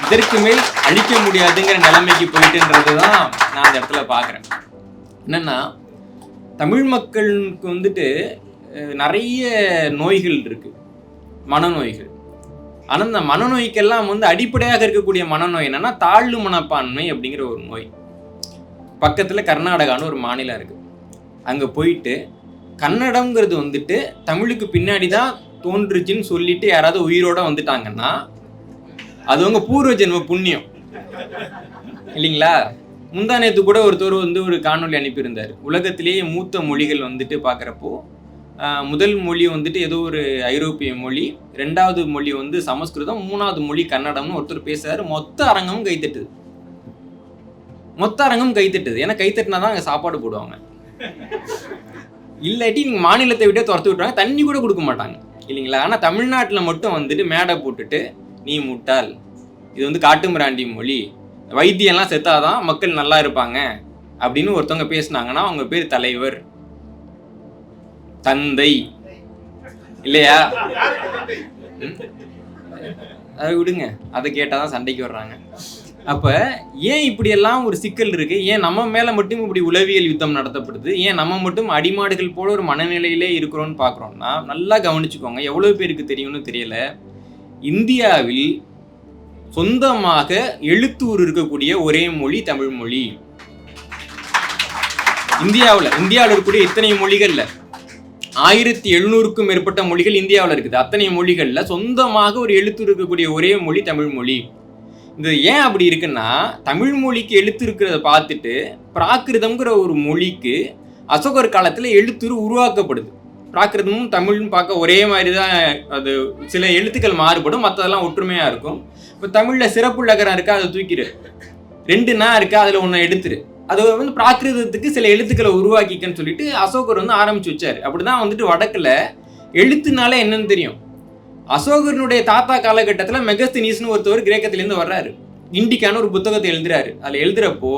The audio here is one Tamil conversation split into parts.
இதற்கு மேல் அழிக்க முடியாதுங்கிற நிலைமைக்கு போயிட்டுன்றதுதான் நான் அந்த இடத்துல பார்க்குறேன். என்னன்னா, தமிழ் மக்களுக்கு வந்துட்டு நிறைய நோய்கள் இருக்கு, மனநோய்கள். ஆனால் இந்த மனநோய்க்கெல்லாம் வந்து அடிப்படையாக இருக்கக்கூடிய மனநோய் என்னன்னா தாழ்வு மனப்பான்மை அப்படிங்கிற ஒரு நோய். பக்கத்தில் கர்நாடகான்னு ஒரு மாநிலம் இருக்கு. அங்கே போயிட்டு கன்னடம்ங்கிறது வந்துட்டு தமிழுக்கு பின்னாடி தான் தோன்றுச்சுன்னு சொல்லிட்டு யாராவது உயிரோட வந்துட்டாங்கன்னா அது உங்க பூர்வ ஜென்ம புண்ணியம் இல்லைங்களா? முந்தா நேத்து கூட ஒருத்தர் வந்து ஒரு காணொலி அனுப்பியிருந்தார். உலகத்திலேயே மூத்த மொழிகள் வந்துட்டு பார்க்குறப்போ முதல் மொழி வந்துட்டு ஏதோ ஒரு ஐரோப்பிய மொழி, 2வது மொழி வந்து சமஸ்கிருதம், 3வது மொழி கன்னடம்னு ஒருத்தர் பேசுறாரு. மொத்த அரங்கமும் கைத்தட்டுது. ஏன்னா கைத்தட்டினா தான் அங்கே சாப்பாடு போடுவாங்க. இல்லாட்டி நீங்கள் மாநிலத்தை விட்டே துரத்து விட்டுறாங்க, தண்ணி கூட கொடுக்க மாட்டாங்க இல்லைங்களா? ஆனால் தமிழ்நாட்டில் மட்டும் வந்துட்டு மேடை போட்டுட்டு நீ முட்டாள், இது வந்து காட்டுமிராண்டி மொழி, வைத்தியம்லாம் செத்தாதான் மக்கள் நல்லா இருப்பாங்க அப்படின்னு ஒருத்தவங்க பேசுனாங்கன்னா அவங்க பேர் தலைவர், தந்தை இல்லையா? அதை விடுங்க, அதை கேட்டாதான் சண்டைக்கு வர்றாங்க. அப்ப ஏன் இப்படியெல்லாம் ஒரு சிக்கல் இருக்கு? ஏன் நம்ம மேல மட்டும் இப்படி உளவியல் யுத்தம் நடத்தப்படுது? ஏன் நம்ம மட்டும் அடிமாடுகள் போல ஒரு மனநிலையிலே இருக்கிறோம்னு பாக்குறோம்னா, நல்லா கவனிச்சுக்கோங்க. எவ்வளவு பேருக்கு தெரியும்னு தெரியல, இந்தியாவில் சொந்தமாக எழுத்தூர் இருக்கக்கூடிய ஒரே மொழி தமிழ் மொழி. இந்தியாவில் இருக்கக்கூடிய இத்தனை மொழிகள்ல 1700க்கும் மேற்பட்ட மொழிகள் இந்தியாவில் இருக்குது. அத்தனை மொழிகள்ல சொந்தமாக ஒரு எழுத்து இருக்கக்கூடிய ஒரே மொழி தமிழ் மொழி. இது ஏன் அப்படி இருக்குன்னா, தமிழ் மொழிக்கு எழுத்து இருக்கிறத பார்த்துட்டு பிராகிருதம்ங்கிற ஒரு மொழிக்கு அசோகர் காலத்துல எழுத்துரு உருவாக்கப்படுது. பிராகிருதமும் தமிழும் பார்க்க ஒரே மாதிரி தான், அது சில எழுத்துக்கள் மாறுபடும், மற்றதெல்லாம் ஒற்றுமையா இருக்கும். இப்போ தமிழ்ல சிறப்பு லகரம் இருக்கா, அதை தூக்கிடு. 2 நா இருக்கா, அதுல ஒன்று எடுத்துரு. அது வந்து பிராகிருதத்துக்கு சில எழுத்துக்களை உருவாக்கிக்கன்னு சொல்லிட்டு அசோகர் வந்து ஆரம்பிச்சு வச்சாரு. அப்படிதான் வந்துட்டு வடக்குல எழுத்துனால என்னன்னு தெரியும். அசோகனுடைய தாத்தா காலகட்டத்தில் மெகஸ்தீனிஸ்னு ஒருத்தவர் கிரேக்கத்திலேருந்து வர்றாரு. இண்டிக்கான ஒரு புத்தகத்தை எழுதுறாரு. அதில் எழுதுறப்போ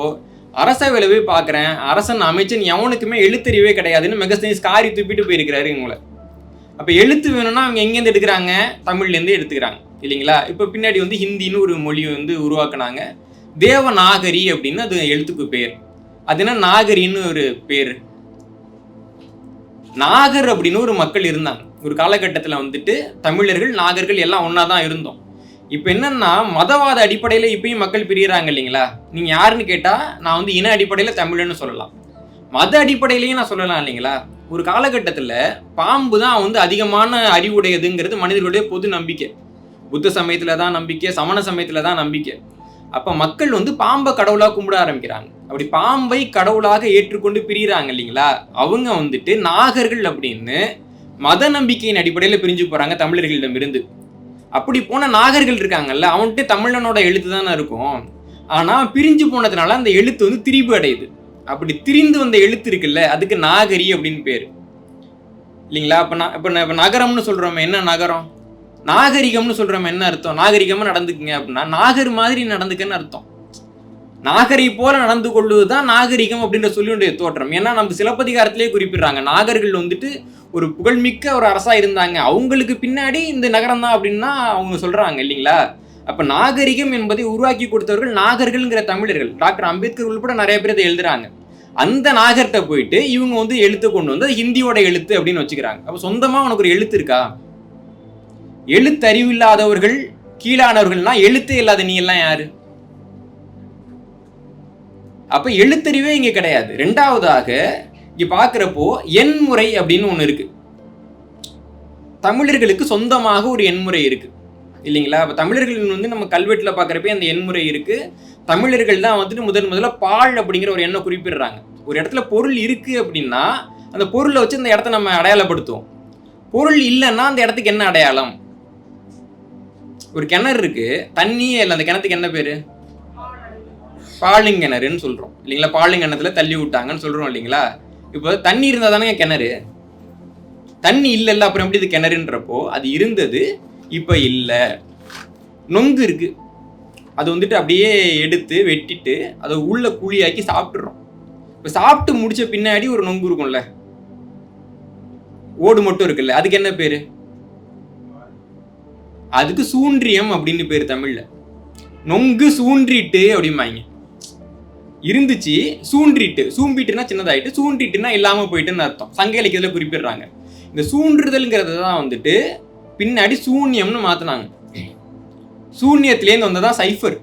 அரசவையில் போய் பார்க்குறேன், அரசன் அமைச்சன் எவனுக்குமே எழுத்தறிவே கிடையாதுன்னு மெகஸ்தீனிஸ் காரி துப்பிட்டு போயிருக்கிறாரு இவங்களை. அப்போ எழுத்து வேணும்னா அவங்க எங்கேருந்து எடுக்கிறாங்க? தமிழ்லேருந்து எடுத்துக்கிறாங்க இல்லைங்களா? இப்போ பின்னாடி வந்து ஹிந்தின்னு ஒரு மொழி வந்து உருவாக்குனாங்க. தேவநாகரி அப்படின்னு அது எழுத்துக்கு பேர். அது என்ன நாகரின்னு ஒரு பேர். நாகர் அப்படின்னு ஒரு மக்கள் இருந்தாங்க ஒரு காலகட்டத்தில். வந்துட்டு தமிழர்கள் நாகர்கள் எல்லாம் ஒன்றா தான் இருந்தோம். இப்போ என்னன்னா, மதவாத அடிப்படையில் இப்பயும் மக்கள் பிரிகிறாங்க இல்லைங்களா? நீங்கள் யாருன்னு கேட்டால் நான் வந்து இன அடிப்படையில் தமிழன்னு சொல்லலாம், மத அடிப்படையிலையும் நான் சொல்லலாம் இல்லைங்களா? ஒரு காலகட்டத்தில் பாம்பு தான் வந்து அதிகமான அறிவுடையதுங்கிறது மனிதர்களுடைய பொது நம்பிக்கை. புத்த சமயத்தில் தான் நம்பிக்கை, சமண சமயத்தில் தான் நம்பிக்கை. அப்போ மக்கள் வந்து பாம்பை கடவுளாக கும்பிட ஆரம்பிக்கிறாங்க. அப்படி பாம்பை கடவுளாக ஏற்றுக்கொண்டு பிரிகிறாங்க இல்லைங்களா? அவங்க வந்துட்டு நாகர்கள் அப்படின்னு மத நம்பிக்கையின் அடிப்படையில் பிரிஞ்சு போறாங்க தமிழர்களிடம் இருந்து. அப்படி போன நாகர்கள் இருக்காங்கல்ல, அவன்கிட்ட தமிழனோட எழுத்து தானே இருக்கும். ஆனா பிரிஞ்சு போனதுனால அந்த எழுத்து வந்து திரிபு அடையுது. அப்படி திரிந்து வந்த எழுத்து இருக்குல்ல, அதுக்கு நாகரி அப்படின்னு பேரு இல்லைங்களா? இப்ப நகரம்னு சொல்றோம், என்ன நகரம்? நாகரிகம்னு சொல்றோம், என்ன அர்த்தம்? நாகரிகமா நடந்துக்குங்க அப்படின்னா நாகர் மாதிரி நடந்துக்கன்னு அர்த்தம். நாகரை போல நடந்து கொள்வதுதான் நாகரிகம் அப்படின்ற சொல்லியுடைய தோற்றம். ஏன்னா நம்ம சிலப்பதிகாரத்திலே குறிப்பிடுறாங்க, நாகர்கள் வந்துட்டு ஒரு புகழ்மிக்க ஒரு அரசா இருந்தாங்க, அவங்களுக்கு பின்னாடி இந்த நகரம் தான் அப்படின்னா அவங்க சொல்றாங்க இல்லைங்களா? அப்ப நாகரிகம் என்பதை உருவாக்கி கொடுத்தவர்கள் நாகர்கள்ங்கிற தமிழர்கள். டாக்டர் அம்பேத்கர் உள்பட நிறைய பேர் இதை எழுதுறாங்க. அந்த நாகர்கிட்ட போயிட்டு இவங்க வந்து எழுத்து கொண்டு வந்து ஹிந்தியோட எழுத்து அப்படின்னு வச்சுக்கிறாங்க. அப்ப சொந்தமா உனக்கு ஒரு எழுத்து இருக்கா? எழுத்தறிவு இல்லாதவர்கள் கீழானவர்கள்னா எழுத்தே இல்லாத நீ எல்லாம் யாரு? அப்ப எழுத்தறிவே இங்க கிடையாது. 2வதாக இங்க பாக்குறப்போ எண்முறை அப்படின்னு ஒண்ணு இருக்கு. தமிழர்களுக்கு சொந்தமாக ஒரு எண்முறை இருக்கு இல்லைங்களா? அப்ப தமிழர்கள் வந்து நம்ம கல்வெட்டுல பாக்குறப்ப அந்த எண்முறை இருக்கு. தமிழர்கள் தான் வந்துட்டு முதல்ல பால் அப்படிங்கிற ஒரு எண்ணை குறிப்பிடுறாங்க. ஒரு இடத்துல பொருள் இருக்கு அப்படின்னா அந்த பொருளை வச்சு அந்த இடத்த நம்ம அடையாளப்படுத்துவோம். பொருள் இல்லைன்னா அந்த இடத்துக்கு என்ன அடையாளம்? ஒரு கிணறு இருக்கு, தண்ணியே இல்லை, அந்த கிணத்துக்கு என்ன பேரு? பாலிங்கிணறுன்னு சொல்றோம் இல்லைங்களா? பாலிங்கிணத்துல தள்ளி விட்டாங்கன்னு சொல்றோம் இல்லைங்களா? இப்போ தண்ணி இருந்தா தானே கிணறு. தண்ணி இல்லைல்ல, அப்புறம் எப்படி இது கிணறுன்றப்போ அது இருந்தது, இப்ப இல்லை. நொங்கு இருக்கு, அது வந்துட்டு அப்படியே எடுத்து வெட்டிட்டு அதை உள்ள குழியாக்கி சாப்பிட்டுறோம். இப்போ சாப்பிட்டு முடிச்ச பின்னாடி ஒரு நொங்கு இருக்கும்ல, ஓடு மட்டும் இருக்குல்ல, அதுக்கு என்ன பேரு? அதுக்கு சூன்றியம் அப்படின்னு பேர் தமிழ்ல. நொங்கு சூன்றிட்டு அப்படிம்பாங்க. இருந்துச்சு, சூன்றிட்டு, சூம்பிட்டுனா சின்னதாயிட்டு, சூன்றிட்டுனா இல்லாம போயிட்டுன்னு அர்த்தம். சங்க இலக்கியத்துல குறிப்பிடுறாங்க. இந்த சூன்றுதல்ங்கிறது தான் வந்துட்டு பின்னாடி சூன்யம்னு மாத்தினாங்க. சூன்யத்திலேருந்து வந்ததான் சைஃபர்.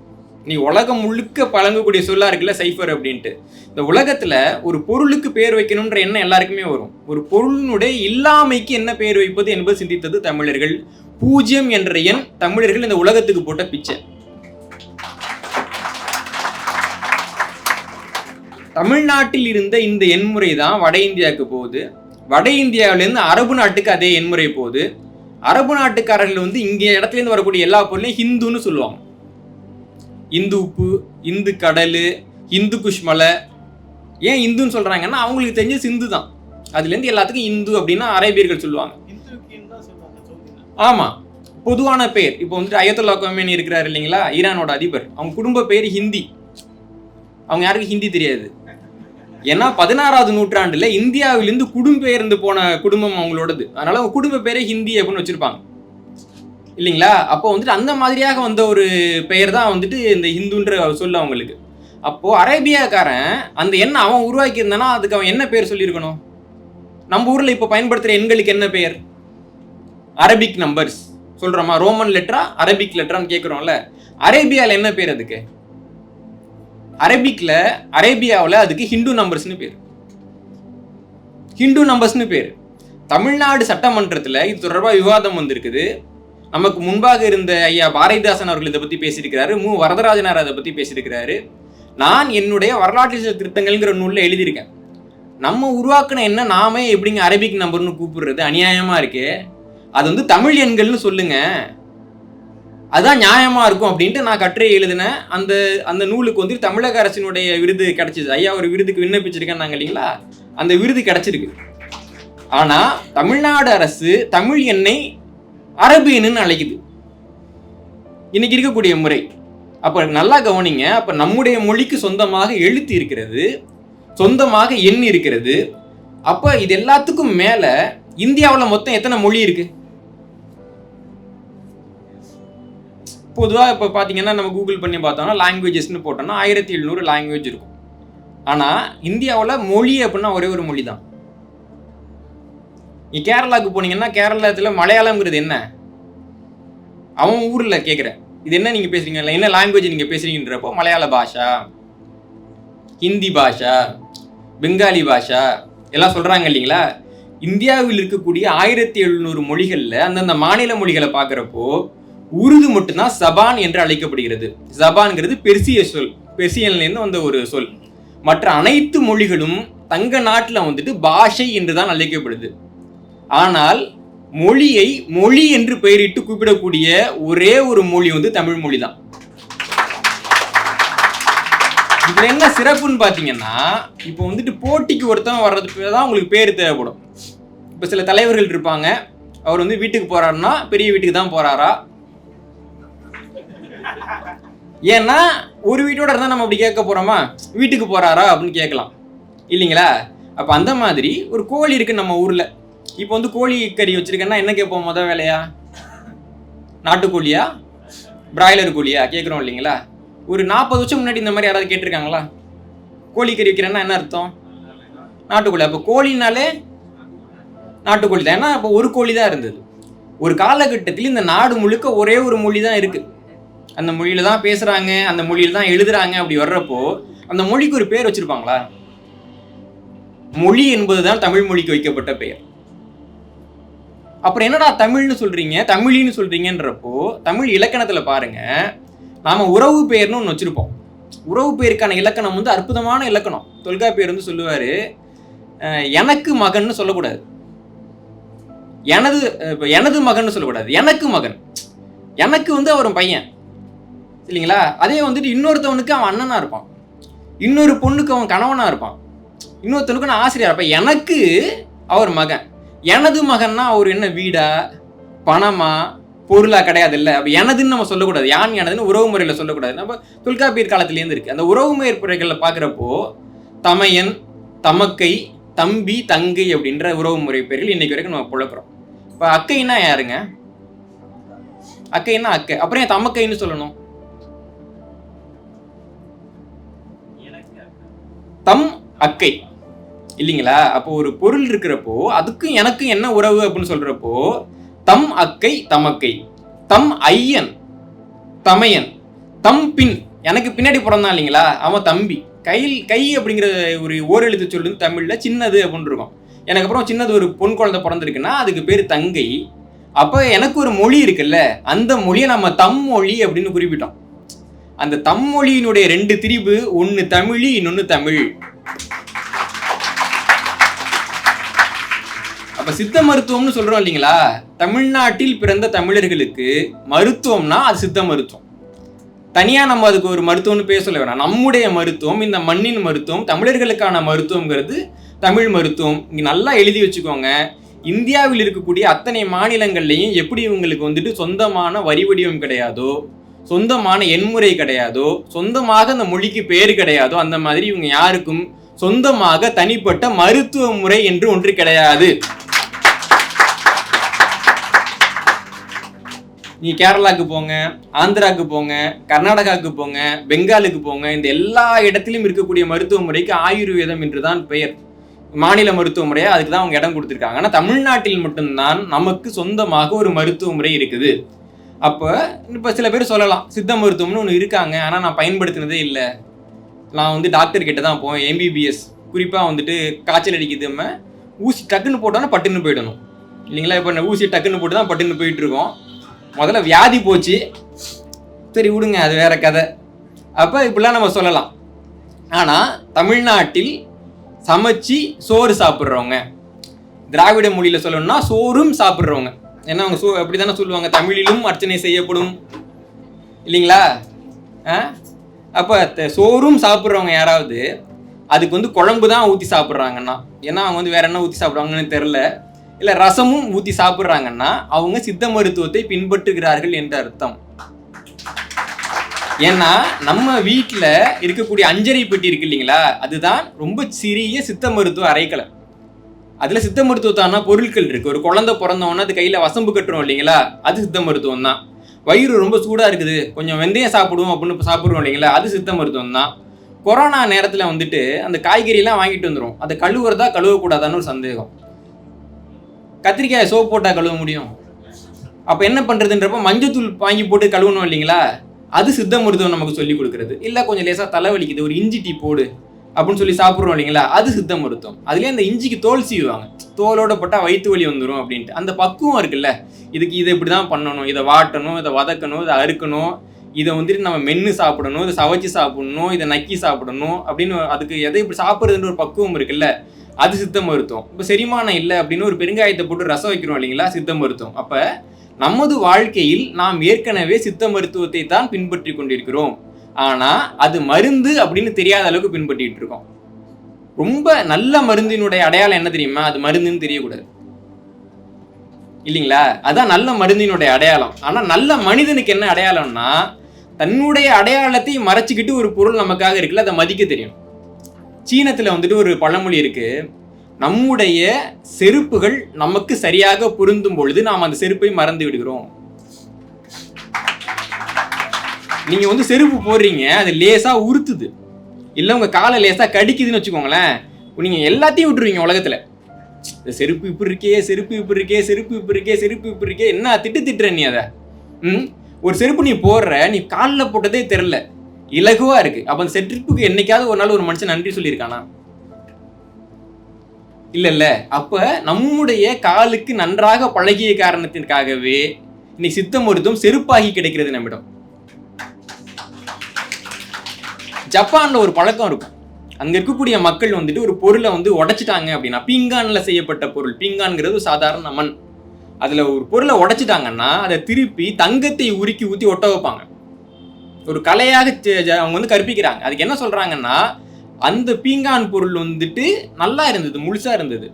நீ உலகம் முழுக்க பழங்கக்கூடிய சொல்லா இருக்குல்ல சைஃபர் அப்படின்ட்டு. இந்த உலகத்துல ஒரு பொருளுக்கு பேர் வைக்கணும்ன்ற எண்ணம் எல்லாருக்குமே வரும். ஒரு பொருளினுடைய இல்லாமைக்கு என்ன பேர் வைப்பது என்பது சிந்தித்தது தமிழர்கள். 0 என்ற எண் தமிழர்கள் இந்த உலகத்துக்கு போட்ட பிச்சை. தமிழ்நாட்டில் இருந்த இந்த எண்முறை தான் வட இந்தியாவுக்கு போகுது. வட இந்தியாவிலேருந்து அரபு நாட்டுக்கு அதே எண்முறை போகுது. அரபு நாட்டுக்காரர்கள் வந்து இங்கே இடத்துலேருந்து வரக்கூடிய எல்லா பொருளையும் ஹிந்துன்னு சொல்லுவாங்க. இந்து உப்பு, இந்து கடல், இந்து குஷ்மலை. ஏன் இந்துன்னு சொல்றாங்கன்னா அவங்களுக்கு தெரிஞ்ச சிந்து தான். அதுலேருந்து எல்லாத்துக்கும் இந்து அப்படின்னா அரேபியர்கள் சொல்லுவாங்க. ஆமா, பொதுவான பேர். இப்போ வந்துட்டு அயத்துல்லா கொமேனி இருக்கிறாரு இல்லைங்களா, ஈரானோட அதிபர், அவங்க குடும்ப பேர் ஹிந்தி. அவங்க யாருக்கும் ஹிந்தி தெரியாது. ஏன்னா 16வது நூற்றாண்டுல இந்தியாவிலிருந்து குடும்பெயர்ந்து போன குடும்பம் அவங்களோடது. அதனால அவங்க குடும்ப பேரே ஹிந்தி அப்படின்னு வச்சிருப்பாங்க இல்லைங்களா. அப்போ வந்துட்டு அந்த மாதிரியாக வந்த ஒரு பெயர் தான் வந்துட்டு இந்த ஹிந்துன்ற சொல்ல அவங்களுக்கு. அப்போ அரேபியாக்காரன் அந்த எண்ணை அவன் உருவாக்கி இருந்தானா அதுக்கு அவன் என்ன பேர் சொல்லியிருக்கணும்? நம்ம ஊர்ல இப்போ பயன்படுத்துற எண்களுக்கு என்ன பெயர்? அரபிக் நம்பர்ஸ் சொல்றோமா? ரோமன் லெட்டரா அரபிக் லெட்டரான்னு கேட்குறோம்ல. அரேபியாவில் என்ன பேர் அதுக்கு? அரபிக்ல அரேபியாவில் அதுக்கு ஹிந்து நம்பர்ஸ்னு பேர். ஹிந்து நம்பர்ஸ்னு பேர். தமிழ்நாடு சட்டமன்றத்தில் இது தொடர்பாக விவாதம் வந்திருக்குது. நமக்கு முன்பாக இருந்த ஐயா பாரதிதாசன் அவர்கள் இதை பற்றி பேசியிருக்கிறாரு. மு வரதராஜனார் அதை பற்றி பேசியிருக்கிறாரு. நான் என்னுடைய வரலாற்று திருத்தங்கள்ங்கிற நூலில் எழுதியிருக்கேன். நம்ம உருவாக்கின என்ன நாமே எப்படிங்க அரபிக் நம்பர்னு கூப்பிடுறது? அநியாயமா இருக்கு. அது வந்து தமிழ் எண்கள்னு சொல்லுங்க, அதுதான் நியாயமா இருக்கும் அப்படின்ட்டு நான் கட்டுரை எழுதினேன். அந்த நூலுக்கு வந்து தமிழக அரசினுடைய விருது கிடைச்சிது. ஐயா ஒரு விருதுக்கு விண்ணப்பிச்சிருக்கேன் நாங்கள் இல்லைங்களா, அந்த விருது கிடைச்சிருக்கு. ஆனா தமிழ்நாடு அரசு தமிழ் எண்ணை அரபு எண்ணுன்னு அழைக்குது இன்னைக்கு இருக்கக்கூடிய முறை. அப்ப நல்லா கவனிங்க. அப்ப நம்முடைய மொழிக்கு சொந்தமாக எழுத்து இருக்கிறது, சொந்தமாக எண் இருக்கிறது. அப்ப இது எல்லாத்துக்கும் மேல இந்தியாவில் மொத்தம் எத்தனை மொழி இருக்கு? பொதுவாக இப்போ பார்த்தீங்கன்னா நம்ம கூகுள் பண்ணி பார்த்தோம்னா லாங்குவேஜஸ்ன்னு போட்டோம்னா 1700 லாங்குவேஜ் இருக்கும். ஆனால் இந்தியாவில் மொழி அப்படின்னா ஒரே ஒரு மொழி தான். நீ கேரளாவுக்கு போனீங்கன்னா கேரளத்தில் மலையாளம்ங்கிறது என்ன? அவன் ஊரில் கேட்குறேன், இது என்ன நீங்கள் பேசுறீங்க, என்ன லாங்குவேஜ் நீங்கள் பேசுறீங்கன்றப்போ மலையாள பாஷா, ஹிந்தி பாஷா, பெங்காலி பாஷா எல்லாம் சொல்கிறாங்க இல்லைங்களா. இந்தியாவில் இருக்கக்கூடிய 1700 மொழிகளில் அந்தந்த மாநில மொழிகளை பார்க்குறப்போ உருது மட்டும்தான் சபான் என்று அழைக்கப்படுகிறது. சபான்ங்கிறது பெர்சிய சொல், பெர்சியன்லேருந்து வந்த ஒரு சொல். மற்ற அனைத்து மொழிகளும் தங்க நாட்டில் வந்துட்டு பாஷை என்று தான் அழைக்கப்படுது. ஆனால் மொழியை மொழி என்று பெயரிட்டு கூப்பிடக்கூடிய ஒரே ஒரு மொழி வந்து தமிழ் மொழி தான். இதுல என்ன சிறப்புன்னு பார்த்தீங்கன்னா, இப்போ வந்துட்டு போட்டிக்கு ஒருத்தன் வர்றதுக்கு தான் உங்களுக்கு பேர் தேவைப்படும். இப்போ சில தலைவர்கள் இருப்பாங்க, அவர் வந்து வீட்டுக்கு போறாருன்னா பெரிய வீட்டுக்கு தான் போறாரா, ஏன்னா ஒரு வீட்டோட இருந்தால் நம்ம அப்படி கேட்க போறோமா, வீட்டுக்கு போறாரா அப்படின்னு கேட்கலாம் இல்லைங்களா. அப்போ அந்த மாதிரி ஒரு கோழி இருக்கு நம்ம ஊர்ல. இப்போ வந்து கோழி கறி வச்சிருக்கேன்னா என்ன கேட்போம்? மொதல் வேலையா நாட்டுக்கோழியா பிராய்லர் கோழியா கேட்குறோம் இல்லைங்களா. ஒரு 40 வருஷம் முன்னாடி இந்த மாதிரி யாராவது கேட்டிருக்காங்களா? கோழி கறி வைக்கிறேன்னா என்ன அர்த்தம்? நாட்டுக்கோழி. அப்போ கோழினாலே நாட்டுக்கோழி தான். ஏன்னா அப்போ ஒரு கோழி தான் இருந்தது. ஒரு காலகட்டத்தில் இந்த நாடு முழுக்க ஒரே ஒரு மொழி தான் இருக்கு. அந்த மொழியில தான் பேசுறாங்க, அந்த மொழியில தான் எழுதுறாங்க. அப்படி வர்றப்போ அந்த மொழிக்கு ஒரு பேர் வச்சிருப்பாங்களா? மொழி என்பதுதான் தமிழ் மொழிக்கு வைக்கப்பட்ட பெயர். அப்புறம் என்னடா தமிழ்னு சொல்றீங்க, தமிழின்னு சொல்றீங்கன்றப்போ தமிழ் இலக்கணத்துல பாருங்க, நாம உறவு பெயர்னு ஒன்று வச்சிருப்போம். உறவு பெயருக்கான இலக்கணம் வந்து அற்புதமான இலக்கணம். தொல்காப்பியர் வந்து சொல்லுவாரு, எனக்கு மகன்னு சொல்லக்கூடாது, எனது மகன்னு சொல்லக்கூடாது, எனக்கு மகன். எனக்கு வந்து அவர் பையன் இல்லைங்களா. அதே வந்துட்டு இன்னொருத்தவனுக்கு அவன் அண்ணனா இருப்பான், இன்னொரு பொண்ணுக்கு அவன் கணவனா இருப்பான், இன்னொருத்தனுக்கு நான் ஆசிரியர். அப்ப எனக்கு அவர் மகன். எனது மகன்னா அவர் என்ன வீடா பணமா பொருளா கிடையாது இல்லை. அப்ப எனதுன்னு நம்ம சொல்லக்கூடாது. யான் எனதுன்னு உறவு முறையில சொல்லக்கூடாது. நம்ம தொல்காப்பியர் காலத்திலேருந்து இருக்கு. அந்த உறவு முறைகளை பார்க்குறப்போ தமையன், தமக்கை, தம்பி, தங்கை அப்படின்ற உறவு முறை பெயர்கள் இன்னைக்கு வரைக்கும் நம்ம புழக்கிறோம். இப்போ அக்கைன்னா யாருங்க? அக்கைன்னா அக்கை, அப்புறம் ஏன் தமக்கைன்னு சொல்லணும்? தம் அக்கை இல்லைங்களா? அப்போ ஒரு பொருள் இருக்கிறப்போ அதுக்கும் எனக்கும் என்ன உறவு அப்படின்னு சொல்றப்போ தம் அக்கை தமக்கை, தம் ஐயன் தமையன், தம் பின் எனக்கு பின்னாடி பிறந்தான் இல்லைங்களா, அவன் தம்பி. கை அப்படிங்கிற ஒரு ஓரெழுத்து சொல்லு தமிழ்ல சின்னது அப்படின்னு இருக்கும். எனக்கு அப்புறம் சின்னது ஒரு பொன் குழந்தை பிறந்திருக்குன்னா அதுக்கு பேர் தங்கை. அப்ப எனக்கு ஒரு மொழி இருக்குல்ல, அந்த மொழியை நம்ம தம் மொழி அப்படின்னு குறிப்பிட்டோம். அந்த தம் மொழியினுடைய 2 திரிபு, ஒன்னு தமிழி இன்னொன்னு தமிழ். அப்ப சித்த மருத்துவம்னு சொல்றோம் இல்லைங்களா, தமிழ்நாட்டில் பிறந்த தமிழர்களுக்கு மருத்துவம்னா அது சித்த மருத்துவம். தனியா நம்ம அதுக்கு ஒரு மருத்துவம்னு பேச சொல்ல வேணாம். நம்முடைய மருத்துவம், இந்த மண்ணின் மருத்துவம், தமிழர்களுக்கான மருத்துவம்ங்கிறது தமிழ் மருத்துவம். இங்க நல்லா எழுதி வச்சுக்கோங்க. இந்தியாவில் இருக்கக்கூடிய அத்தனை மாநிலங்கள்லையும் எப்படி இவங்களுக்கு வந்துட்டு சொந்தமான வரி வடிவம் கிடையாதோ, சொந்தமான எண்முறை கிடையாதோ, சொந்தமாக அந்த மொழிக்கு பேரு கிடையாதோ, அந்த மாதிரி இவங்க யாருக்கும் சொந்தமாக தனிப்பட்ட மருத்துவ முறை என்று ஒன்று கிடையாது. நீ கேரளாவுக்கு போங்க, ஆந்திராவுக்கு போங்க, கர்நாடகாவுக்கு போங்க, பெங்காலுக்கு போங்க, இந்த எல்லா இடத்திலும் இருக்கக்கூடிய மருத்துவ முறைக்கு ஆயுர்வேதம் என்றுதான் பெயர். மாநில மருத்துவ முறையை அதுக்கு தான் அவங்க இடம் கொடுத்துருக்காங்க. ஆனால் தமிழ்நாட்டில் மட்டும்தான் நமக்கு சொந்தமாக ஒரு மருத்துவ முறை இருக்குது. அப்போ இப்போ சில பேர் சொல்லலாம் சித்த மருத்துவம்னு ஒன்று இருக்காங்க, ஆனால் நான் பயன்படுத்தினதே இல்லை. நான் வந்து டாக்டர் கிட்ட தான் போவேன், எம்பிபிஎஸ். குறிப்பாக வந்துட்டு காய்ச்சல் அடிக்குதுமே ஊசி டக்குன்னு போட்டோன்னா பட்டுன்னு போயிடணும் இல்லைங்களா? இப்போ ஊசி டக்குன்னு போட்டு தான் பட்டுன்னு போயிட்டு இருக்கோம். முதல்ல வியாதி போச்சு, சரி விடுங்க, அது வேற கதை. அப்போ இப்படிலாம் நம்ம சொல்லலாம். ஆனால் தமிழ்நாட்டில் சமைச்சு சோறு சாப்பிட்றவங்க, திராவிட மொழியில் சொல்லணும்னா சோறும் சாப்பிட்றவங்க, ஏன்னா அவங்க அப்படி தானே சொல்லுவாங்க, தமிழிலும் அர்ச்சனை செய்யப்படும் இல்லைங்களா? அப்போ சோறும் சாப்பிட்றவங்க யாராவது அதுக்கு வந்து குழம்பு தான் ஊற்றி சாப்பிட்றாங்கன்னா, ஏன்னா அவங்க வந்து வேற என்ன ஊற்றி சாப்பிட்றாங்கன்னு தெரில, இல்லை ரசமும் ஊற்றி சாப்பிட்றாங்கன்னா அவங்க சித்த மருத்துவத்தை பின்பற்றுகிறார்கள் என்ற அர்த்தம். ஏன்னா நம்ம வீட்டில் இருக்கக்கூடிய அஞ்சரை பெட்டி இருக்கு இல்லைங்களா, அதுதான் ரொம்ப சிறிய சித்த மருத்துவ அறைக்கலை. அதில் சித்த மருத்துவத்தான பொருட்கள் இருக்கு. ஒரு குழந்தை பிறந்தவொன்னா அது கையில் வசம்பு கட்டுறோம் இல்லைங்களா, அது சித்த மருத்துவம் தான். வயிறு ரொம்ப சூடாக இருக்குது, கொஞ்சம் வெந்தயம் சாப்பிடுவோம் அப்படின்னு சாப்பிட்றோம் இல்லைங்களா, அது சித்த மருத்துவம் தான். கொரோனா நேரத்தில் வந்துட்டு அந்த காய்கறியெல்லாம் வாங்கிட்டு வந்துடும், அதை கழுவுறதா கழுவக்கூடாதான்னு ஒரு சந்தேகம். கத்திரிக்காய் சோப்பு போட்டால் கழுவ முடியும். அப்போ என்ன பண்ணுறதுன்றப்ப மஞ்சத்தூள் வாங்கி போட்டு கழுவணும் இல்லைங்களா, அது சித்த மருத்துவம் நமக்கு சொல்லி கொடுக்குறது. இல்லை கொஞ்சம் லேசாக தலைவலிக்குது, ஒரு இஞ்சி டீ போடு அப்படின்னு சொல்லி சாப்பிட்றோம் இல்லைங்களா, அது சித்த மருத்துவம். அதுலேயே அந்த இஞ்சிக்கு தோல் சீவுவாங்க, தோலோட போட்டால் வயிற்று வலி வந்துடும் அப்படின்ட்டு. அந்த பக்குவம் இருக்குல்ல, இதுக்கு இதை இப்படி தான் பண்ணணும், இதை வாட்டணும், இதை வதக்கணும், இதை அறுக்கணும், இதை வந்துட்டு நம்ம மென்று சாப்பிடணும், இதை சவைச்சு சாப்பிடணும், இதை நக்கி சாப்பிடணும் அப்படின்னு அதுக்கு எதை இப்படி சாப்பிட்றதுன்ற ஒரு பக்குவம் இருக்குல்ல, அது சித்த மருத்துவம். இப்போ செரிமானம் இல்லை அப்படின்னு ஒரு பெருங்காயத்தை போட்டு ரசம் வைக்கிறோம் இல்லைங்களா, சித்த மருத்துவம். அப்போ நமது வாழ்க்கையில் நாம் ஏற்கனவே சித்த மருத்துவத்தை தான் பின்பற்றி கொண்டிருக்கிறோம். ஆனால் அது மருந்து அப்படின்னு தெரியாத அளவுக்கு பின்பற்றிட்டு இருக்கோம். ரொம்ப நல்ல மருந்தினுடைய அடையாளம் என்ன தெரியுமா, அது மருந்துன்னு தெரியக்கூடாது இல்லைங்களா, அதான் நல்ல மருந்தினுடைய அடையாளம். ஆனால் நல்ல மனிதனுக்கு என்ன அடையாளம்னா, தன்னுடைய அடையாளத்தை மறைச்சிக்கிட்டு ஒரு பொருள் நமக்காக இருக்குல்ல, அதை மதிக்க தெரியும். சீனத்தில் வந்துட்டு ஒரு பழமொழி இருக்கு, நம்முடைய செருப்புகள் நமக்கு சரியாக பொருந்தும் பொழுது நாம் அந்த செருப்பை மறந்து விடுகிறோம். நீங்க வந்து செருப்பு போடுறீங்க, அது லேசா உறுத்துது, இல்லை உங்க காலை லேசா கடிக்குதுன்னு வச்சுக்கோங்களேன், நீங்க எல்லாத்தையும் விட்டுருவீங்க உலகத்துல. செருப்பு இப்படி இருக்கே, செருப்பு இப்படி இருக்கே, செருப்பு இப்படி இருக்கே, செருப்பு இப்படி இருக்கே, என்ன திட்டுற நீ அதை. ஒரு செருப்பு நீ போடுற, நீ காலில் போட்டதே தெரில, இலகுவா இருக்கு. அப்ப அந்த செருப்புக்கு என்னைக்காவது ஒரு நாள் ஒரு மனுஷன் நன்றி சொல்லியிருக்கானா? இல்ல. அப்ப நம்முடைய காலுக்கு நன்றாக பழகிய காரணத்திற்காகவே இன்னைக்கு சித்த மருத்துவம் செருப்பாகி கிடைக்கிறது நம்மிடம். ஜப்பான்ல ஒரு பழக்கம் இருக்கும், அங்க இருக்கக்கூடிய மக்கள் வந்துட்டு ஒரு பொருளை வந்து உடைச்சிட்டாங்க அப்படின்னா, பீங்கான்ல செய்யப்பட்ட பொருள், பீங்கான்ங்கிறது சாதாரண மண், அதுல ஒரு பொருளை உடைச்சிட்டாங்கன்னா அதை திருப்பி தங்கத்தை உருக்கி ஊற்றி ஒட்ட வைப்பாங்க. ஒரு கலையாக அவங்க வந்து கற்பிக்கிறாங்க. அதுக்கு என்ன சொல்றாங்கன்னா, அந்த பீங்கான் பொருள் வந்துட்டு நல்லா இருந்தது, முழுசா இருந்தது,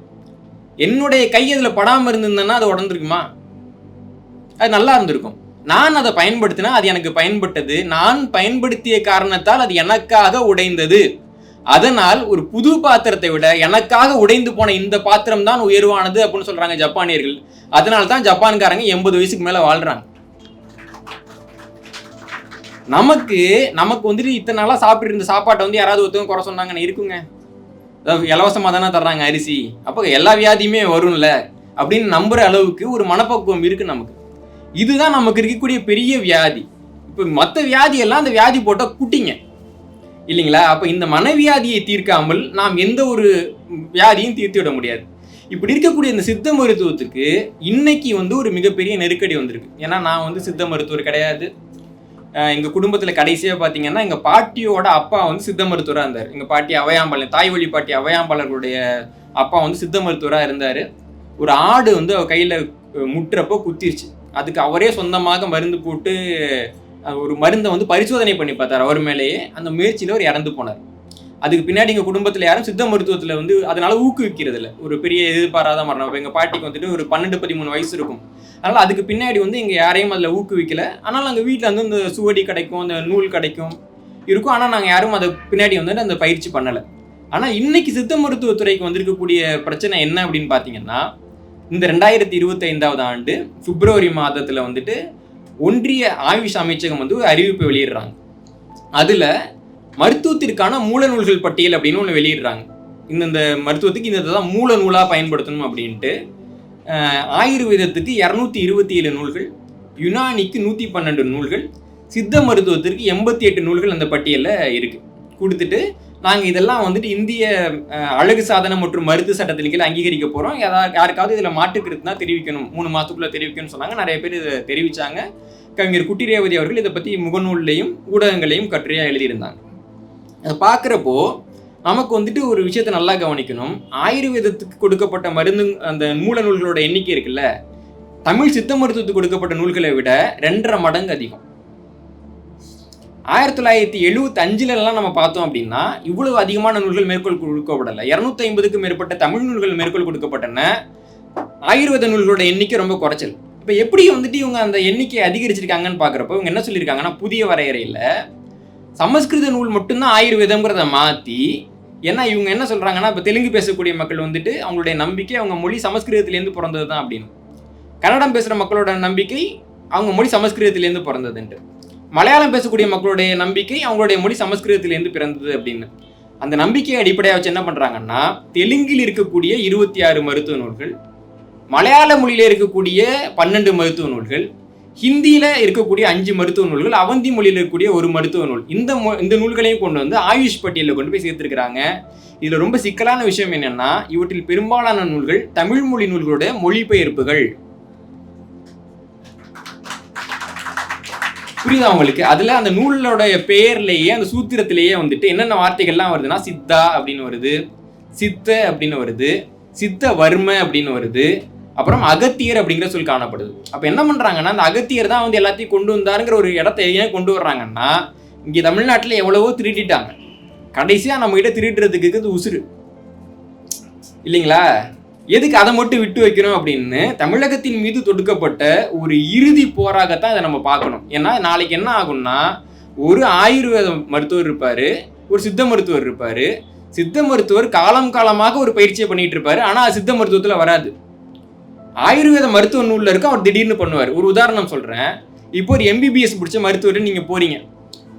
என்னுடைய கை அதுல படாம இருந்திருந்தேன்னா அது உடஞ்சிருக்குமா? அது நல்லா இருந்திருக்கும். நான் அதை பயன்படுத்தினா அது எனக்கு பயன்பட்டது, நான் பயன்படுத்திய காரணத்தால் அது எனக்காக உடைந்தது. அதனால் ஒரு புது பாத்திரத்தை விட எனக்காக உடைந்து போன இந்த பாத்திரம் தான் உயர்வானது அப்படின்னு சொல்றாங்க ஜப்பானியர்கள். அதனால தான் ஜப்பான்காரங்க 80 வயசுக்கு மேல வாழ்றாங்க. நமக்கு வந்துட்டு இத்தனை நாளாக சாப்பிட்டு இருந்த சாப்பாட்டை வந்து யாராவது ஒருத்தவங்க குறை சொன்னாங்கன்னு இருக்குங்க. அதாவது இலவசமாக தானே தர்றாங்க அரிசி, அப்போ எல்லா வியாதியுமே வரும்ல அப்படின்னு நம்புற அளவுக்கு ஒரு மனப்பக்குவம் இருக்கு நமக்கு. இதுதான் நமக்கு இருக்கக்கூடிய பெரிய வியாதி. இப்போ மற்ற வியாதியெல்லாம் அந்த வியாதி போட்ட குட்டிங்க இல்லைங்களா? அப்போ இந்த மனவியாதியை தீர்க்காமல் நாம் எந்த ஒரு வியாதியும் தீர்த்து விட முடியாது. இப்படி இருக்கக்கூடிய இந்த சித்த மருத்துவத்துக்கு இன்னைக்கு வந்து ஒரு மிகப்பெரிய நெருக்கடி வந்திருக்கு. ஏன்னா நான் வந்து சித்த மருத்துவர் கிடையாது. எங்கள் குடும்பத்தில் கடைசியாக பார்த்தீங்கன்னா எங்கள் பாட்டியோட அப்பா வந்து சித்த மருத்துவராக இருந்தார். எங்கள் பாட்டி அவையாம்பாளர், தாய் வழி பாட்டி அவையாம்பாளர்களுடைய அப்பா வந்து சித்த மருத்துவராக இருந்தார். ஒரு ஆடு வந்து அவர் கையில் முட்டுறப்போ குத்திருச்சு. அதுக்கு அவரே சொந்தமாக மருந்து போட்டு ஒரு மருந்தை வந்து பரிசோதனை பண்ணி பார்த்தார் அவர் மேலேயே. அந்த முயற்சியில் அவர் இறந்து போனார். அதுக்கு பின்னாடி எங்கள் குடும்பத்தில் யாரும் சித்த மருத்துவத்தில் வந்து அதனால ஊக்குவிக்கிறது இல்லை. ஒரு பெரிய எதிர்பாராத மரணம். இப்போ எங்கள் பாட்டிக்கு வந்துட்டு ஒரு 12-13 வயசு இருக்கும். அதனால் அதுக்கு பின்னாடி வந்து இங்கே யாரையும் அதில் ஊக்குவிக்கலை. ஆனால் நாங்கள் வீட்டில் வந்து இந்த சுவடி கிடைக்கும், அந்த நூல் கிடைக்கும் இருக்கும். ஆனால் நாங்கள் யாரும் அதை பின்னாடி வந்துட்டு அந்த பயிற்சி பண்ணலை. ஆனால் இன்னைக்கு சித்த மருத்துவத்துறைக்கு வந்திருக்கக்கூடிய பிரச்சனை என்ன அப்படின்னு பார்த்தீங்கன்னா, இந்த 2025ஆவது ஆண்டு பிப்ரவரி மாதத்தில் வந்துட்டு ஒன்றிய ஆயுஷ் அமைச்சகம் வந்து ஒரு அறிவிப்பை வெளியிடுறாங்க. அதில் மருத்துவத்திற்கான மூல நூல்கள் பட்டியல் அப்படின்னு ஒன்று வெளியிடுறாங்க. இந்த மருத்துவத்துக்கு இந்த தான் மூல நூலாக பயன்படுத்தணும் அப்படின்ட்டு. ஆயுர்வேதத்துக்கு 227 நூல்கள், யுனானிக்கு 112 நூல்கள், சித்த மருத்துவத்திற்கு 88 நூல்கள் அந்த பட்டியலில் இருக்குது. கொடுத்துட்டு நாங்கள் இதெல்லாம் வந்துட்டு இந்திய அழகு சாதனம் மற்றும் மருத்துவ சட்டத்தின் கீழே அங்கீகரிக்க போகிறோம். யாருக்காவது இதில் மாற்றுக்கிறதுனா தெரிவிக்கணும், 3 மாதத்துக்குள்ளே தெரிவிக்கணும்னு சொன்னாங்க. நிறைய பேர் இதை தெரிவித்தாங்க. கவிஞர் குட்டி ரேவதி அவர்கள் இதை பற்றி முகநூல்லையும் ஊடகங்களையும் கட்டுரையாக எழுதியிருந்தாங்க. அதை பார்க்குறப்போ நமக்கு வந்துட்டு ஒரு விஷயத்தை நல்லா கவனிக்கணும். ஆயுர்வேதத்துக்கு கொடுக்கப்பட்ட மருந்து அந்த மூல நூல்களோட எண்ணிக்கை இருக்குல்ல, தமிழ் சித்த மருத்துவத்துக்கு கொடுக்கப்பட்ட நூல்களை விட 2.5 மடங்கு அதிகம். 1975 நம்ம பார்த்தோம் அப்படின்னா இவ்வளவு அதிகமான நூல்கள் மேற்கோள் கொடுக்கப்படலை. 250க்கும் மேற்பட்ட தமிழ் நூல்கள் மேற்கோள் கொடுக்கப்பட்டன. ஆயுர்வேத நூல்களோட எண்ணிக்கை ரொம்ப குறைச்சல். இப்போ எப்படி வந்துட்டு இவங்க அந்த எண்ணிக்கையை அதிகரிச்சிருக்காங்கன்னு பார்க்குறப்போ இவங்க என்ன சொல்லியிருக்காங்கன்னா, புதிய வரையறையில் சமஸ்கிருத நூல் மட்டும்தான் ஆயுர்வேதம்ங்கிறத மாற்றி, ஏன்னா இவங்க என்ன சொல்கிறாங்கன்னா, இப்போ தெலுங்கு பேசக்கூடிய மக்கள் வந்துட்டு அவங்களுடைய நம்பிக்கை அவங்க மொழி சமஸ்கிருதத்துலேருந்து பிறந்தது தான் அப்படின்னு. கன்னடம் பேசுகிற மக்களோட நம்பிக்கை அவங்க மொழி சமஸ்கிருதத்துலேருந்து பிறந்ததுன்ட்டு. மலையாளம் பேசக்கூடிய மக்களுடைய நம்பிக்கை அவங்களுடைய மொழி சமஸ்கிருதத்திலேருந்து பிறந்தது அப்படின்னு. அந்த நம்பிக்கையை அடிப்படையாக வச்சு என்ன பண்ணுறாங்கன்னா, தெலுங்கில் இருக்கக்கூடிய 26 மருத்துவ நூல்கள், மலையாள மொழியில் இருக்கக்கூடிய 12 மருத்துவ நூல்கள், ஹிந்தியில் இருக்கக்கூடிய 5 மருத்துவ நூல்கள், அவந்தி மொழியில் இருக்கக்கூடிய 1 மருத்துவ நூல், இந்த நூல்களையும் கொண்டு வந்து ஆயுஷ் பட்டியலில் கொண்டு போய் சேர்த்துருக்கிறாங்க. இதில் ரொம்ப சிக்கலான விஷயம் என்னென்னா, இவற்றில் பெரும்பாலான நூல்கள் தமிழ் மொழி நூல்களோட மொழிபெயர்ப்புகள். புரியுதா உங்களுக்கு? அதில் அந்த நூலோட பெயர்லேயே அந்த சூத்திரத்திலேயே வந்துட்டு என்னென்ன வார்த்தைகள்லாம் வருதுன்னா, சித்தா அப்படின்னு வருது, சித்த அப்படின்னு வருது, சித்த வர்ம அப்படின்னு வருது, அப்புறம் அகத்தியர் அப்படிங்கிற சொல் காணப்படுது. அப்போ என்ன பண்ணுறாங்கன்னா, அந்த அகத்தியர் தான் வந்து எல்லாத்தையும் கொண்டு வந்தாருங்கிற ஒரு இடத்த ஏன் கொண்டு வர்றாங்கன்னா, இங்கே தமிழ்நாட்டில் எவ்வளவோ திருட்டிட்டாங்க. கடைசியாக நம்மகிட்ட திருட்டுறதுக்கு இருக்குது உசுறு இல்லைங்களா? எதுக்கு அதை மட்டும் விட்டு வைக்கணும் அப்படின்னு தமிழகத்தின் மீது தொடுக்கப்பட்ட ஒரு இறுதி போராகத்தான் இதை நம்ம பார்க்கணும். ஏன்னா நாளைக்கு என்ன ஆகும்னா, ஒரு ஆயுர்வேத மருத்துவர் இருப்பார், ஒரு சித்த மருத்துவர் இருப்பார். சித்த மருத்துவர் காலம் காலமாக ஒரு பயிற்சியை பண்ணிட்டு இருப்பாரு, ஆனால் சித்த மருத்துவத்தில் வராது. ஆயுர்வேத மருத்துவ நூலில் இருக்க அவர் திடீர்னு பண்ணுவார். ஒரு உதாரணம் சொல்கிறேன். இப்போ ஒரு MBBS பிடிச்ச மருத்துவர் நீங்கள் போகிறீங்க,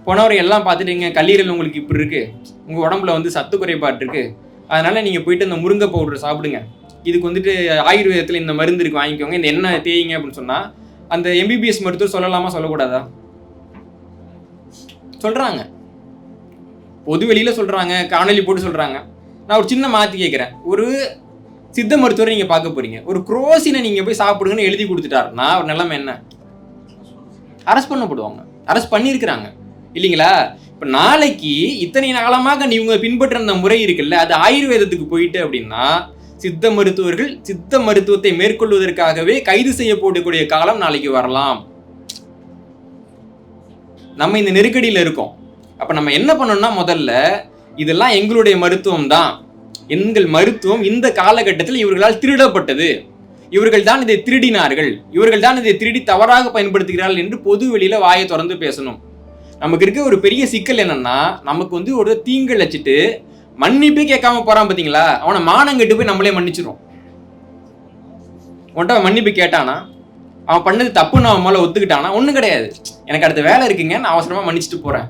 போனவரை எல்லாம் பார்த்துட்டீங்க, கல்லீரல் உங்களுக்கு இப்படி இருக்குது, உங்கள் உடம்புல வந்து சத்து குறைபாடு இருக்குது, அதனால் நீங்கள் போயிட்டு இந்த முருங்கை பவுடர் சாப்பிடுங்க, இதுக்கு வந்துட்டு ஆயுர்வேதத்தில் இந்த மருந்து இருக்கு வாங்கிக்கோங்க, இந்த எண்ணெய் தேய்ங்க அப்படின்னு சொன்னால் அந்த MBBS மருத்துவர் சொல்லலாமா சொல்லக்கூடாதா? சொல்கிறாங்க, பொது வெளியில் சொல்கிறாங்க, காணொலி போட்டு சொல்கிறாங்க. நான் ஒரு சின்ன மாற்றி கேட்குறேன். ஒரு சித்த மருத்துவரை நீங்கள் பார்க்க போகிறீங்க, ஒரு குரோசினை நீங்கள் போய் சாப்பிடுங்கன்னு எழுதி கொடுத்துட்டாருன்னா ஒரு நிலைமை என்ன? அரெஸ்ட் பண்ணப்படுவாங்க. அரெஸ்ட் பண்ணியிருக்கிறாங்க இல்லைங்களா? இப்போ நாளைக்கு இத்தனை காலமாக நீங்க பின்பற்ற அந்த முறை இருக்குல்ல, அது ஆயுர்வேதத்துக்கு போயிட்டு அப்படின்னா சித்த மருத்துவர்கள் சித்த மருத்துவத்தை மேற்கொள்வதற்காகவே கைது செய்யப்படக்கூடிய காலம் நாளைக்கு வரலாம். நம்ம இந்த நெருக்கடியில் இருக்கோம். அப்போ நம்ம என்ன பண்ணணும்னா, முதல்ல இதெல்லாம் எங்களுடைய மருத்துவம் தான், எங்கள் மருத்துவம் இந்த காலகட்டத்தில் இவர்களால் திருடப்பட்டது, இவர்கள் தான் இதை திருடினார்கள், இவர்கள் தான் இதை திருடி தவறாக பயன்படுத்துகிறார்கள் என்று பொது வெளியில வாயை திறந்து பேசணும். நமக்கு இருக்க ஒரு பெரிய சிக்கல் என்னன்னா, நமக்கு வந்து ஒரு தீங்கல் வச்சுட்டு மன்னிப்பே கேட்காம போறான் பார்த்தீங்களா, அவனை மானம் கெட்டு போய் நம்மளே மன்னிச்சிரும். உன்ட்ட மன்னிப்பு கேட்டானா, அவன் பண்ணது தப்புன்னு அவன் மேலே ஒத்துக்கிட்டானா ஒன்றும் கிடையாது, எனக்கு அடுத்த வேலை இருக்குங்க, நான் அவசரமாக மன்னிச்சுட்டு போகிறேன்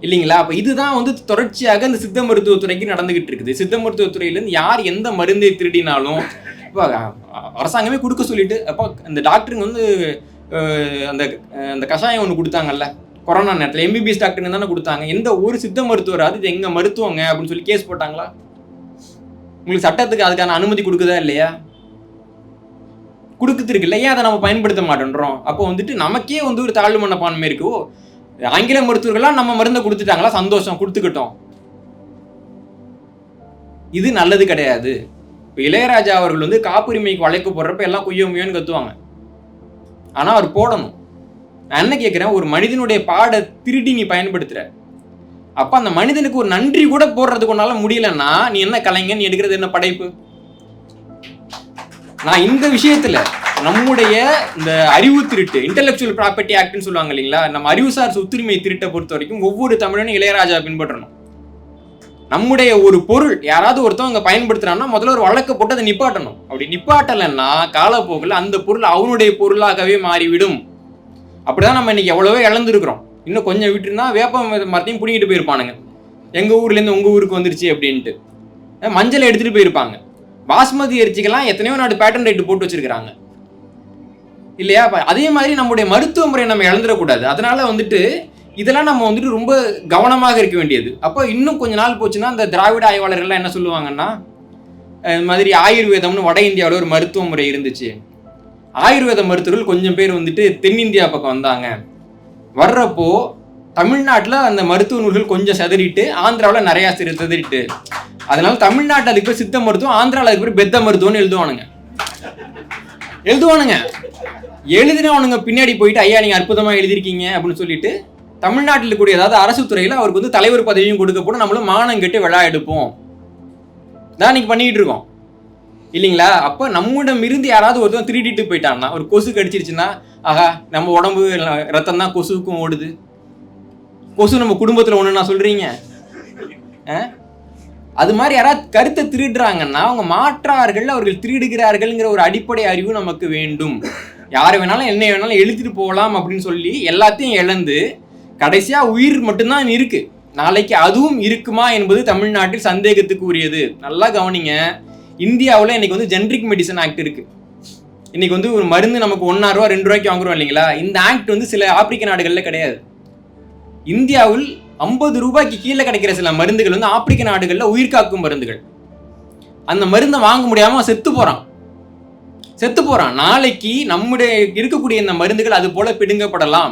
இல்லைங்களா? அப்போ இதுதான் வந்து தொடர்ச்சியாக இந்த சித்த மருத்துவத்துறைக்கு நடந்துகிட்டு இருக்குது. சித்த மருத்துவத்துறையிலேருந்து யார் எந்த மருந்தை திருடினாலும் இப்போ அரசாங்கமே கொடுக்க சொல்லிட்டு, அப்போ இந்த டாக்டருங்க வந்து அந்த அந்த கஷாயம் ஒன்று கொடுத்தாங்கல்ல கொரோனா நேரத்தில், எம்பிபிஎஸ் டாக்டருங்க தானே கொடுத்தாங்க. எந்த ஒரு சித்த மருத்துவராது இது எங்கள் மருத்துவங்க அப்படின்னு சொல்லி கேஸ் போட்டாங்களா? உங்களுக்கு சட்டத்துக்கு அதுக்கான அனுமதி கொடுக்குதா இல்லையா? கொடுக்குறதுக்குல்ல, ஏன் அதை நம்ம பயன்படுத்த மாட்டேன்றோம்? அப்போ வந்துட்டு நமக்கே வந்து ஒரு தாழ்வு மனப்பான்மை இருக்கு. ஆங்கில மருத்துவர்கள்லாம் நம்ம மருந்தை கொடுத்துட்டாங்களா, சந்தோஷம், கொடுத்துக்கிட்டோம். இது நல்லது கிடையாது. இப்போ இளையராஜா அவர்கள் வந்து காப்புரிமைக்கு வழக்கு போடுறப்ப எல்லாம் குய்யோ முயோன்னு கத்துவாங்க. ஆனால் அவர் போடணும். நான் என்ன கேட்குறேன், ஒரு மனிதனுடைய பாட திருடி நீ பயன்படுத்துற, அப்போ அந்த மனிதனுக்கு ஒரு நன்றி கூட போடுறதுக்கு ஒன்னால முடியலன்னா நீ என்ன கலைஞன், நீ எடுக்கிறது என்ன படைப்பு? நான் இந்த விஷயத்துல நம்முடைய இந்த அறிவு திருட்டு, இன்டெலெக்சுவல் ப்ராப்பர்ட்டி ஆக்ட்னு சொல்லுவாங்க இல்லைங்களா, நம்ம அறிவுசார் சொத்துரிமை திருட்டை பொறுத்த வரைக்கும் ஒவ்வொரு தமிழனும் இளையராஜா பின்பற்றணும். நம்முடைய ஒரு பொருள் யாராவது ஒருத்தவங்க பயன்படுத்துறான்னா முதல்ல ஒரு வழக்கு போட்டு அதை நிப்பாட்டணும். அப்படி நிப்பாட்டலைன்னா காலப்போக்கில் அந்த பொருள் அவனுடைய பொருளாகவே மாறிவிடும். அப்படிதான் நம்ம இன்னைக்கு எவ்வளவோ இழந்துருக்கிறோம். இன்னும் கொஞ்சம் விட்டுருந்தா வேப்ப மரத்தையும் பிடிங்கிட்டு போயிருப்பானுங்க, எங்க ஊர்லேருந்து உங்க ஊருக்கு வந்துருச்சு அப்படின்ட்டு. மஞ்சளை எடுத்துட்டு போயிருப்பாங்க. பாஸ்மதி அரிசிக்கெல்லாம் எத்தனையோ நாடு பேட்டன் ரைட்டு போட்டு வச்சிருக்கிறாங்க இல்லையா? அதே மாதிரி நம்முடைய மருத்துவ முறையை நம்ம இழந்துடக்கூடாது. அதனால வந்துட்டு இதெல்லாம் நம்ம வந்துட்டு ரொம்ப கவனமாக இருக்க வேண்டியது. அப்போ இன்னும் கொஞ்ச நாள் போச்சுன்னா இந்த திராவிட ஆய்வாளர்கள்லாம் என்ன சொல்லுவாங்கன்னா, இது மாதிரி ஆயுர்வேதம்னு வட இந்தியாவில் ஒரு மருத்துவ முறை இருந்துச்சு. ஆயுர்வேத மருத்துவர்கள் கொஞ்சம் பேர் வந்துட்டு தென்னிந்தியா பக்கம் வந்தாங்க. வர்றப்போ தமிழ்நாட்டில் அந்த மருத்துவ நூல்கள் கொஞ்சம் செதறிட்டு, ஆந்திராவில் நிறையா செதறிட்டு, அதனால தமிழ்நாட்டில் அதுக்கு பேர் சித்த மருத்துவம், ஆந்திராவில் அதுக்கு பேர் பெத்த மருத்துவம்னு எழுதுவானுங்க. எழுதினவனுங்க பின்னாடி போயிட்டு ஐயா நீங்கள் அற்புதமாக எழுதியிருக்கீங்க அப்படின்னு சொல்லிட்டு தமிழ்நாட்டில் இருக்கக்கூடிய ஏதாவது அரசு துறையில் அவருக்கு வந்து தலைவர் பதவியும் கொடுக்க போட்டு நம்மளும் மானம் கெட்டு விழா எடுப்போம் தான் இன்னைக்கு பண்ணிக்கிட்டு இருக்கோம் இல்லைங்களா? அப்போ நம்மிடம் இருந்து யாராவது ஒருத்தன் திருடிட்டு போயிட்டான்னா, ஒரு கொசு கடிச்சிருச்சுன்னா, ஆகா நம்ம உடம்பு ரத்தம் தான் கொசுவுக்கும் ஓடுது, கொசு நம்ம குடும்பத்தில் ஒன்று நான் சொல்றீங்க. அது மாதிரி யாராவது கருத்தை திருடுறாங்கன்னா அவங்க மாற்றார்கள், அவர்கள் திருடுகிறார்கள்ங்கிற ஒரு அடிப்படை அறிவு நமக்கு வேண்டும். யாரை வேணாலும் என்ன வேணாலும் எழுதிட்டு போகலாம் அப்படின்னு சொல்லி எல்லாத்தையும் இழந்து கடைசியா உயிர் மட்டும்தான் இருக்கு. நாளைக்கு அதுவும் இருக்குமா என்பது தமிழ்நாட்டில் சந்தேகத்துக்கு உரியது. நல்லா கவனிங்க, இந்தியாவில் இன்னைக்கு வந்து ஜென்ரிக் மெடிசன் ஆக்ட் இருக்கு. இன்னைக்கு வந்து ஒரு மருந்து நமக்கு ₹1 ₹2 வாங்குறோம் இல்லைங்களா? இந்த ஆக்ட் வந்து சில ஆப்பிரிக்க நாடுகளில் கிடையாது. இந்தியாவில் ₹50 கீழே கிடைக்கிற சில மருந்துகள் வந்து ஆப்பிரிக்க நாடுகளில் உயிர் காக்கும் மருந்துகள். அந்த மருந்தை வாங்க முடியாம செத்து போறான். நாளைக்கு நம்முடைய இருக்கக்கூடிய இந்த மருந்துகள் அது போல பிடுங்கப்படலாம்.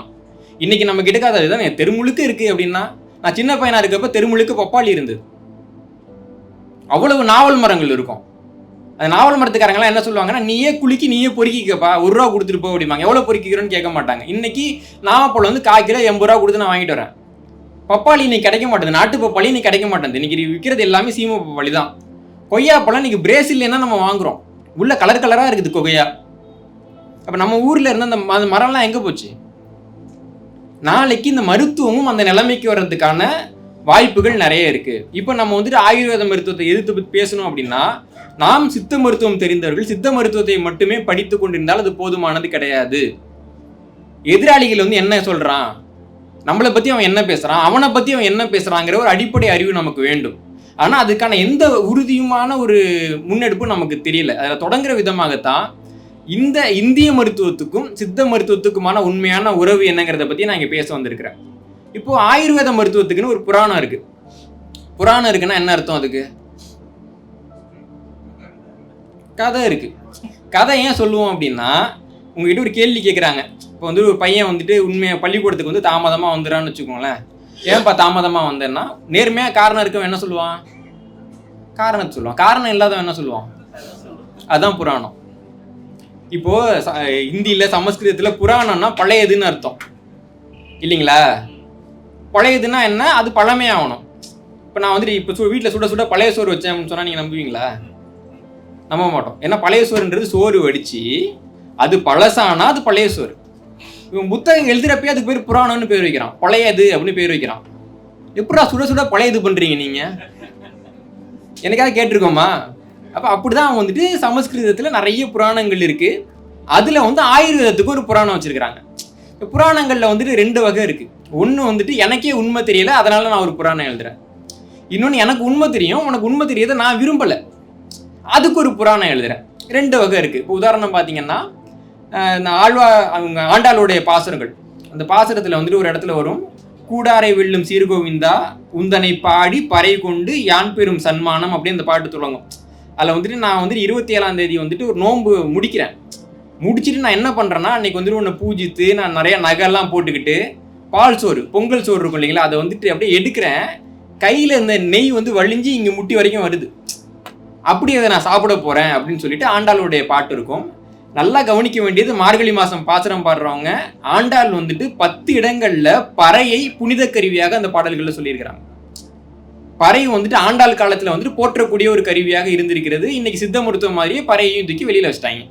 இன்னைக்கு நம்ம கிட்டக்காத அதுதான் தெருமுழுக்க இருக்கு. அப்படின்னா நான் சின்ன பையனா இருக்கப்ப தெருமுழுக்க பப்பாளி இருந்தது, அவ்வளவு நாவல் மரங்கள் இருக்கும். அந்த நாவல் மரத்துக்காரங்களாம் என்ன சொல்லுவாங்கன்னா, நீயே குலுக்கி நீயே பொறுக்கிக்கப்பா, ₹1 கொடுத்துட்டு போ அப்படிம்பாங்க. எவ்வளவு பொறுக்கிக்கிறோன்னு கேட்க மாட்டாங்க. இன்னைக்கு நாவப்பழம் வந்து 1/4 கிலோ ₹80 கொடுத்து நான் வாங்கிட்டு வரேன். பப்பாளி இன்னைக்கு கிடைக்க மாட்டேது, நாட்டு பப்பாளி இன்னைக்கு கிடைக்க மாட்டேங்குது. இன்னைக்கு விற்கிறது எல்லாமே சீம பப்பாளி தான். கொய்யாப்பழம் இன்னைக்கு பிரேசில்ல நம்ம வாங்குறோம், உள்ள கலர் கலரா இருக்குது கொய்யா. அப்ப நம்ம ஊர்ல இருந்த அந்த மரம்லாம் எங்க போச்சு? நாளைக்கு இந்த மருத்துவமும் அந்த நிலைமைக்கு வர்றதுக்கான வாய்ப்புகள் நிறைய இருக்கு. இப்போ நம்ம வந்துட்டு ஆயுர்வேத மருத்துவத்தை எதிர்த்து பேசணும் அப்படின்னா, நாம் சித்த மருத்துவம் தெரிந்தவர்கள் சித்த மருத்துவத்தை மட்டுமே படித்து கொண்டிருந்தால் அது போதுமானது கிடையாது. எதிராளிகள் வந்து என்ன சொல்றான், நம்மளை பத்தி அவன் என்ன பேசுறான், அவனை பத்தி அவன் என்ன பேசுறாங்கிற ஒரு அடிப்படை அறிவு நமக்கு வேண்டும். ஆனா அதுக்கான எந்த உறுதியுமான ஒரு முன்னெடுப்பும் நமக்கு தெரியல. அதில் தொடங்குற விதமாகத்தான் இந்த இந்திய மருத்துவத்துக்கும் சித்த மருத்துவத்துக்குமான உண்மையான உறவு என்னங்கிறத பத்தி நான் இங்க பேச வந்திருக்கிறேன். இப்போ ஆயுர்வேத மருத்துவத்துக்குன்னு ஒரு புராணம் இருக்கு. புராணம் இருக்குன்னா என்ன அர்த்தம்? அதுக்கு கதை இருக்கு. கதை ஏன் சொல்லுவோம் அப்படின்னா, உங்ககிட்ட ஒரு கேள்வி கேட்குறாங்க. இப்போ வந்து ஒரு பையன் வந்துட்டு உண்மையாக பள்ளிக்கூடத்துக்கு வந்து தாமதமாக வந்துடான்னு வச்சுக்கோங்களேன். ஏன்ப்பா தாமதமாக வந்தேன்னா, நேர்மையாக காரணம் இருக்கவன் என்ன சொல்லுவான்? காரணத்தை சொல்லுவான். காரணம் இல்லாதவன் என்ன சொல்லுவான்? அதுதான் புராணம். இப்போ இந்தியில் சமஸ்கிருதத்தில் புராணம்னா பழையதுன்னு அர்த்தம் இல்லைங்களா? பழையதுன்னா என்ன? அது பழமையாகணும். இப்போ நான் வந்துட்டு இப்போ வீட்டில் சுட சுட பழைய சோறு வச்சேன் அப்படின்னு சொன்னால் நீங்கள் நம்புவீங்களா? நம்ப மாட்டோம். ஏன்னா பழைய சோறுன்றது சோறு வடித்து அது பழசானா அது பழைய சோறு. இவன் புத்தகம் எழுதுறப்பே அதுக்கு பேர் புராணம்னு பேர் வைக்கிறான், பழையது அப்படின்னு பேர் வைக்கிறான். எப்படா சுட சுட பழையது பண்ணுறீங்க நீங்கள்? எனக்காக கேட்டிருக்கோமா? அப்போ அப்படிதான் வந்துட்டு சமஸ்கிருதத்தில் நிறைய புராணங்கள் இருக்குது. அதுல வந்து ஆயுர்வேதத்துக்கு ஒரு புராணம் வச்சிருக்கிறாங்க. புராணங்கள்ல வந்துட்டு 2 வகை இருக்கு. ஒண்ணு வந்துட்டு எனக்கே உண்மை தெரியல, அதனால நான் ஒரு புராணம் எழுதுறேன். இன்னொன்னு எனக்கு உண்மை தெரியும், உனக்கு உண்மை தெரியதை நான் விரும்பல, அதுக்கு ஒரு புராணம் எழுதுறேன். 2 வகை இருக்கு. இப்போ உதாரணம் பார்த்தீங்கன்னா, அவங்க ஆண்டாளுடைய பாசுரங்கள், அந்த பாசுரத்துல வந்துட்டு ஒரு இடத்துல வரும், கூடாரை வெல்லும் சீர்கோவிந்தா உந்தனை பாடி பறை கொண்டு யான் பெரும் சன்மானம் அப்படின்னு அந்த பாட்டு தொடங்கும். அதில் வந்துட்டு நான் வந்துட்டு 27ஆம் தேதி வந்துட்டு ஒரு நோன்பு முடிக்கிறேன். முடிச்சுட்டு நான் என்ன பண்ணுறேன்னா, அன்னைக்கு வந்துட்டு உன்னை பூஜித்து நான் நிறைய நகைலாம் போட்டுக்கிட்டு பால் சோறு, பொங்கல் சோறு இருக்கும் இல்லைங்களா, அதை வந்துட்டு அப்படியே எடுக்கிறேன். கையில் இந்த நெய் வந்து வழிஞ்சு இங்கே முட்டி வரைக்கும் வருது. அப்படி அதை நான் சாப்பிட போகிறேன் அப்படின்னு சொல்லிட்டு ஆண்டாளுடைய பாட்டு இருக்கும். நல்லா கவனிக்க வேண்டியது, மார்கழி மாதம் பாசுரம் பாடுறவங்க ஆண்டாள் வந்துட்டு 10 இடங்களில் பறையை புனித கருவியாக அந்த பாடல்களில் சொல்லியிருக்கிறாங்க. பறை வந்துட்டு ஆண்டாள் காலத்தில் வந்துட்டு போற்றக்கூடிய ஒரு கருவியாக இருந்திருக்கிறது. இன்னைக்கு சித்த மருத்துவம் மாதிரியே பறையையும் தூக்கி வெளியில் வச்சிட்டாங்க.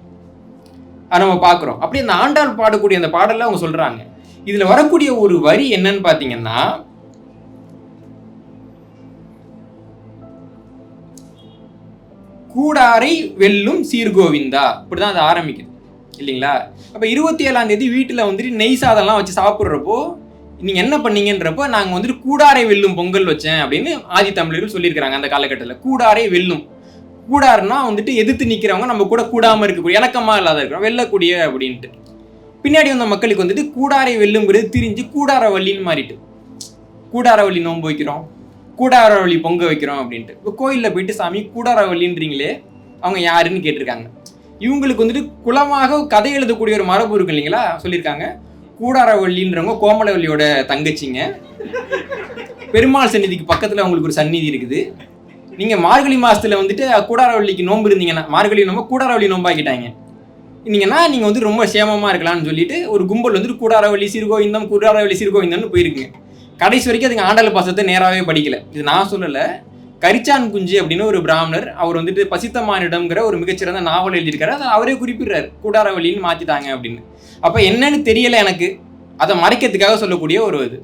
அதை நம்ம பார்க்குறோம். அப்படி அந்த ஆண்டாள் பாடக்கூடிய அந்த பாடலில் அவங்க சொல்கிறாங்க. இதில் வரக்கூடிய ஒரு வரி என்னன்னு பார்த்தீங்கன்னா, கூடாரை வெல்லும் சீர்கோவிந்தா, இப்படிதான் அது ஆரம்பிக்குது இல்லைங்களா. அப்போ 27ஆம் தேதி வீட்டில் வந்துட்டு நெய் சாதம்லாம் வச்சு சாப்பிட்றப்போ நீங்கள் என்ன பண்ணீங்கன்றப்போ, நாங்கள் வந்துட்டு கூடாரை வெல்லும் பொங்கல் வச்சேன் அப்படின்னு ஆதி தமிழர்கள் சொல்லியிருக்கிறாங்க. அந்த காலகட்டத்தில் கூடாரை வெல்லும், கூடாருன்னா வந்துட்டு எதிர்த்து நிற்கிறவங்க, நம்ம கூட கூடாமல் இருக்கக்கூடிய, இணக்கமாக இல்லாத இருக்கிறோம், வெல்லக்கூடிய அப்படின்ட்டு. பின்னாடி வந்த மக்களுக்கு வந்துட்டு கூடாரை வெல்லுங்கிறது திரிஞ்சு கூடாரவள்ளின்னு மாறிட்டு, கூடாரவள்ளி நோன்பு வைக்கிறோம், கூடாரவள்ளி பொங்க வைக்கிறோம் அப்படின்ட்டு. இப்போ கோயிலில் போயிட்டு சாமி கூடாரவள்ளின்றீங்களே, அவங்க யாருன்னு கேட்டிருக்காங்க. இவங்களுக்கு வந்துட்டு குலமாக கதை எழுதக்கூடிய ஒரு மரபு இருக்கு இல்லைங்களா, சொல்லியிருக்காங்க. கூடாரவள்ளின்றவங்க கோமலவள்ளியோட தங்கச்சிங்க. பெருமாள் சந்நிதிக்கு பக்கத்தில் அவங்களுக்கு ஒரு சந்நிதி இருக்குது. நீங்கள் மார்கழி மாதத்தில் வந்துட்டு கூடாரவள்ளிக்கு நோன்பு இருந்தீங்கன்னா, மார்கழி நோம்பு கூடாரவள்ளி நோம்பாக்கிட்டாங்க நீங்கன்னா, நீங்கள் வந்து ரொம்ப சேமமாக இருக்கலாம்னு சொல்லிட்டு ஒரு கும்பல் வந்துட்டு கூடாரவள்ளி சீர்கோவிந்தம், கூடாரவள்ளி சீர்கோவிந்தம்னு போயிருக்குங்க. கடைசி வரைக்கும் அதுங்க ஆண்டாள் பாசத்தை நேராகவே படிக்கல. இது நான் சொல்லலை, கரிச்சான் குஞ்சு அப்படின்னு ஒரு பிராமணர், அவர் வந்துட்டு பசித்தமானிடம்ங்கிற ஒரு மிகச்சிறந்த நாவல் எழுதியிருக்காரு. அதை அவரே குறிப்பிடுறாரு, கூடாரவள்ளின்னு மாற்றிட்டாங்க அப்படின்னு. அப்போ என்னன்னு தெரியலை எனக்கு, அதை மறைக்கிறதுக்காக சொல்லக்கூடிய ஒரு இது.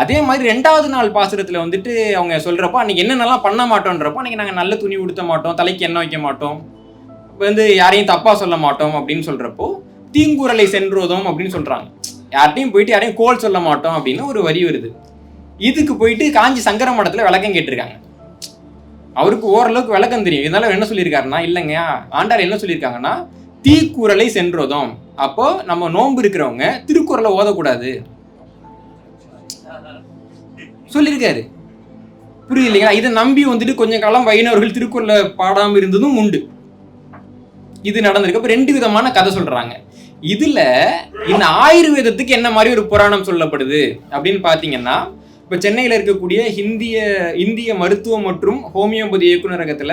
அதே மாதிரி 2வது நாள் பாசுரத்தில் வந்துட்டு அவங்க சொல்கிறப்போ, அன்றைக்கி என்னென்னலாம் பண்ண மாட்டோன்றப்போ, அன்றைக்கி நாங்கள் நல்ல துணி உடுத்த மாட்டோம், தலைக்கு எண்ணெய் வைக்க மாட்டோம், வந்து யாரையும் தப்பாக சொல்ல மாட்டோம் அப்படின்னு சொல்கிறப்போ, தீங்குறலை சென்றோதும் அப்படின்னு சொல்கிறாங்க. யார்ட்டையும் போயிட்டு யாரையும் கோல் சொல்ல மாட்டோம் அப்படின்னு ஒரு வரி வருது. இதுக்கு போயிட்டு காஞ்சி சங்கர மடத்தில் விளக்கம் கேட்டிருக்காங்க. அவருக்கு ஓரளவுக்கு விளக்கம் தெரியும். இதனால என்ன சொல்லியிருக்காருன்னா, இல்லைங்க ஆண்டாள் என்ன சொல்லியிருக்காங்கன்னா, தீக்குறலை சென்றோதும், அப்போ நம்ம நோன்பு இருக்கிறவங்க திருக்குறளை ஓதக்கூடாது சொல்லியிருக்காரு. புரியுது இல்லைங்களா. இதை நம்பி வந்துட்டு கொஞ்ச காலம் வைணவர்கள் திருக்குறளை பாடாமல் இருந்ததும் உண்டு. இது நடந்திருக்கு. அப்போ 2 விதமான கதை சொல்றாங்க. இதுல இந்த ஆயுர்வேதத்துக்கு என்ன மாதிரி ஒரு புராணம் சொல்லப்படுது அப்படின்னு பாத்தீங்கன்னா, இப்ப சென்னையில இருக்கக்கூடிய இந்திய மருத்துவம் மற்றும் ஹோமியோபதி இயக்குநரகத்துல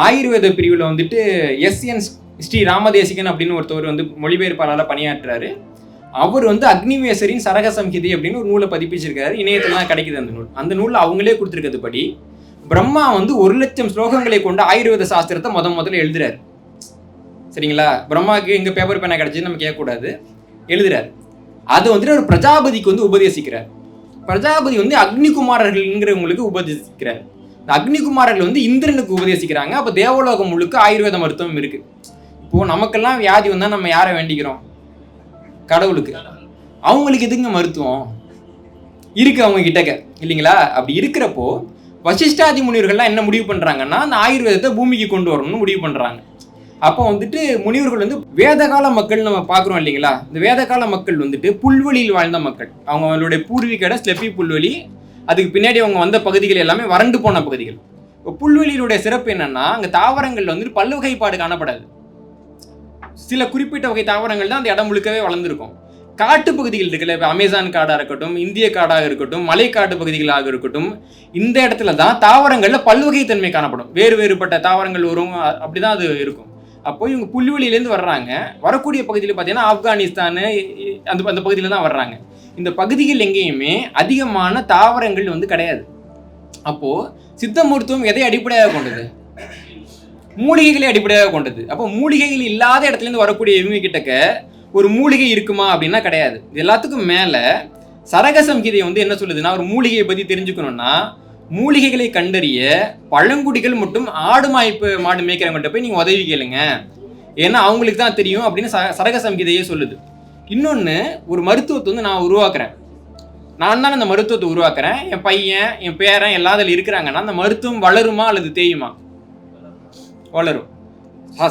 ஆயுர்வேத பிரிவுல வந்துட்டு SN ஸ்ரீ ராமதேசிகன் அப்படின்னு ஒருத்தவர் வந்து மொழிபெயர்ப்பாளராக பணியாற்றுறாரு. அவர் வந்து அக்னிவேசரின் சரக சம்ஹிதை அப்படின்னு ஒரு நூலை பதிப்பிச்சிருக்காரு. இணையத்திலாம் கிடைக்குது அந்த நூல். அந்த நூலில் அவங்களே கொடுத்துருக்கிறது படி, பிரம்மா வந்து 1,00,000 ஸ்லோகங்களை கொண்ட ஆயுர்வேத சாஸ்திரத்தை முதல்ல எழுதுறாரு. சரிங்களா. பிரம்மாவுக்கு எங்க பேப்பர் பேனா கிடைச்சி நம்ம கேட்கக்கூடாது, எழுதுறாரு. அது வந்துட்டு ஒரு பிரஜாபதிக்கு வந்து உபதேசிக்கிறார். பிரஜாபதி வந்து அக்னிகுமாரர்கள்ங்கிறவங்களுக்கு உபதேசிக்கிறார். இந்த அக்னிகுமாரர்கள் வந்து இந்திரனுக்கு உபதேசிக்கிறாங்க. அப்போ தேவலோகம் முழுக்க ஆயுர்வேத மருத்துவம் இருக்கு. இப்போ நமக்கெல்லாம் வியாதி வந்தா நம்ம யாரை வேண்டிக்கிறோம்? கடவுளுக்கு. அவங்களுக்கு எதுங்க மருத்துவம் இருக்கு அவங்க கிட்டக்க இல்லைங்களா. அப்படி இருக்கிறப்போ வசிஷ்டாதி முனிவர்கள்லாம் என்ன முடிவு பண்றாங்கன்னா, அந்த ஆயுர்வேதத்தை பூமிக்கு கொண்டு வரணும்னு முடிவு பண்றாங்க. அப்போ வந்துட்டு முனிவர்கள் வந்து வேதகால மக்கள் நம்ம பார்க்குறோம் இல்லைங்களா. இந்த வேதகால மக்கள் வந்துட்டு புல்வெளியில் வாழ்ந்த மக்கள். அவங்களுடைய பூர்வீக இடம் ஸ்லெப்பி புல்வெளி. அதுக்கு பின்னாடி அவங்க வந்த பகுதிகள் எல்லாமே வறண்டு போன பகுதிகள். இப்போ புல்வெளியினுடைய சிறப்பு என்னன்னா, அங்கே தாவரங்கள் வந்துட்டு பல்வகைப்பாடு காணப்படாது. சில குறிப்பிட்ட வகை தாவரங்கள் தான் அந்த இடம் முழுக்கவே வளர்ந்துருக்கும். காட்டு பகுதிகள் இருக்குல்ல, இப்போ அமேசான் காடாக இருக்கட்டும், இந்திய காடாக இருக்கட்டும், மலைக்காட்டு பகுதிகளாக இருக்கட்டும், இந்த இடத்துல தான் தாவரங்களில் பல்வகைத்தன்மை காணப்படும். வேறுபட்ட தாவரங்கள் வரும், அப்படிதான் அது இருக்கும். அப்போ இவங்க புல்வெளியிலேருந்து வர்றாங்க. வரக்கூடிய பகுதியில் பார்த்தீங்கன்னா ஆப்கானிஸ்தான் அந்த பகுதியில் தான் வர்றாங்க. இந்த பகுதிகள் எங்கேயுமே அதிகமான தாவரங்கள் வந்து கிடையாது. அப்போ சித்த மருத்துவம் எதை அடிப்படையாக கொண்டது? மூலிகைகளை அடிப்படையாக கொண்டது. அப்போ மூலிகைகள் இல்லாத இடத்துல இருந்து வரக்கூடிய இவங்க கிட்டக்க ஒரு மூலிகை இருக்குமா அப்படின்னா கிடையாது. இது எல்லாத்துக்கும் மேல சரக சம்ஹிதை வந்து என்ன சொல்லுதுன்னா, ஒரு மூலிகையை பத்தி தெரிஞ்சுக்கணும்னா, மூலிகைகளை கண்டறிய பழங்குடிகள் மற்றும் மாடு மேய்க்கிறவங்கள்ட்ட போய் நீங்க உதவி கேளுங்க. ஏன்னா அவங்களுக்கு தான் தெரியும் அப்படின்னு சரக சம்ஹிதையே சொல்லுது. இன்னொன்று, ஒரு மருத்துவத்தை வந்து நான் உருவாக்குறேன், நான் தான் அந்த மருத்துவத்தை உருவாக்குறேன், என் பையன் என் பேரன் எல்லா அதில் இருக்கிறாங்கன்னா அந்த மருத்துவம் வளருமா அல்லது தேயுமா? வளரும்.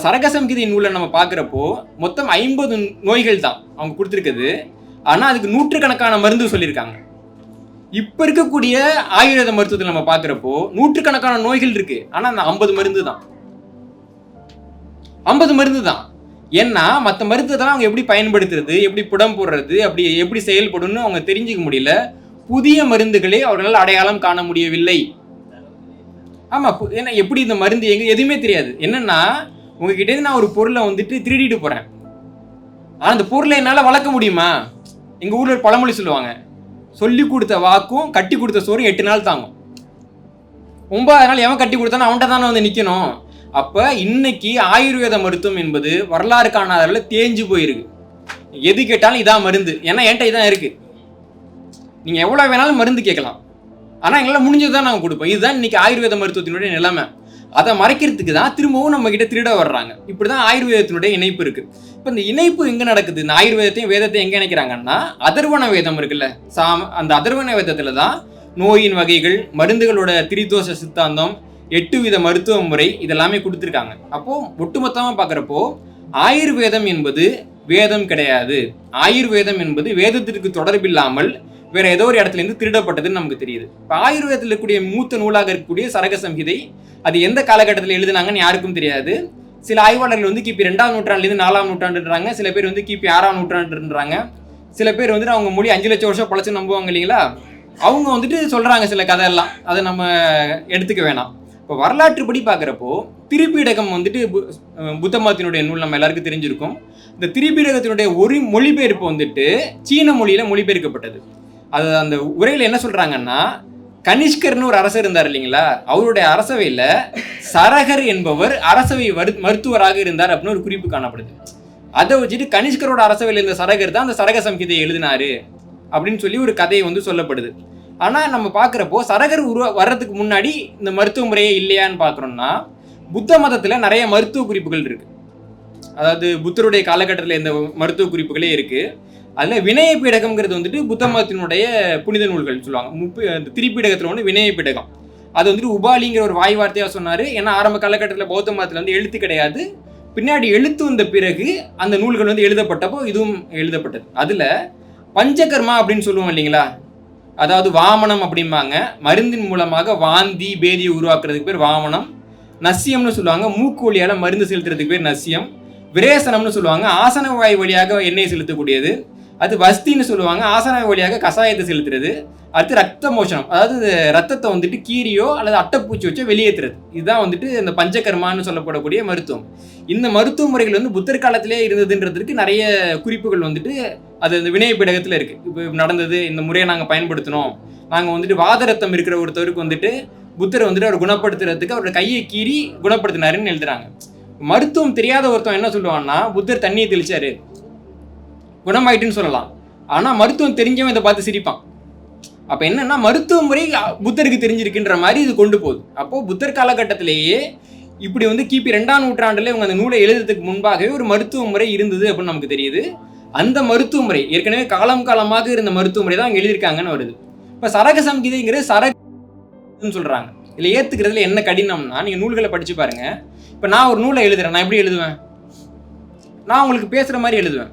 சரக சம்ஹிதை நூலில் நம்ம பார்க்குறப்போ மொத்தம் 50 நோய்கள் தான் அவங்க கொடுத்துருக்குது. ஆனால் அதுக்கு நூற்றுக்கணக்கான மருந்து சொல்லியிருக்காங்க. இப்போ இருக்கக்கூடிய ஆயுர்வேத மருத்துவத்தில் நம்ம பார்க்குறப்போ நூற்றுக்கணக்கான நோய்கள் இருக்கு, ஆனால் அந்த 50 மருந்து தான். 50 மருந்து தான். ஏன்னா மற்ற மருத்துவத்தெல்லாம் அவங்க எப்படி பயன்படுத்துறது, எப்படி புடம் போடுறது, அப்படி எப்படி செயல்படும்னு அவங்க தெரிஞ்சுக்க முடியல. புதிய மருந்துகளை அவர்களால் அடையாளம் காண முடியவில்லை. ஆமாம், ஏன்னா எப்படி இந்த மருந்து எதுவுமே தெரியாது. என்னன்னா உங்ககிட்ட நான் ஒரு பொருளை வந்துட்டு திருடிட்டு போகிறேன், ஆனால் அந்த பொருளை என்னால் வளர்க்க முடியுமா? எங்கள் ஊரில் ஒரு பழமொழி சொல்லுவாங்க, சொல்லி கொடுத்த வாக்கும் கட்டி கொடுத்த சோறும் 8 நாள் தாங்கும். 9வது நாள் எவன் கட்டி கொடுத்தானோ அவன்கிட்ட தானே வந்து நிற்கணும். அப்போ இன்னைக்கு ஆயுர்வேத மருத்துவம் என்பது வரலாறு காணாத தேஞ்சு போயிருக்கு. எது கேட்டாலும் இதான் மருந்து, ஏன்னா என்கிட்ட இதான் இருக்கு. நீங்கள் எவ்வளோ வேணாலும் மருந்து கேட்கலாம், ஆனால் எங்களால் முடிஞ்சது தான் நாங்கள் கொடுப்போம். இதுதான் இன்னைக்கு ஆயுர்வேத மருத்துவத்தினுடைய நிலைமை. அதை மறைக்கிறதுக்கு தான் திரும்பவும் நம்ம கிட்ட திருட வர்றாங்க. இப்படி தான் ஆயுர்வேதத்தினுடைய இணைப்பு இருக்கு. இப்போ இந்த இணைப்பு எங்கே நடக்குது? இந்த ஆயுர்வேதத்தையும் வேதத்தையும் எங்கே இணைக்கிறாங்கன்னா, அதர்வண வேதம் இருக்குல்ல, அந்த அதர்வண வேதத்தில் தான் நோயின் வகைகள், மருந்துகளோட திரிதோஷ சித்தாந்தம், 8 வித மருத்துவ முறை இதெல்லாமே கொடுத்துருக்காங்க. அப்போ ஒட்டுமொத்தமாக பார்க்குறப்போ ஆயுர்வேதம் என்பது வேதம் கிடையாது. ஆயுர்வேதம் என்பது வேதத்திற்கு தொடர்பில்லாமல் வேற ஏதோ ஒரு இடத்துல இருந்து திருடப்பட்டதுன்னு நமக்கு தெரியுது. இப்போ ஆயுர்வேதத்தில் இருக்கக்கூடிய மூத்த நூலாக இருக்கக்கூடிய சரக சம்ஹிதை அது எந்த காலகட்டத்தில் எழுதினாங்கன்னு யாருக்கும் தெரியாது. சில ஆய்வாளர்கள் வந்து கிபி 2ஆம் நூற்றாண்டுலேருந்து 4ஆம் நூற்றாண்டுன்றாங்க, சில பேர் வந்து கிபி 6ஆம் நூற்றாண்டுன்றாங்க, சில பேர் வந்துட்டு அவங்க மொழி 5 லட்சம் வருஷம் பழச்சு நம்புவாங்க இல்லைங்களா, அவங்க வந்துட்டு சொல்றாங்க சில கதையெல்லாம், அதை நம்ம எடுத்துக்க வேணாம். இப்போ வரலாற்றுப்படி பார்க்குறப்போ திரிபீடகம் வந்துட்டு புத்த மதத்தினுடைய நூல் நம்ம எல்லாருக்கும் தெரிஞ்சிருக்கும். இந்த திரிபீடகத்தினுடைய ஒரு மொழிபெயர்ப்பு வந்துட்டு சீன மொழியில மொழிபெயர்க்கப்பட்டது. அது அந்த உரையில் என்ன சொல்றாங்கன்னா, கனிஷ்கர்னு ஒரு அரசர் இருந்தார் இல்லைங்களா, அவருடைய அரசவையில் சரகர் என்பவர் அரசவை மருத்துவராக இருந்தார் அப்படின்னு ஒரு குறிப்பு காணப்படுது. அதை வச்சுட்டு கனிஷ்கரோட அரசவையில் இருந்த சரகர் தான் அந்த சரக சம்ஹிதையை எழுதினாரு அப்படின்னு சொல்லி ஒரு கதையை வந்து சொல்லப்படுது. ஆனால் நம்ம பார்க்குறப்போ சரகர் வர்றதுக்கு முன்னாடி இந்த மருத்துவ முறையே இல்லையான்னு பார்க்குறோம்னா, புத்த மதத்தில் நிறைய மருத்துவ குறிப்புகள் இருக்கு. அதாவது புத்தருடைய காலகட்டத்தில் இந்த மருத்துவ குறிப்புகளே இருக்கு. அதில் வினய பீடகம்ங்கிறது வந்துட்டு புத்த மதத்தினுடைய புனித நூல்கள் சொல்லுவாங்க. திரிபீடகத்தில் ஒன்று வினய பீடகம். அது வந்துட்டு உபாலிங்கிற ஒரு வாய் வார்த்தையாக சொன்னார். ஏன்னா ஆரம்ப காலகட்டத்தில் பௌத்த மதத்தில் வந்து எழுத்து கிடையாது. பின்னாடி எழுத்து வந்த பிறகு அந்த நூல்கள் வந்து எழுதப்பட்டப்போ இதுவும் எழுதப்பட்டது. அதில் பஞ்சகர்மா அப்படின்னு சொல்லுவோம் இல்லைங்களா, அதாவது வாமனம் அப்படிம்பாங்க. மருந்தின் மூலமாக வாந்தி பேதியை உருவாக்குறதுக்கு பேர் வாமனம். நசியம்னு சொல்லுவாங்க, மூக்கு வழியால் மருந்து செலுத்துறதுக்கு பேர் நசியம். விரேசனம்னு சொல்லுவாங்க, ஆசன வாய் வழியாக எண்ணெய் செலுத்தக்கூடியது. அது வஸ்தின்னு சொல்லுவாங்க, ஆசன வழியாக கஷாயத்தை செலுத்துறது. அடுத்து ரத்த மோஷனம், அதாவது ரத்தத்தை வந்துட்டு கீரியோ அல்லது அட்டைப்பூச்சி வச்சோ வெளியேற்றுறது. இதுதான் வந்துட்டு இந்த பஞ்சகர்மான்னு சொல்லப்படக்கூடிய மருத்துவம். இந்த மருத்துவ முறைகள் வந்து புத்தர் காலத்திலே இருந்ததுன்றதுக்கு நிறைய குறிப்புகள் வந்துட்டு அது இந்த வினய பீடகத்தில் இருக்கு. இப்போ நடந்தது, இந்த முறையை நாங்கள் பயன்படுத்தினோம், நாங்கள் வந்துட்டு வாத ரத்தம் இருக்கிற ஒருத்தருக்கு வந்துட்டு புத்தரை வந்துட்டு அவர் குணப்படுத்துறதுக்கு அவரோட கையை கீறி குணப்படுத்தினாருன்னு எழுதுறாங்க. மருத்துவம் தெரியாத ஒருத்தன் என்ன சொல்லுவான்னா, புத்தர் தண்ணியை தெளிச்சாரு குணமாயிட்டுன்னு சொல்லலாம். ஆனால் மருத்துவம் தெரிஞ்சவன் இதை பார்த்து சிரிப்பான். அப்போ என்னன்னா, மருத்துவ முறை புத்தருக்கு தெரிஞ்சிருக்குன்ற மாதிரி இது கொண்டு போகுது. அப்போது புத்தர் காலகட்டத்திலேயே இப்படி வந்து கிபி 2ஆம் நூற்றாண்டில் இவங்க அந்த நூலை எழுதுறதுக்கு முன்பாகவே ஒரு மருத்துவ முறை இருந்தது அப்படின்னு நமக்கு தெரியுது. அந்த மருத்துவ முறை ஏற்கனவே காலம் காலமாக இருந்த மருத்துவ முறை தான் அவங்க எழுதியிருக்காங்கன்னு வருது. இப்போ சரக சம்ஹிதைங்கிறது சரகன்னு சொல்கிறாங்க. இதில் ஏற்றுக்கிறதுல என்ன கடினம்னா, நீங்கள் நூல்களை படித்து பாருங்க. இப்போ நான் ஒரு நூலை எழுதுறேன், நான் எப்படி எழுதுவேன்? நான் உங்களுக்கு பேசுகிற மாதிரி எழுதுவேன்.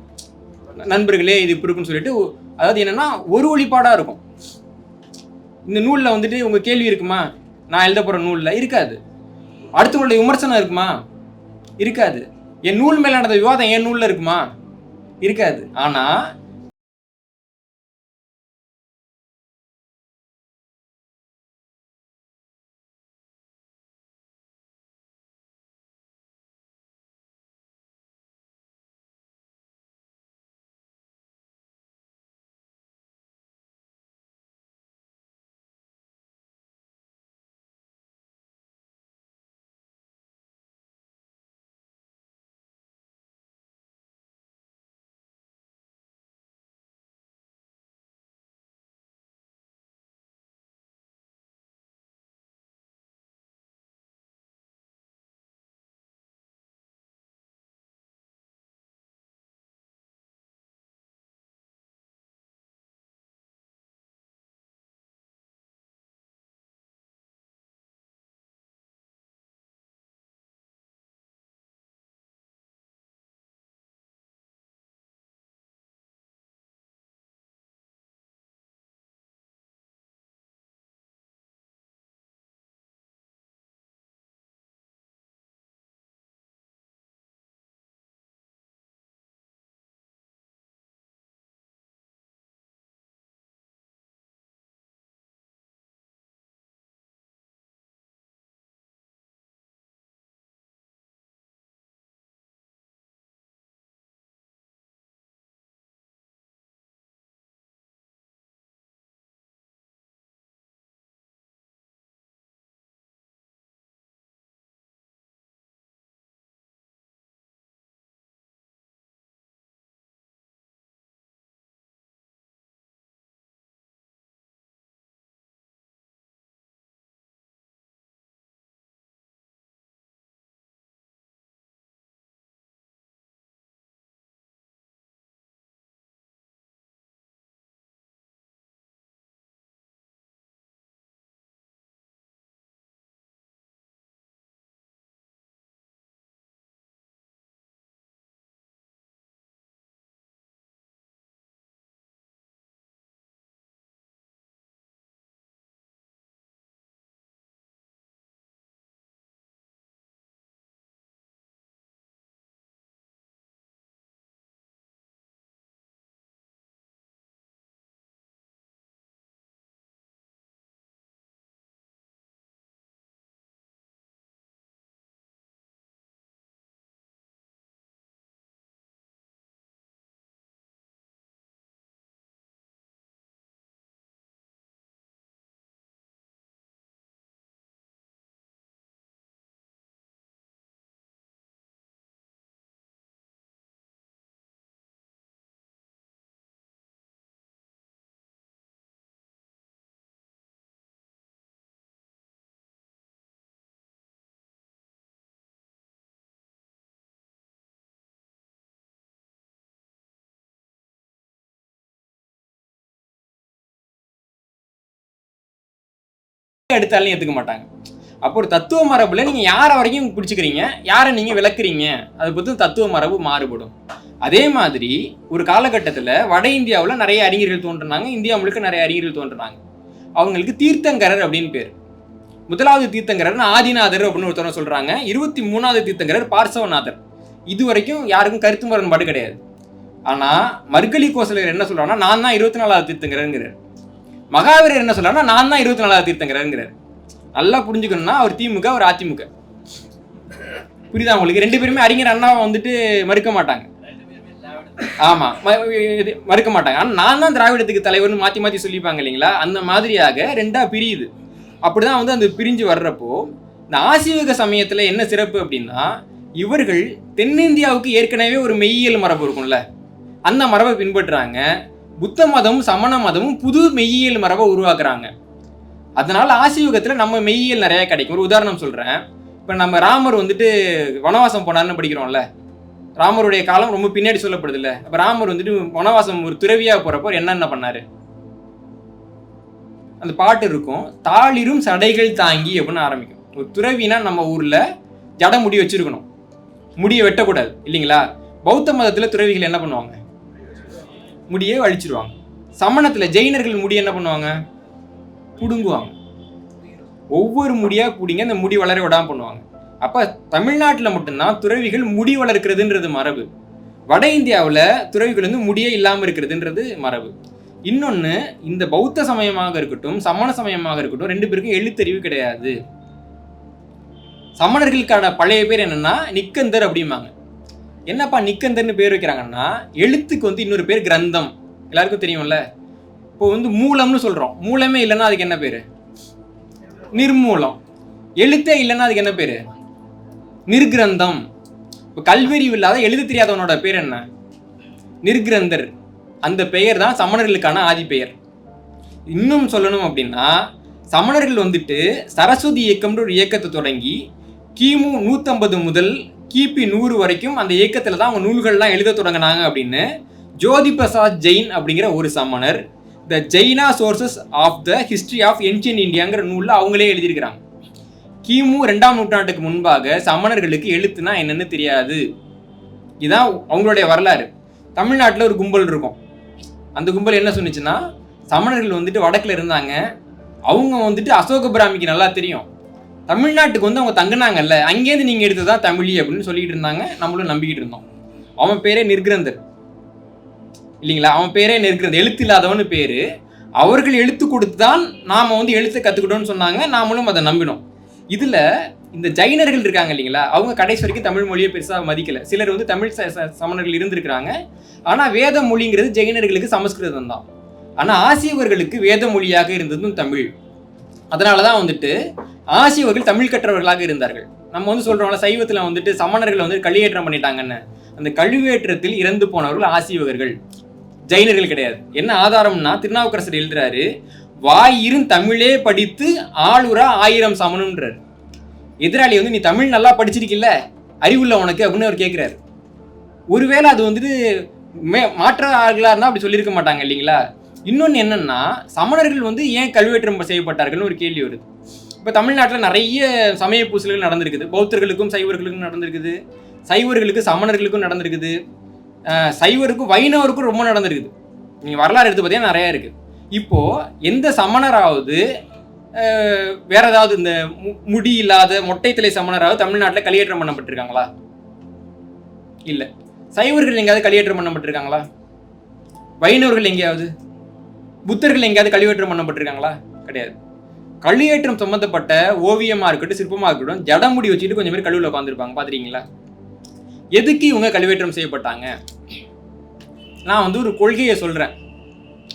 நண்பர்களே இது இப்படி இருக்குன்னு சொல்லிட்டு, அதாவது என்னன்னா ஒரு ஒளிப்பாடாக இருக்கும். இந்த நூலில் வந்துட்டு உங்கள் கேள்வி இருக்குமா? நான் எழுத போகிற நூலில் இருக்காது. அடுத்தவங்களுடைய விமர்சனம் இருக்குமா? இருக்காது. என் நூல் மேலே நடந்த விவாதம் என் நூலில் இருக்குமா? இருக்காது. ஆனால் எடுத்தாலும் ஏற்றுக்க மாட்டாங்க. அப்போ ஒரு தத்துவ மரபுல நீங்கள் யாரை வரைக்கும் பிடிச்சிக்கிறீங்க, யாரை நீங்கள் விளக்குறீங்க, அதை பொறுத்து தத்துவ மரபு மாறுபடும். அதே மாதிரி ஒரு காலகட்டத்தில் வட இந்தியாவில் நிறைய அறிஞர்கள் தோன்றினாங்க, இந்தியா முழுக்க நிறைய அறிஞர்கள் தோன்றினாங்க. அவங்களுக்கு தீர்த்தங்கரர் அப்படின்னு பேர். முதலாவது தீர்த்தங்கரர் ஆதிநாதர் அப்படின்னு ஒருத்தவங்க சொல்றாங்க. 23வது தீர்த்தங்கரர் பார்சவநாதர். இது வரைக்கும் யாருக்கும் கருத்து முரண்பாடு கிடையாது. ஆனா மர்கலி கோசலர் என்ன சொல்றாங்கன்னா, நான் தான் 24வது தீர்த்தங்கரங்கிறார். மகாவீரர் என்ன சொல்றாருன்னா, நான் தான் 24வது தீர்த்தங்கரங்கிறார். நல்லா புரிஞ்சுக்கணும்னா அவர் திமுக, அவர் அதிமுக. புரியுதா உங்களுக்கு? ரெண்டு பேருமே அறிஞர் அண்ணாவை வந்துட்டு மறுக்க மாட்டாங்க. ஆமா, மறுக்க மாட்டாங்க. ஆனா நான் தான் திராவிடத்துக்கு தலைவர்னு மாத்தி மாத்தி சொல்லிப்பாங்க இல்லைங்களா? அந்த மாதிரியாக ரெண்டா பிரியுது. அப்படிதான் வந்து அந்த பிரிஞ்சு வர்றப்போ இந்த ஆசீவக சமயத்துல என்ன சிறப்பு அப்படின்னா, இவர்கள் தென்னிந்தியாவுக்கு ஏற்கனவே ஒரு மெய்யியல் மரபு இருக்கும்ல, அந்த மரபை பின்பற்றுறாங்க. புத்த மதமும் சமண மதமும் புது மெய்யியல் மரபை உருவாக்குறாங்க. அதனால ஆசீவகத்துல நம்ம மெய்யியல் நிறைய கிடைக்கும். ஒரு உதாரணம் சொல்றேன். இப்ப நம்ம ராமர் வந்துட்டு வனவாசம் போனார்னு படிக்கிறோம்ல, ராமருடைய காலம் ரொம்ப பின்னாடி சொல்லப்படுது இல்ல. அப்ப ராமர் வந்துட்டு வனவாசம் ஒரு துறவியா போறப்போ என்னென்ன பண்ணாரு, அந்த பாட்டு இருக்கும், தாளிரும் சடைகள் தாங்கி அப்படின்னு ஆரம்பிக்கும். ஒரு துறவினா நம்ம ஊர்ல ஜட முடி வச்சிருக்கணும், முடியை வெட்டக்கூடாது இல்லைங்களா? பௌத்த மதத்துல துறவிகள் என்ன பண்ணுவாங்க, முடியை அழிச்சிருவாங்க. சமணத்துல ஜெயினர்கள் முடி என்ன பண்ணுவாங்க, புடுங்குவாங்க. ஒவ்வொரு முடியா பிடிங்க அந்த முடி வளர விடாம பண்ணுவாங்க. அப்ப தமிழ்நாட்டில் மட்டும்தான் துறவிகள் முடி வளர்க்கிறதுன்றது மரபு. வட இந்தியாவில் துறவிகள் வந்து முடியே இல்லாமல் இருக்கிறதுன்றது மரபு. இன்னொன்று, இந்த பௌத்த சமயமாக இருக்கட்டும் சமண சமயமாக இருக்கட்டும் ரெண்டு பேருக்கும் எழுத்தறிவு கிடையாது. சமணர்களுக்கான பழைய பேர் என்னன்னா நிக்கந்தர் அப்படிம்பாங்க. என்னப்பா நிக்கந்தர்னு பேர் வைக்கிறாங்கன்னா, எழுத்துக்கு வந்து இன்னொரு பேர் கிரந்தம், எல்லாருக்கும் தெரியும்ல. இப்போ வந்து மூலம்னு சொல்றோம், மூலமே இல்லைன்னா அதுக்கு என்ன பேரு, நிர்மூலம். எழுத்தே இல்லைன்னா அதுக்கு என்ன பேரு, நிர்கிரந்தம். இப்போ கல்வெறிவு இல்லாத எழுத தெரியாதவனோட பேர் என்ன, நிர்கிரந்தர். அந்த பெயர் தான் சமணர்களுக்கான ஆதி பெயர். இன்னும் சொல்லணும் அப்படின்னா, சமணர்கள் வந்துட்டு சரஸ்வதி இயக்கம்ன்ற ஒரு இயக்கத்தை தொடங்கி கிமு 150 முதல் கிபி 100 வரைக்கும் அந்த இயக்கத்தில் தான் அவங்க நூல்கள்லாம் எழுத தொடங்கினாங்க அப்படின்னு ஜோதி பிரசாத் ஜெயின் அப்படிங்கிற ஒரு சமணர் the Jaina sources of the history of ancient இந்தியாங்கிற நூலில் அவங்களே எழுதியிருக்கிறாங்க. கிமு 2ஆம் நூற்றாண்டுக்கு முன்பாக சமணர்களுக்கு எழுத்துனா என்னன்னு தெரியாது. இதுதான் அவங்களுடைய வரலாறு. தமிழ்நாட்டில் ஒரு கும்பல் இருக்கும். அந்த கும்பல் என்ன சொன்னிச்சுன்னா, சமணர்கள் வந்துட்டு வடக்கில் இருந்தாங்க, அவங்க வந்துட்டு அசோக பிராமிக்கு நல்லா தெரியும், தமிழ்நாட்டுக்கு வந்து அவங்க தங்கினாங்கல்ல, அங்கேருந்து நீங்கள் எடுத்ததான் தமிழி அப்படின்னு சொல்லிட்டு இருந்தாங்க. நம்மளும் நம்பிக்கிட்டு இருந்தோம். அவன் பேரே நிர்கிரந்தர் இல்லைங்களா? அவன் பேரே நிர்கிரந்தர், எழுத்து இல்லாதவனு பேரு. அவர்கள் எழுத்து கொடுத்து தான் நாம் வந்து எழுத்தை கற்றுக்கிட்டோன்னு சொன்னாங்க. நாமளும் அதை நம்பினோம். இதில் இந்த ஜைனர்கள் இருக்காங்க இல்லைங்களா, அவங்க கடைசி வரைக்கும் தமிழ் மொழியை பெருசாக மதிக்கலை. சிலர் வந்து தமிழ் சமணர்கள் இருந்திருக்கிறாங்க. ஆனால் வேத மொழிங்கிறது ஜெயினர்களுக்கு சமஸ்கிருதம் தான். ஆனால் ஆசியவர்களுக்கு வேத மொழியாக இருந்ததும் தமிழ். அதனால தான் வந்துட்டு ஆசியவர்கள் தமிழ் கற்றவர்களாக இருந்தார்கள். நம்ம வந்து சொல்கிறோம்ல, சைவத்தில் வந்துட்டு சமணர்கள் வந்து கழியேற்றம் பண்ணிட்டாங்கன்னு. அந்த கழிவேற்றத்தில் இறந்து போனவர்கள் ஆசியவர்கள், ஜெயினர்கள் கிடையாது. என்ன ஆதாரம்னா, திருநாவுக்கரசர் எழுதுறாரு, வாயிரும் தமிழே படித்து ஆளுரா 1000 சமணம்ன்றார். எதிராளி வந்து நீ தமிழ் நல்லா படிச்சிருக்கில்ல, அறிவுள்ள உனக்கு அப்படின்னு அவர் கேட்குறாரு. ஒருவேளை அது வந்துட்டு மாற்ற ஆள்களாக இருந்தால் அப்படி சொல்லியிருக்க மாட்டாங்க இல்லைங்களா? இன்னொன்று என்னன்னா, சமணர்கள் வந்து ஏன் கல்வெற்றம் செய்யப்பட்டார்கள்னு ஒரு கேள்வி வருது. இப்போ தமிழ்நாட்டில் நிறைய சமய பூசல்கள் நடந்திருக்குது. பௌத்தர்களுக்கும் சைவர்களுக்கும் நடந்திருக்குது, சைவர்களுக்கு சமணர்களுக்கும் நடந்திருக்குது, சைவருக்கும் வைணவருக்கும் ரொம்ப நடந்திருக்குது. நீங்கள் வரலாறு எடுத்து பார்த்தீங்கன்னா நிறையா இருக்குது. இப்போது எந்த சமணராவது வேற ஏதாவது இந்த முடி இல்லாத மொட்டை தலை சமணராவது தமிழ்நாட்டில் கலியேற்றம் பண்ணப்பட்டிருக்காங்களா? இல்லை. சைவர்கள் எங்கேயாவது கலியேற்றம் பண்ணப்பட்டிருக்காங்களா? வைணவர்கள் எங்கேயாவது, புத்தர்கள் எங்கேயாவது கலியேற்றம் பண்ணப்பட்டிருக்காங்களா? கிடையாது. கலியேற்றம் சம்மந்தப்பட்ட ஓவியமாக இருக்கட்டும் சிற்பமாக இருக்கட்டும் ஜடமுடி வச்சுட்டு கொஞ்சம் பேர் கழுவில் உட்காந்துருப்பாங்க, பார்த்துருக்கீங்களா? எதுக்கு இவங்க கலிவேற்றம் செய்யப்பட்டாங்க? நான் வந்து ஒரு கொள்கையை சொல்கிறேன்,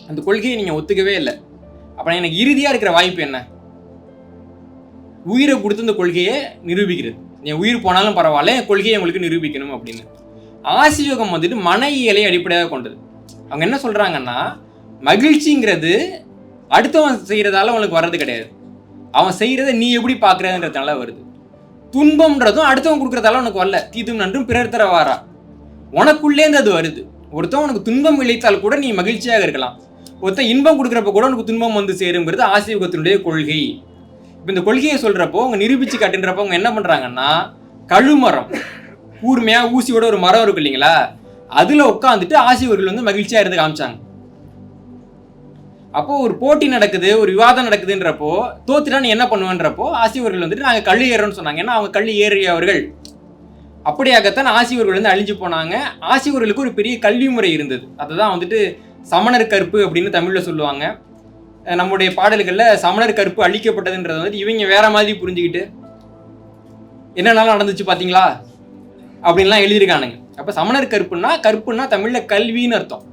அந்த கொள்கையை நீங்கள் ஒத்துக்கவே இல்லை. அப்புறம் எனக்கு இறுதியாக இருக்கிற வாய்ப்பு என்ன? உயிரை கொடுத்து இந்த கொள்கையை நிரூபிக்கிறது. என் உயிர் போனாலும் பரவாயில்ல, என் கொள்கையை உங்களுக்கு நிரூபிக்கணும் அப்படின்னு. ஆசியோகம் வந்துட்டு மன இயலை அடிப்படையாக கொண்டது. அவங்க என்ன சொல்கிறாங்கன்னா, மகிழ்ச்சிங்கிறது அடுத்தவன் செய்கிறதால அவனுக்கு வர்றது கிடையாது, அவன் செய்கிறத நீ எப்படி பார்க்குறதுன்றதுனால வருது. துன்பம்ன்றதும் அடுத்தவன் கொடுக்குறதால உனக்கு வரல, தீதும் நன்றும் பிறர் தர வாரா, உனக்குள்ளேருந்து அது வருது. ஒருத்தன் உனக்கு துன்பம் விளைத்தால் கூட நீ மகிழ்ச்சியாக இருக்கலாம், ஒருத்தன் இன்பம் கொடுக்குறப்ப கூட உனக்கு துன்பம் வந்து சேருங்கிறது ஆசியோகத்தினுடைய கொள்கை. இப்போ இந்த கொள்கையை சொல்றப்போ அவங்க நிரூபிச்சு காட்டுன்றப்போ அவங்க என்ன பண்றாங்கன்னா, கழுமரம் கூர்மையா ஊசியோட ஒரு மரம் இருக்கு இல்லைங்களா, அதுல உட்காந்துட்டு ஆசிரியர்கள் வந்து மகிழ்ச்சியா இருந்து காமிச்சாங்க. அப்போ ஒரு போட்டி நடக்குது, ஒரு விவாதம் நடக்குதுன்றப்போ தோத்துட்டா நீ என்ன பண்ணுவேன்றப்போ ஆசிரியர்கள் வந்துட்டு நாங்கள் கல் ஏறோம்னு சொன்னாங்க. ஏன்னா அவங்க கல் ஏறியவர்கள். அப்படியாகத்தான் ஆசிரியர்கள் வந்து அழிஞ்சு போனாங்க. ஆசிரியர்களுக்கு ஒரு பெரிய கல்வி முறை இருந்தது. அதுதான் வந்துட்டு சமணர் கற்பு அப்படின்னு தமிழ்ல சொல்லுவாங்க. நம்முடைய பாடல்கள்ல சமணர் கற்பு அழிக்கப்பட்டதுன்றது வந்துட்டு இவங்க வேற மாதிரி புரிஞ்சுக்கிட்டு என்னென்னாலும் நடந்துச்சு பாத்தீங்களா அப்படின்லாம் எழுதியிருக்கானுங்க. அப்ப சமணர் கற்புன்னா தமிழ்ல கல்வின்னு அர்த்தம்.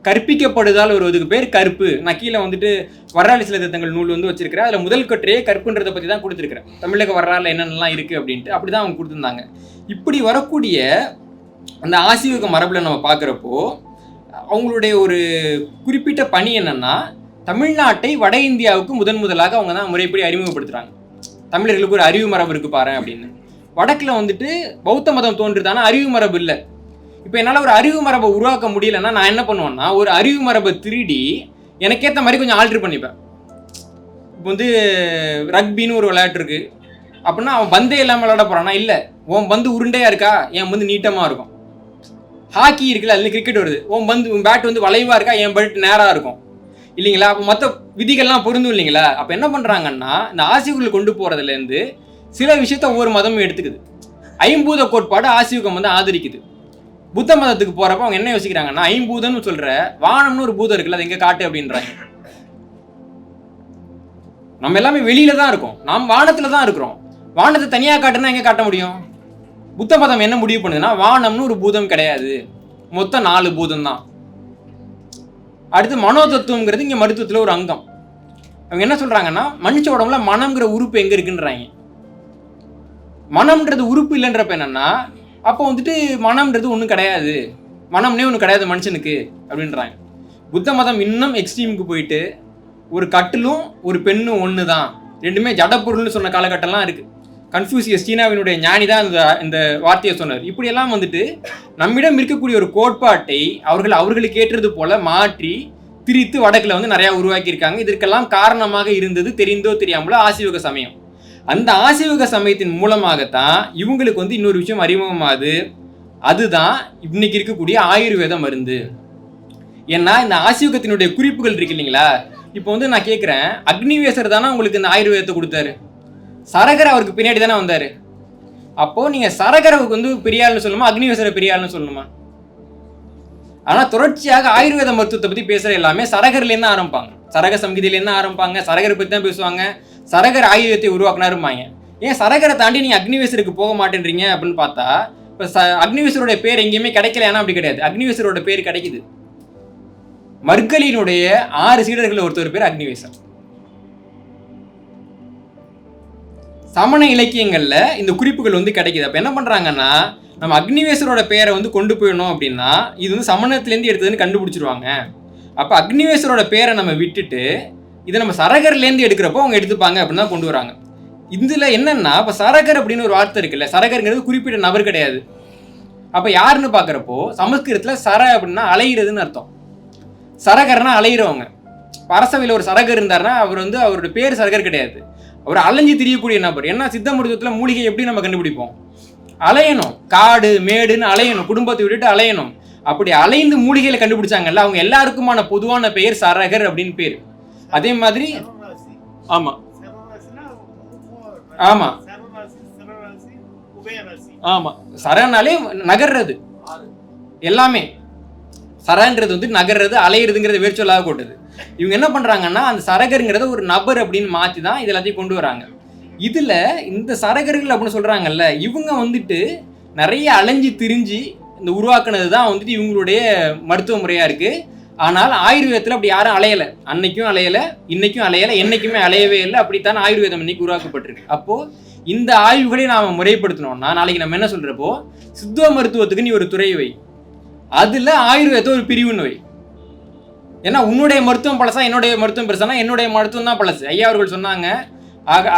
கற்பிக்கப்படுதால் வருவதுக்கு பேர் கற்பு. நான் கீழே வந்துட்டு வரலாறு சில திருத்தங்கள் நூல் வந்து வச்சிருக்கிறேன். அதில் முதல் கட்டுரையே கற்புன்றதை பற்றி தான் கொடுத்துருக்கிறேன். தமிழக வரலாறுல என்னென்னலாம் இருக்குது அப்படின்ட்டு அப்படி தான் அவங்க கொடுத்துருந்தாங்க. இப்படி வரக்கூடிய அந்த ஆசீவக மரபில் நம்ம பார்க்குறப்போ அவங்களுடைய ஒரு குறிப்பிட்ட பணி என்னன்னா, தமிழ்நாட்டை வட இந்தியாவுக்கு முதலாக அவங்க தான் முறைப்படி அறிமுகப்படுத்துகிறாங்க. தமிழர்களுக்கு ஒரு அறிவு மரபு இருக்கு பாரு அப்படின்னு. வடக்கில் வந்துட்டு பௌத்த மதம் தோன்றுதானா அறிவு மரபு இல்லை. இப்போ என்னால் ஒரு அறிவு மரபை உருவாக்க முடியலன்னா நான் என்ன பண்ணுவேன்னா, ஒரு அறிவு மரபை திருடி எனக்கேற்ற மாதிரி கொஞ்சம் ஆல்ட்ரு பண்ணிப்பேன். இப்போ வந்து ரக்பின்னு ஒரு விளையாட்டு இருக்கு அப்படின்னா அவன் பந்தே இல்லாமல் விளையாட போறானா? இல்லை, உன் பந்து உருண்டையா இருக்கா, என் பந்து நீட்டமாக இருக்கும். ஹாக்கி இருக்குல்ல, அதில் கிரிக்கெட் வருது, உன் பேட் வந்து வளைவா இருக்கா, என் பேட் நேராக இருக்கும் இல்லைங்களா? அப்போ மற்ற விதிகள்லாம் பொருந்தும் இல்லைங்களா? அப்போ என்ன பண்ணுறாங்கன்னா, இந்த ஆசிவுகளை கொண்டு போகிறதுலேருந்து சில விஷயத்த ஒவ்வொரு மதமும் எடுத்துக்குது. ஐம்பூத கோட்பாடு ஆசிவகம் வந்து ஆதரிக்குது. புத்த மதத்துக்கு போறப்ப அவங்க என்ன யோசிக்கிறாங்கன்னா, ஐம்பூதம்னு சொல்ற வானம்னு ஒரு பூதம் இருக்குல்ல, அது எங்க காட்டு அப்படின்றாங்க. நம்ம எல்லாமே வெளியில தான் இருக்கோம், நாம் வானத்துல தான் இருக்கிறோம். வானத்தை தனியா காட்டுனா எங்க காட்ட முடியும்? புத்த மதம் என்ன முடிவு பண்ணுதுன்னா, வானம்னு ஒரு பூதம் கிடையாது, மொத்தம் 4 பூதம் தான். அடுத்து மனோ தத்துவம்ங்கிறது இங்க மருத்துவத்துல ஒரு அங்கம். அவங்க என்ன சொல்றாங்கன்னா, மனுஷ உடம்புல மனம்ங்கிற உறுப்பு எங்க இருக்குன்றாங்க. மனம்ன்றது உறுப்பு இல்லைன்றப்ப என்னன்னா, அப்போ வந்துட்டு மனம்ன்றது ஒன்றும் கிடையாது, மனம்னே ஒன்று கிடையாது மனுஷனுக்கு அப்படின்றாங்க. புத்த மதம் இன்னும் எக்ஸ்ட்ரீமுக்கு போயிட்டு ஒரு கட்டிலும் ஒரு பெண்ணும் ஒன்று தான், ரெண்டுமே ஜடப்பொருள்னு சொன்ன காலகட்டம்லாம் இருக்குது. கன்ஃபியூசியஸ் சீனாவினுடைய ஞானி தான் இந்த வார்த்தையை சொன்னார். இப்படியெல்லாம் வந்துட்டு நம்மிடம் இருக்கக்கூடிய ஒரு கோட்பாட்டை அவர்களுக்கு ஏற்றது போல மாற்றி திரித்து வடக்கில் வந்து நிறையா உருவாக்கியிருக்காங்க. இதற்கெல்லாம் காரணமாக இருந்தது தெரிந்தோ தெரியாமலோ ஆசீவக சமயம். அந்த ஆசீவக சமயத்தின் மூலமாகத்தான் இவங்களுக்கு வந்து இன்னொரு விஷயம் அறிமுகமாகுது. அதுதான் இன்னைக்கு இருக்கக்கூடிய ஆயுர்வேத மருந்து. ஏன்னா இந்த ஆசீவகத்தினுடைய குறிப்புகள் இருக்கு இல்லைங்களா? இப்போ வந்து நான் கேட்குறேன், அக்னிவேசர் தானே உங்களுக்கு இந்த ஆயுர்வேதத்தை கொடுத்தாரு, சரகர் அவருக்கு பின்னாடி தானே வந்தாரு. அப்போ நீங்க சரகரவுக்கு வந்து பெரியாள்னு சொல்லணுமா, அக்னிவேசரை பெரியாள்னு சொல்லணுமா? ஆனா தொடர்ச்சியாக ஆயுர்வேத மருத்துவத்தை பத்தி பேசுற எல்லாமே சரகர்லேருந்து தான் ஆரம்பிப்பாங்க, சரக சங்கீதிலேருந்து ஆரம்பிப்பாங்க, சரகரை பத்தி தான் பேசுவாங்க. சரகர் ஆயுதத்தை உருவாக்குனாருமாங்க. ஏன் சரகரை தாண்டி நீங்க அக்னிவேசருக்கு போக மாட்டேன்றீங்க அப்படின்னு பார்த்தா, இப்போ அக்னிவேசரோட பேர் எங்கேயுமே கிடைக்கல. ஏன்னா அப்படி கிடையாது, அக்னிவேசரோட பேர் கிடைக்குது. மர்கலியினுடைய 6 சீடர்கள் ஒருத்தர் பேர் அக்னிவேசர். சமண இலக்கியங்கள்ல இந்த குறிப்புகள் வந்து கிடைக்குது. அப்ப என்ன பண்றாங்கன்னா, நம்ம அக்னிவேசரோட பேரை வந்து கொண்டு போயிடணும் அப்படின்னா இது வந்து சமணத்திலேருந்து எடுத்ததுன்னு கண்டுபிடிச்சிருவாங்க. அப்ப அக்னிவேசரோட பேரை நம்ம விட்டுட்டு இதை நம்ம சரகர்லேருந்து எடுக்கிறப்போ அவங்க எடுத்துப்பாங்க அப்படின்னு தான் கொண்டு வராங்க. இதுல என்னன்னா, இப்ப சரகர் அப்படின்னு ஒரு வார்த்தை இருக்குல்ல, சரகர்ங்கிறது குறிப்பிட்ட நபர் கிடையாது. அப்ப யாருன்னு பாக்குறப்போ சமஸ்கிருதத்துல சர அப்படின்னா அலைகிறதுன்னு அர்த்தம். சரகர்னா அலைகிறவங்க. அரசவையில் ஒரு சரகர் இருந்தாருன்னா அவர் வந்து அவரோட பேர் சரகர் கிடையாது, அவர் அலைஞ்சு திரியக்கூடிய நபர். ஏன்னா சித்த மருத்துவத்துல மூலிகை எப்படி நம்ம கண்டுபிடிப்போம்? அலையணும், காடு மேடுன்னு அலையணும், குடும்பத்தை விட்டுட்டு அலையணும். அப்படி அலைந்து மூலிகைகளை கண்டுபிடிச்சாங்கல்ல, அவங்க எல்லாருக்குமான பொதுவான பெயர் சரகர் அப்படின்னு பேர். அதே மாதிரி ஆமா ஆமா ஆமா சரனாலே நகர்றது எல்லாமே. சரன்றது வந்து நகர்றது, அலையிறதுங்கிறத வேர்ச்சொல்லாக கொண்டது. இவங்க என்ன பண்றாங்கன்னா, அந்த சரகருங்கிறத ஒரு நபர் அப்படின்னு மாற்றி தான் இது எல்லாத்தையும் கொண்டு வராங்க. இதுல இந்த சரகர்கள் அப்படின்னு சொல்றாங்கல்ல, இவங்க வந்துட்டு நிறைய அலைஞ்சு திரிஞ்சு இந்த உருவாக்குனது தான் வந்துட்டு இவங்களுடைய மருத்துவ முறையா இருக்கு. ஆனால் ஆயுர்வேதத்தில் அப்படி யாரும் அலையலை, அன்னைக்கும் அலையலை, இன்னைக்கும் அலையலை, என்னைக்குமே அலையவே இல்லை. அப்படித்தான் ஆயுர்வேதம் இன்னைக்கு உருவாக்கப்பட்டிருக்கு. அப்போ இந்த ஆய்வுகளை நாம முறைப்படுத்தணும்னா நாளைக்கு நம்ம என்ன சொல்றப்போ, சித்த மருத்துவத்துக்கு நீ ஒரு துறை வை, அதுல ஆயுர்வேதத்தை ஒரு பிரிவுன்னு வை. ஏன்னா உன்னுடைய மருத்துவம் பழசா, என்னுடைய மருத்துவம் பெருசானா என்னுடைய மருத்துவம் தான் பழசு. ஐயா அவர்கள் சொன்னாங்க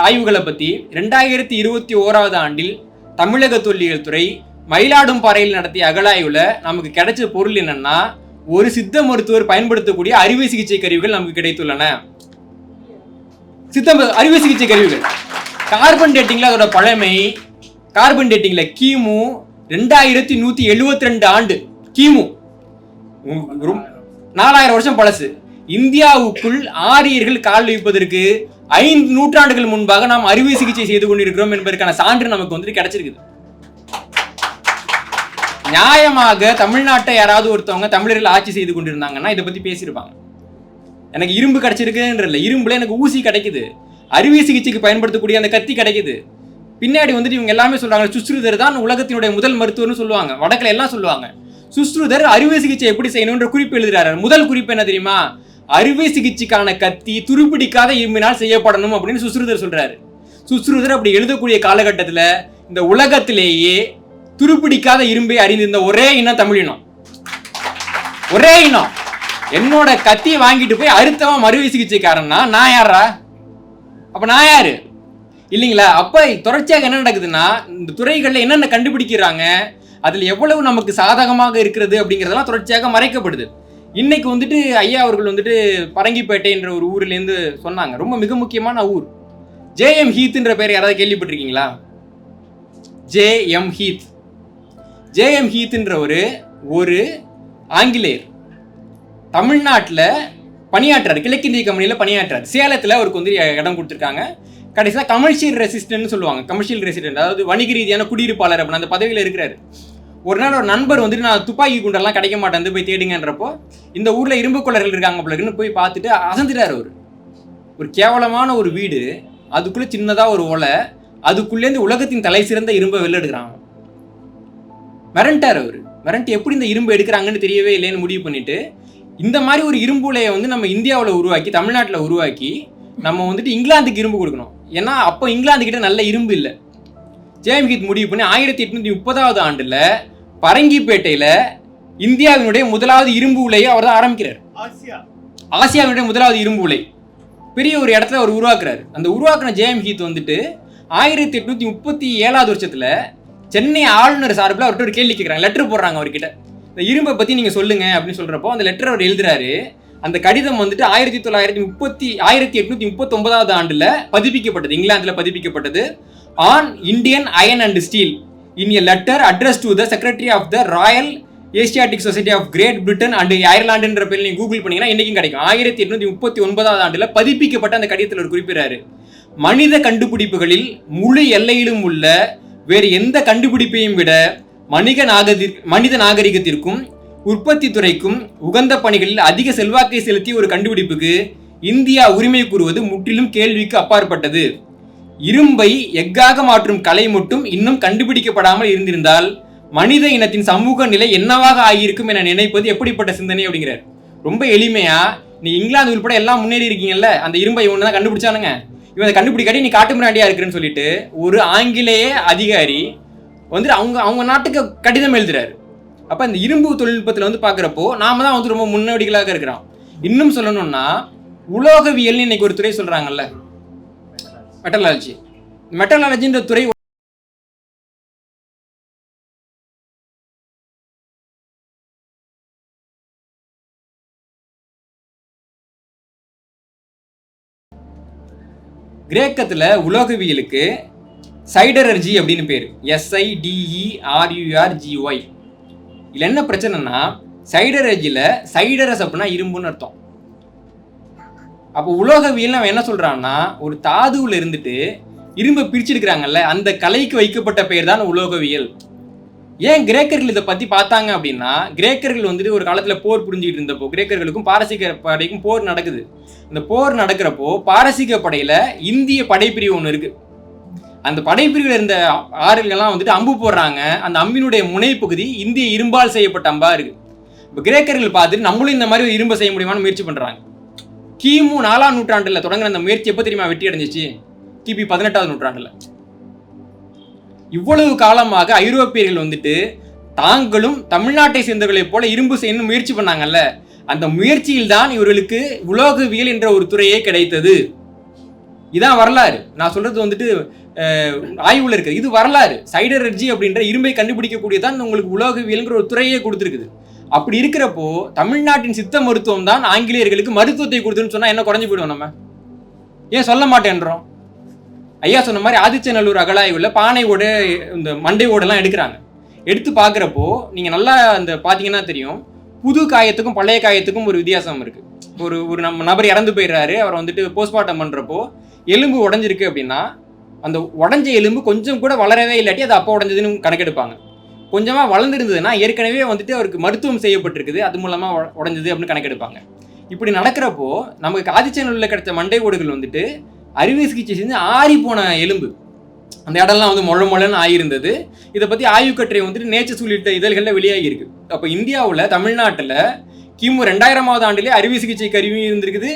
ஆய்வுகளை பற்றி. 2021 ஆண்டில் தமிழக தொல்லியல் துறை மயிலாடும்பாறையில் நடத்திய அகழாய்வுல நமக்கு கிடைச்ச பொருள் என்னன்னா, ஒரு சித்த மருத்துவர் பயன்படுத்தக்கூடிய அறுவை சிகிச்சை கருவிகள் நமக்கு கிடைத்துள்ளன. அறுவை சிகிச்சை கருவிகள். கார்பன் டேட்டிங்ல அதோட பழமை, கார்பன் டேட்டிங்ல கிமு 2172 ஆண்டு, கிமு 4000 வருஷம் பழசு. இந்தியாவுக்குள் ஆரியர்கள் கால் வைப்பதற்கு 5 நூற்றாண்டுகள் முன்பாக நாம் அறுவை சிகிச்சை செய்து கொண்டிருக்கிறோம் என்பதற்கான சான்று நமக்கு வந்துட்டு கிடைச்சிருக்குது. நியாயமாக தமிழ்நாட்டை யாராவது ஒருத்தவங்க தமிழர்கள் ஆட்சி செய்து கொண்டிருந்தாங்கன்னா இதை பத்தி பேசியிருப்பாங்க. எனக்கு இரும்பு கிடைச்சிருக்குன்ற இல்லை, இரும்புல எனக்கு ஊசி கிடைக்குது, அறுவை சிகிச்சைக்கு பயன்படுத்தக்கூடிய அந்த கத்தி கிடைக்குது. பின்னாடி வந்துட்டு இவங்க எல்லாமே சொல்றாங்க சுஷ்ருதர் தான் உலகத்தினுடைய முதல் மருத்துவர்னு சொல்லுவாங்க, வடக்கில் எல்லாம் சொல்லுவாங்க. சுஷ்ருதர் அறுவை சிகிச்சை எப்படி செய்யணும்ன்ற குறிப்பு எழுதுறாரு. முதல் குறிப்பு என்ன தெரியுமா? அறுவை சிகிச்சைக்கான கத்தி துருப்பிடிக்காத இரும்பினால் செய்யப்படணும் அப்படின்னு சுஷ்ருதர் சொல்றாரு. சுஷ்ருதர் அப்படி எழுதக்கூடிய காலகட்டத்தில் இந்த உலகத்திலேயே துருப்பிடிக்காத இரும்பை அறிந்திருந்த ஒரே இனம் தமிழினம், ஒரே இனம். என்னோட கத்தியை வாங்கிட்டு போய் அறுத்தவன் அறுவை சிகிச்சைக்காரன்னா நான் யாரா? அப்ப நான் யாரு இல்லைங்களா? அப்ப தொடர்ச்சியாக என்ன நடக்குதுன்னா இந்த துறைகள்ல என்னென்ன கண்டுபிடிக்கிறாங்க, அதுல எவ்வளவு நமக்கு சாதகமாக இருக்கிறது அப்படிங்கிறதெல்லாம் தொடர்ச்சியாக மறைக்கப்படுது. இன்னைக்கு வந்துட்டு ஐயா அவர்கள் வந்துட்டு பரங்கிப்பேட்டைன்ற ஒரு ஊர்ல இருந்து சொன்னாங்க, ரொம்ப மிக முக்கியமான ஊர். ஜேஎம் ஹீத்ன்ற பேர் யாராவது கேள்விப்பட்டிருக்கீங்களா? JM Heath. ஜேஎம் ஹீத்ன்ற ஒரு ஆங்கிலேயர் தமிழ்நாட்டில் பணியாற்றாரு, கிழக்கிந்திய கம்பெனியில் பணியாற்றாரு. சேலத்தில் அவருக்கு வந்து இடம் கொடுத்துருக்காங்க. கடைசியாக கமர்ஷியல் ரெசிஸ்டன்ட்னு சொல்லுவாங்க, கமர்ஷியல் ரெசிடென்ட், அதாவது வணிக ரீதியான குடியிருப்பாளர் அப்படின்னு அந்த பதவியில் இருக்கிறாரு. ஒரு நாள் ஒரு நண்பர் வந்துட்டு நான் துப்பாக்கி குண்டெல்லாம் கிடைக்க மாட்டேன் போய் தேடுங்கன்றப்போ இந்த ஊரில் இரும்பு கொள்ளர்கள் இருக்காங்க பிள்ளைன்னு போய் பார்த்துட்டு அசந்துட்டார். ஒரு கேவலமான ஒரு வீடு, அதுக்குள்ளே சின்னதாக ஒரு ஓலை, அதுக்குள்ளேருந்து உலகத்தின் தலை சிறந்த இரும்பை வெளில எடுக்கிறாங்க. மிரண்டார் அவர். மிரண்டு எப்படி இந்த இரும்பு எடுக்கிறாங்கன்னு தெரியவே இல்லைன்னு முடிவு பண்ணிட்டு இந்த மாதிரி ஒரு இரும்பு உலையை வந்து நம்ம இந்தியாவில் உருவாக்கி தமிழ்நாட்டில் உருவாக்கி நம்ம வந்துட்டு இங்கிலாந்துக்கு இரும்பு கொடுக்கணும். ஏன்னா அப்போ இங்கிலாந்து கிட்ட நல்ல இரும்பு இல்லை. ஜேஎம் ஹீத் முடிவு பண்ணி 1830 ஆண்டுல பரங்கிப்பேட்டையில் இந்தியாவினுடைய முதலாவது இரும்பு உலையை அவர் தான் ஆரம்பிக்கிறார். ஆசியாவினுடைய முதலாவது இரும்பு உலை பெரிய ஒரு இடத்துல அவர் உருவாக்குறாரு. அந்த உருவாக்குன ஜேஎம் ஹீத் வந்துட்டு 1837 வருஷத்துல சென்னை ஆளுநர் சார்பில் அவர்கிட்ட ஒரு கேள்வி கேட்குறாங்க, லெட்டர் போடுறாங்க அவர்கிட்ட, இந்த இரும்பை பற்றி நீங்கள் சொல்லுங்க அப்படின்னு சொல்கிறப்போ அந்த லெட்டர் அவர் எழுதுறாரு. அந்த கடிதம் வந்துட்டு 1839 ஆண்டில் பதிப்பிக்கப்பட்டது, இங்கிலாந்தில் பதிப்பிக்கப்பட்டது. An Indian iron and steel in a letter address to the secretary of the Royal Asiatic Society of Great Britain and அயர்லாண்டுன்ற பேர் நீங்கள் கூகுள் பண்ணீங்கன்னா இன்றைக்கும் கிடைக்கும். 1839 ஆண்டில் பதிப்பிக்கப்பட்ட அந்த கடிதத்தில் ஒரு குறிப்பிடுறாரு, மனித கண்டுபிடிப்புகளில் முழு எல்லையிலும் உள்ள வேறு எந்த கண்டுபிடிப்பையும் விட மனித நாகரிகத்திற்கும் உற்பத்தி துறைக்கும் உகந்த பணிகளில் அதிக செல்வாக்கை செலுத்திய ஒரு கண்டுபிடிப்புக்கு இந்தியா உரிமை கூறுவது முற்றிலும் கேள்விக்கு அப்பாற்பட்டது. இரும்பை எஃகாக மாற்றும் கலை மட்டும் இன்னும் கண்டுபிடிக்கப்படாமல் இருந்திருந்தால் மனித இனத்தின் சமூக நிலை என்னவாக ஆகியிருக்கும் என நினைப்பது எப்படிப்பட்ட சிந்தனை அப்படிங்கிறார். ரொம்ப எளிமையா, நீ இங்கிலாந்து உள்பட எல்லாம் முன்னேறி இருக்கீங்கல்ல, அந்த இரும்பை ஒன்று தான் கண்டுபிடிச்சானுங்க, இவன் அதை கண்டுபிடிக்காட்டி நீ காட்டு முன்னாடியா இருக்கிறேன்னு சொல்லிட்டு ஒரு ஆங்கிலேய அதிகாரி வந்துட்டு அவங்க நாட்டுக்கு கடிதம் எழுதுறாரு. அப்ப இந்த இரும்பு தொழில்நுட்பத்தில் வந்து பார்க்குறப்போ நாம தான் வந்து ரொம்ப முன்னோடிகளாக இருக்கிறோம். இன்னும் சொல்லணும்னா உலோகவியல்னு இன்னைக்கு ஒரு துறை சொல்றாங்கல்ல, மெட்டலாலஜி. மெட்டலாலஜின்ற துறை கிரேக்கத்தில் உலோகவியலுக்கு சைடரர்ஜி அப்படின்னு பேர், SIDERURGY. இதில் என்ன பிரச்சனைனா சைடரர்ஜியில் சைடரஸ் அப்படின்னா இரும்புன்னு அர்த்தம். அப்போ உலோகவியல் அவன் என்ன சொல்றான்னா ஒரு தாதுவில் இருந்துட்டு இரும்பை பிரிச்சிருக்கிறாங்கல்ல, அந்த கலைக்கு வைக்கப்பட்ட பெயர் தான் உலோகவியல். ஏன் கிரேக்கர்கள் இதை பற்றி பார்த்தாங்க அப்படின்னா, கிரேக்கர்கள் வந்துட்டு ஒரு காலத்தில் போர் புரிஞ்சுக்கிட்டு இருந்தப்போ கிரேக்கர்களுக்கும் பாரசீக படைக்கும் போர் நடக்குது. இந்த போர் நடக்கிறப்போ பாரசீக படையில் இந்திய படைப்பிரிவு ஒன்று இருக்குது. அந்த படைப்பிரிவில் இருந்த ஆறுகள்லாம் வந்துட்டு அம்பு போடுறாங்க. அந்த அம்பினுடைய முனைப்பகுதி இந்திய இரும்பால் செய்யப்பட்ட அம்பா இருக்குது. இப்போ கிரேக்கர்கள் பார்த்துட்டு நம்மளும் இந்த மாதிரி ஒரு இரும்பை செய்ய முடியுமான்னு முயற்சி பண்ணுறாங்க. கிமு 4ஆம் நூற்றாண்டில் தொடங்கின அந்த முயற்சி எப்போ தெரியுமா வெற்றி அடைஞ்சிச்சு? கிபி 18ஆவது நூற்றாண்டில். இவ்வளவு காலமாக ஐரோப்பியர்கள் வந்துட்டு தாங்களும் தமிழ்நாட்டை சேர்ந்தவர்களைப் போல இரும்பு செய்யணும் முயற்சி பண்ணாங்கல்ல, அந்த முயற்சியில் தான் இவர்களுக்கு உலோகவியல் என்ற ஒரு துறையே கிடைத்தது. இதான் வரலாறு. நான் சொல்றது வந்துட்டு ஆய்வுல இருக்குது, இது வரலாறு. சைடரர்ஜி அப்படின்ற இரும்பை கண்டுபிடிக்கக்கூடியதான் உங்களுக்கு உலோகவியல்ங்கிற ஒரு துறையே கொடுத்துருக்குது. அப்படி இருக்கிறப்போ தமிழ்நாட்டின் சித்த மருத்துவம் தான் ஆங்கிலேயர்களுக்கு மருத்துவத்தை கொடுத்துன்னு சொன்னா என்ன குறைஞ்சு போயிடும்? நம்ம ஏன் சொல்ல மாட்டேன்றோம்? ஐயா சொன்ன மாதிரி ஆதிச்சநல்லூர் அகழாய்வுல பானையோட இந்த மண்டையோடெல்லாம் எடுக்கிறாங்க. எடுத்து பார்க்குறப்போ நீங்கள் நல்லா அந்த பார்த்தீங்கன்னா தெரியும், புது காயத்துக்கும் பழைய காயத்துக்கும் ஒரு வித்தியாசம் இருக்குது. ஒரு நம்ம நபர் இறந்து போயிடுறாரு, அவரை வந்துட்டு போஸ்ட்மார்ட்டம் பண்ணுறப்போ எலும்பு உடஞ்சிருக்கு அப்படின்னா அந்த உடஞ்ச எலும்பு கொஞ்சம் கூட வளரவே இல்லாட்டி அது அப்போ உடஞ்சதுன்னு கணக்கெடுப்பாங்க. கொஞ்சமாக வளர்ந்துருந்ததுன்னா ஏற்கனவே வந்துட்டு அவருக்கு மருத்துவம் செய்யப்பட்டிருக்குது, அது மூலமாக உடஞ்சது அப்படின்னு கணக்கெடுப்பாங்க. இப்படி நடக்கிறப்போ நமக்கு ஆதிச்சநல்லூரில் கிடைச்ச மண்டை ஓடுகள் வந்துட்டு அறுவை சிகிச்சை செஞ்சு ஆறி போன எலும்பு, அந்த இடம்லாம் வந்து மொழன்னு ஆகியிருந்தது. இதை பற்றி ஆய்வு கட்டுரை வந்துட்டு நேச்சர்ஸ் உள்ளிட்ட இதழ்களில் வெளியாகி இருக்கு. அப்போ இந்தியாவில் தமிழ்நாட்டில் கிமு 2000ஆவது ஆண்டுலேயே அறுவை சிகிச்சை கருவியும் இருந்திருக்குது,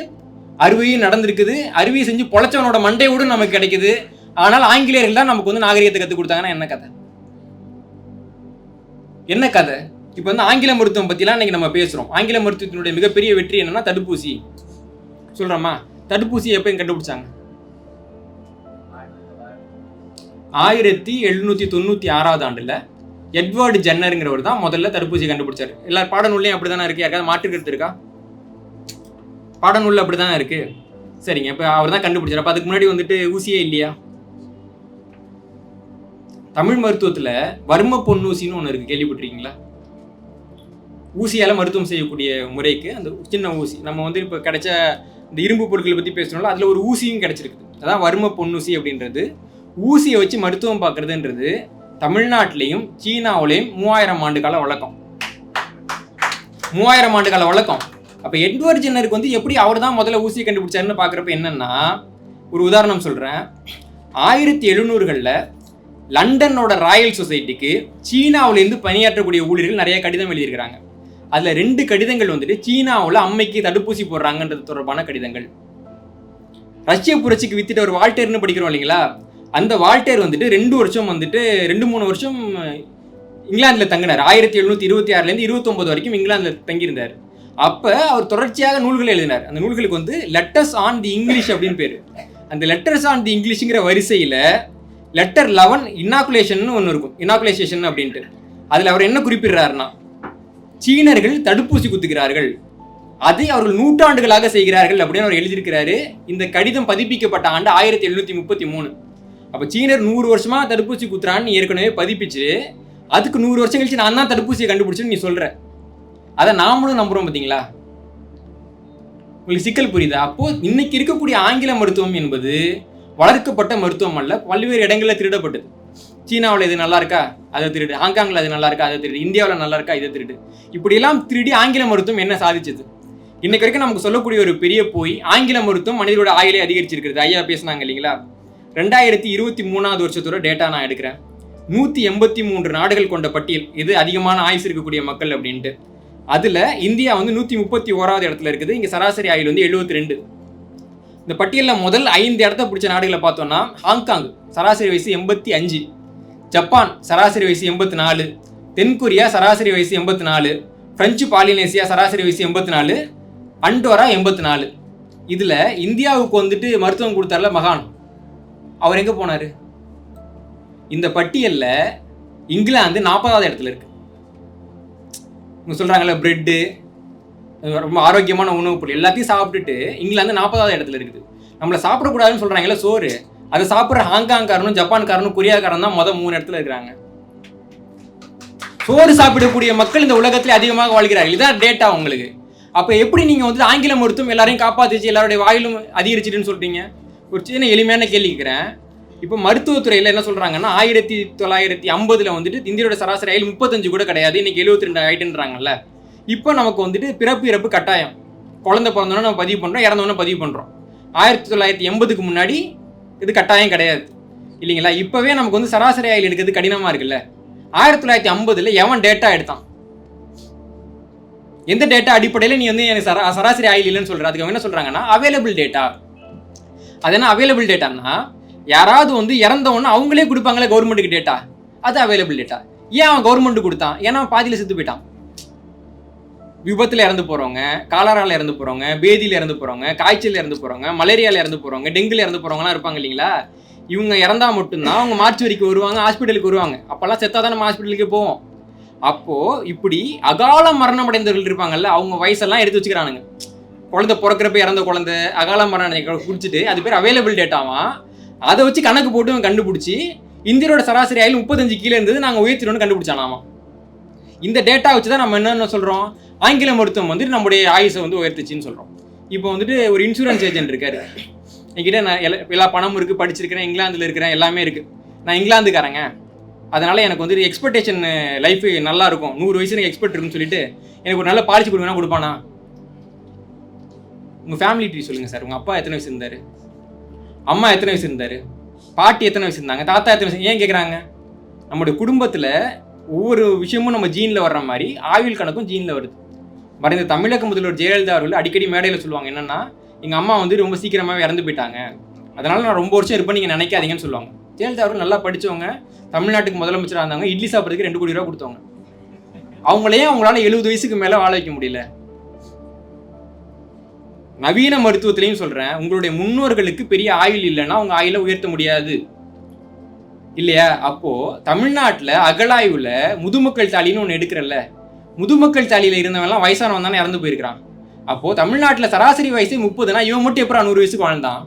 அறுவையும் நடந்திருக்குது. அறுவை செஞ்சு பொழைச்சவனோட மண்டையோடு நமக்கு கிடைக்குது. ஆனால் ஆங்கிலேயர்கள் தான் நமக்கு வந்து நாகரிகத்தை கற்றுக் கொடுத்தாங்கன்னா என்ன கதை? என்ன கதை? இப்போ வந்து ஆங்கில மருத்துவம் பற்றிலாம் இன்னைக்கு நம்ம பேசுகிறோம். ஆங்கில மருத்துவத்தினுடைய மிகப்பெரிய வெற்றி என்னன்னா தடுப்பூசி சொல்கிறோமா? தடுப்பூசி எப்போ கண்டுபிடிச்சாங்க? 1796ஆவது ஆண்டுல எட்வர்டு ஜென்னருங்கிறவர் தான் முதல்ல தடுப்பூசி கண்டுபிடிச்சாரு. எல்லாரும் பாடநூல்லையும் அப்படி தானே இருக்கு. யாருக்காவது மாற்று கருத்து இருக்கா? பாடநூல்ல அப்படி தானே இருக்கு. சரிங்க, இப்போ அவர் தான் கண்டுபிடிச்சார். அப்போ அதுக்கு முன்னாடி வந்துட்டு ஊசியே இல்லையா? தமிழ் மருத்துவத்தில் வர்ம பொன்னூசின்னு ஒன்று இருக்கு, கேள்விப்பட்டிருக்கீங்களா? ஊசியால மருத்துவம் செய்யக்கூடிய முறைக்கு அந்த சின்ன ஊசி, நம்ம வந்து இப்போ கிடைச்ச இந்த இரும்பு பொருட்களை பற்றி பேசணும்ல, அதில் ஒரு ஊசியும் கிடைச்சிருக்குது. அதான் வர்ம பொன்னூசி அப்படின்றது. ஊசியை வச்சு மருத்துவம் பார்க்கறதுன்றது தமிழ்நாட்டிலையும் சீனாவிலையும் 3000 ஆண்டு கால வழக்கம். 3000 ஆண்டு கால வழக்கம். அப்போ எட்வர்ட் ஜென்னருக்கு வந்து எப்படி அவர் தான் முதல்ல ஊசியை கண்டுபிடிச்சாருன்னு பார்க்குறப்ப என்னன்னா, ஒரு உதாரணம் சொல்கிறேன். 1700களில் லண்டனோட ராயல் சொசைட்டிக்கு சீனாவிலேருந்து பணியாற்றக்கூடிய ஊழியர்கள் நிறைய கடிதம் எழுதியிருக்கிறாங்க. அதில் 2 கடிதங்கள் வந்துட்டு சீனாவில் அம்மைக்கு தடுப்பூசி போடுறாங்கன்றது தொடர்பான கடிதங்கள். ரஷ்ய புரட்சிக்கு வித்துட்டு ஒரு வால்டேர்னு படிக்கிறோம் இல்லைங்களா? அந்த வால்டேர் வந்துட்டு 2 வருஷம் வந்துட்டு 2-3 வருஷம் இங்கிலாந்தில் தங்கினார். 1726லேருந்து 29 வரைக்கும் இங்கிலாந்தில் தங்கியிருந்தார். அப்போ அவர் தொடர்ச்சியாக நூல்களை எழுதினார். அந்த நூல்களுக்கு வந்து லெட்டர்ஸ் ஆன் தி இங்கிலீஷ் அப்படின்னு பேர். அந்த லெட்டர்ஸ் ஆன் தி இங்கிலீஷுங்கிற வரிசையில் லெட்டர் 11 இனாகுலேஷன் ஒன்று இருக்கும், இனாகுலேஷன் அப்படின்ட்டு. அதில் அவர் என்ன குறிப்பிடுறாருன்னா, சீனர்கள் தடுப்பூசி குத்துக்கிறார்கள், அதை அவர்கள் நூற்றாண்டுகளாக செய்கிறார்கள் அப்படின்னு அவர் எழுதியிருக்கிறாரு. இந்த கடிதம் பதிப்பிக்கப்பட்ட ஆண்டு 1733. அப்போ சீனர் 100 வருஷமா தடுப்பூசி குத்துறான்னு ஏற்கனவே பதிப்பிச்சு, அதுக்கு 100 வருஷம் கழிச்சு நான் தான் தடுப்பூசியை கண்டுபிடிச்சுன்னு நீ சொல்ற, அதை நாமளும் நம்புறோம். பார்த்தீங்களா? உங்களுக்கு சிக்கல் புரியுதா? அப்போ இன்னைக்கு இருக்கக்கூடிய ஆங்கில மருத்துவம் என்பது வளர்க்கப்பட்ட மருத்துவம் அல்ல, பல்வேறு இடங்களில் திருடப்பட்டது. சீனாவில் இது நல்லா இருக்கா, அதை திருடு. ஹாங்காங்கில் அது நல்லா இருக்கா, அதை திருடு. இந்தியாவில் நல்லா இருக்கா, இதை திருடு. இப்படியெல்லாம் திருடி ஆங்கில மருத்துவம் என்ன சாதிச்சது? இன்னைக்கு வரைக்கும் நமக்கு சொல்லக்கூடிய ஒரு பெரிய போய் ஆங்கில மருத்துவம் மனிதரோட ஆயுளை அதிகரிச்சிருக்கிறது. ஐயா பேசினாங்க இல்லைங்களா? 2023ஆவது வருஷத்தோட டேட்டா நான் எடுக்கிறேன். 183 நாடுகள் கொண்ட பட்டியல், இது அதிகமான ஆயுசு இருக்கக்கூடிய மக்கள் அப்படின்ட்டு. அதில் இந்தியா வந்து 131வது இடத்துல இருக்குது. இங்கே சராசரி ஆயுள் வந்து 72. இந்த பட்டியலில் முதல் 5 இடத்த பிடிச்ச நாடுகளை பார்த்தோம்னா, ஹாங்காங் சராசரி வயசு 85, ஜப்பான் சராசரி வயசு 84, தென்கொரியா சராசரி வயசு 84, பிரெஞ்சு பாலினேசியா சராசரி வயசு 84, அண்டோரா 84. இதில் இந்தியாவுக்கு வந்துட்டு மருத்துவம் கொடுத்தார்ல மகான், அவர் எங்கே போனார்? இந்த பட்டியலில் இங்கிலாந்து 40வது இடத்துல இருக்கு. இவங்க சொல்கிறாங்கல்ல, பிரெட்டு, ரொம்ப ஆரோக்கியமான உணவுப் பொருள் எல்லாத்தையும் சாப்பிட்டுட்டு இங்கிலாந்து 40வது இடத்துல இருக்குது. நம்மளை சாப்பிடக்கூடாதுன்னு சொல்கிறாங்கல்ல சோறு, அதை சாப்பிட்ற ஹாங்காங்காரனும் ஜப்பான்காரனும் கொரியாக்காரன் தான் 3 இடத்துல இருக்கிறாங்க. சோறு சாப்பிடக்கூடிய மக்கள் இந்த உலகத்தில் அதிகமாக வாழ்கிறார்கள். இதான் டேட்டா உங்களுக்கு. அப்போ எப்படி நீங்கள் வந்து ஆங்கில மருத்துவம் எல்லாரையும் காப்பாற்றிச்சு, எல்லாருடைய வாயிலும் அதிகரிச்சுட்டுன்னு சொல்கிறீங்க? ஒரு சின்ன எளிமையான கேள்வி கேட்குறேன். இப்போ மருத்துவத்துறையில் என்ன சொல்கிறாங்கன்னா, 1950 வந்துட்டு இந்தியோட சராசரி ஆயுள் 35 கூட கிடையாது, இன்னைக்கு 72 ஆயிட்டுன்றாங்கல்ல. இப்போ நமக்கு வந்துட்டு பிறப்பு இறப்பு கட்டாயம். குழந்தை பிறந்தோன்னா நம்ம பதிவு பண்ணுறோம், இறந்தோன்னா பதிவு பண்ணுறோம். 1980க்கு முன்னாடி இது கட்டாயம் கிடையாது இல்லைங்களா? இப்போவே நமக்கு வந்து சராசரி ஆயுள் எடுக்கிறது கடினமாக இருக்குல்ல. 1950 எவன் டேட்டா எடுத்தான்? எந்த டேட்டா அடிப்படையில் நீ வந்து எனக்கு சராசரி ஆயுள் இல்லைன்னு சொல்கிற? அதுக்கு என்ன சொல்கிறாங்கன்னா அவைலபிள் டேட்டா. அது என்ன அவைலபிள் டேட்டான்னா, யாராவது வந்து இறந்தவொன்னு அவங்களே கொடுப்பாங்களே கவர்மெண்ட்டுக்கு டேட்டா, அது அவைலபிள் டேட்டா. ஏன் அவன் கவர்மெண்ட்டு கொடுத்தான்? ஏன்னா பாதியில் செத்து போயிட்டான். விபத்தில் இறந்து போகிறவங்க, காலராவில் இறந்து போகிறவங்க, பேதியில் இறந்து போகிறவங்க, காய்ச்சல் இறந்து போகிறவங்க, மலேரியாவில் இறந்து போகிறவங்க, டெங்குல இறந்து போகிறவங்கலாம் இருப்பாங்க இல்லைங்களா? இவங்க இறந்தா மட்டும்தான் அவங்க மார்ச் வரைக்கும் வருவாங்க, ஹாஸ்பிட்டலுக்கு வருவாங்க. அப்போல்லாம் செத்தா தான் நம்ம ஹாஸ்பிட்டலுக்கு போவோம். அப்போது இப்படி அகால மரணம் அடைந்தவர்கள் இருப்பாங்கல்ல, அவங்க வயசெல்லாம் எடுத்து வச்சுக்கிறானுங்க. குழந்தை பிறக்கிறப்ப இறந்த குழந்தை அகால மரணம் குடிச்சிட்டு அது பேர் அவைலபிள் டேட்டாவான். அதை வச்சு கணக்கு போட்டு கண்டுபிடிச்சி இந்தியரோட சராசரி ஆயில் 35 கீழே இருந்தது, நாங்கள் உயர்த்தினோன்னு கண்டுபிடிச்சானாமா. இந்த டேட்டா வச்சு தான் நம்ம என்னென்ன சொல்கிறோம், ஆங்கில மருத்துவம் வந்துட்டு நம்முடைய ஆயுசை வந்து உயர்த்துச்சின்னு சொல்கிறோம். இப்போ வந்துட்டு ஒரு இன்சூரன்ஸ் ஏஜென்ட் இருக்காரு, என்கிட்ட நான் எல்லா பணமும் இருக்குது, படிச்சிருக்கிறேன், இங்கிலாந்தில் இருக்கிறேன், எல்லாமே இருக்குது, நான் இங்கிலாந்துக்காரங்க, அதனால் எனக்கு வந்துட்டு எக்ஸ்பெக்டேஷன் லைஃப் நல்லா இருக்கும், 100 வயசு எனக்கு எக்ஸ்பெக்ட் இருக்குன்னு சொல்லிட்டு எனக்கு ஒரு நல்ல பாலிசி கொடுங்கன்னா கொடுப்பானா? உங்கள் ஃபேமிலி ட்ரீ சொல்லுங்கள் சார். உங்கள் அப்பா எத்தனை வயசு இருந்தார், அம்மா எத்தனை வயசு இருந்தார், பாட்டி எத்தனை வயசு இருந்தாங்க, தாத்தா எத்தனை வயசு, ஏன் கேட்குறாங்க? நம்முடைய குடும்பத்தில் ஒவ்வொரு விஷயமும் நம்ம ஜீனில் வர்ற மாதிரி ஆயுள் கணக்கும் ஜீனில் வருது. மறைந்த தமிழக முதல்வர் ஜெயலலிதா அவர்கள் அடிக்கடி மேடையில் சொல்லுவாங்க என்னென்னா, எங்கள் அம்மா வந்து ரொம்ப சீக்கிரமாகவே இறந்து போயிட்டாங்க, அதனால் நான் ரொம்ப வருஷம் இருப்பேன் நீங்கள் நினைக்காதீங்கன்னு சொல்லுவாங்க. ஜெயலலிதா அவர்கள் நல்லா படித்தவங்க, தமிழ்நாட்டுக்கு முதலமைச்சராக இருந்தாங்க, இட்லி சாப்பிட்றதுக்கு 2 கோடி ரூபா கொடுத்தவங்க. அவங்களையே அவங்களால 70 வயசுக்கு மேலே வாழ வைக்க முடியல. நவீன மருத்துவத்திலையும் சொல்கிறேன், உங்களுடைய முன்னோர்களுக்கு பெரிய ஆயுள் இல்லைன்னா அவங்க ஆயுளை உயர்த்த முடியாது இல்லையா? அப்போது தமிழ்நாட்டில் அகழாய்வில் முதுமக்கள் தாலின்னு ஒன்று எடுக்கிறல்ல, முதுமக்கள் தாலியில் இருந்தவங்கலாம் வயசானவன் தானே இறந்து போயிருக்கிறான். அப்போது தமிழ்நாட்டில் சராசரி வயசு 30னா இவன் மட்டும் எப்போ 100 வயசுக்கு வாழ்ந்தான்?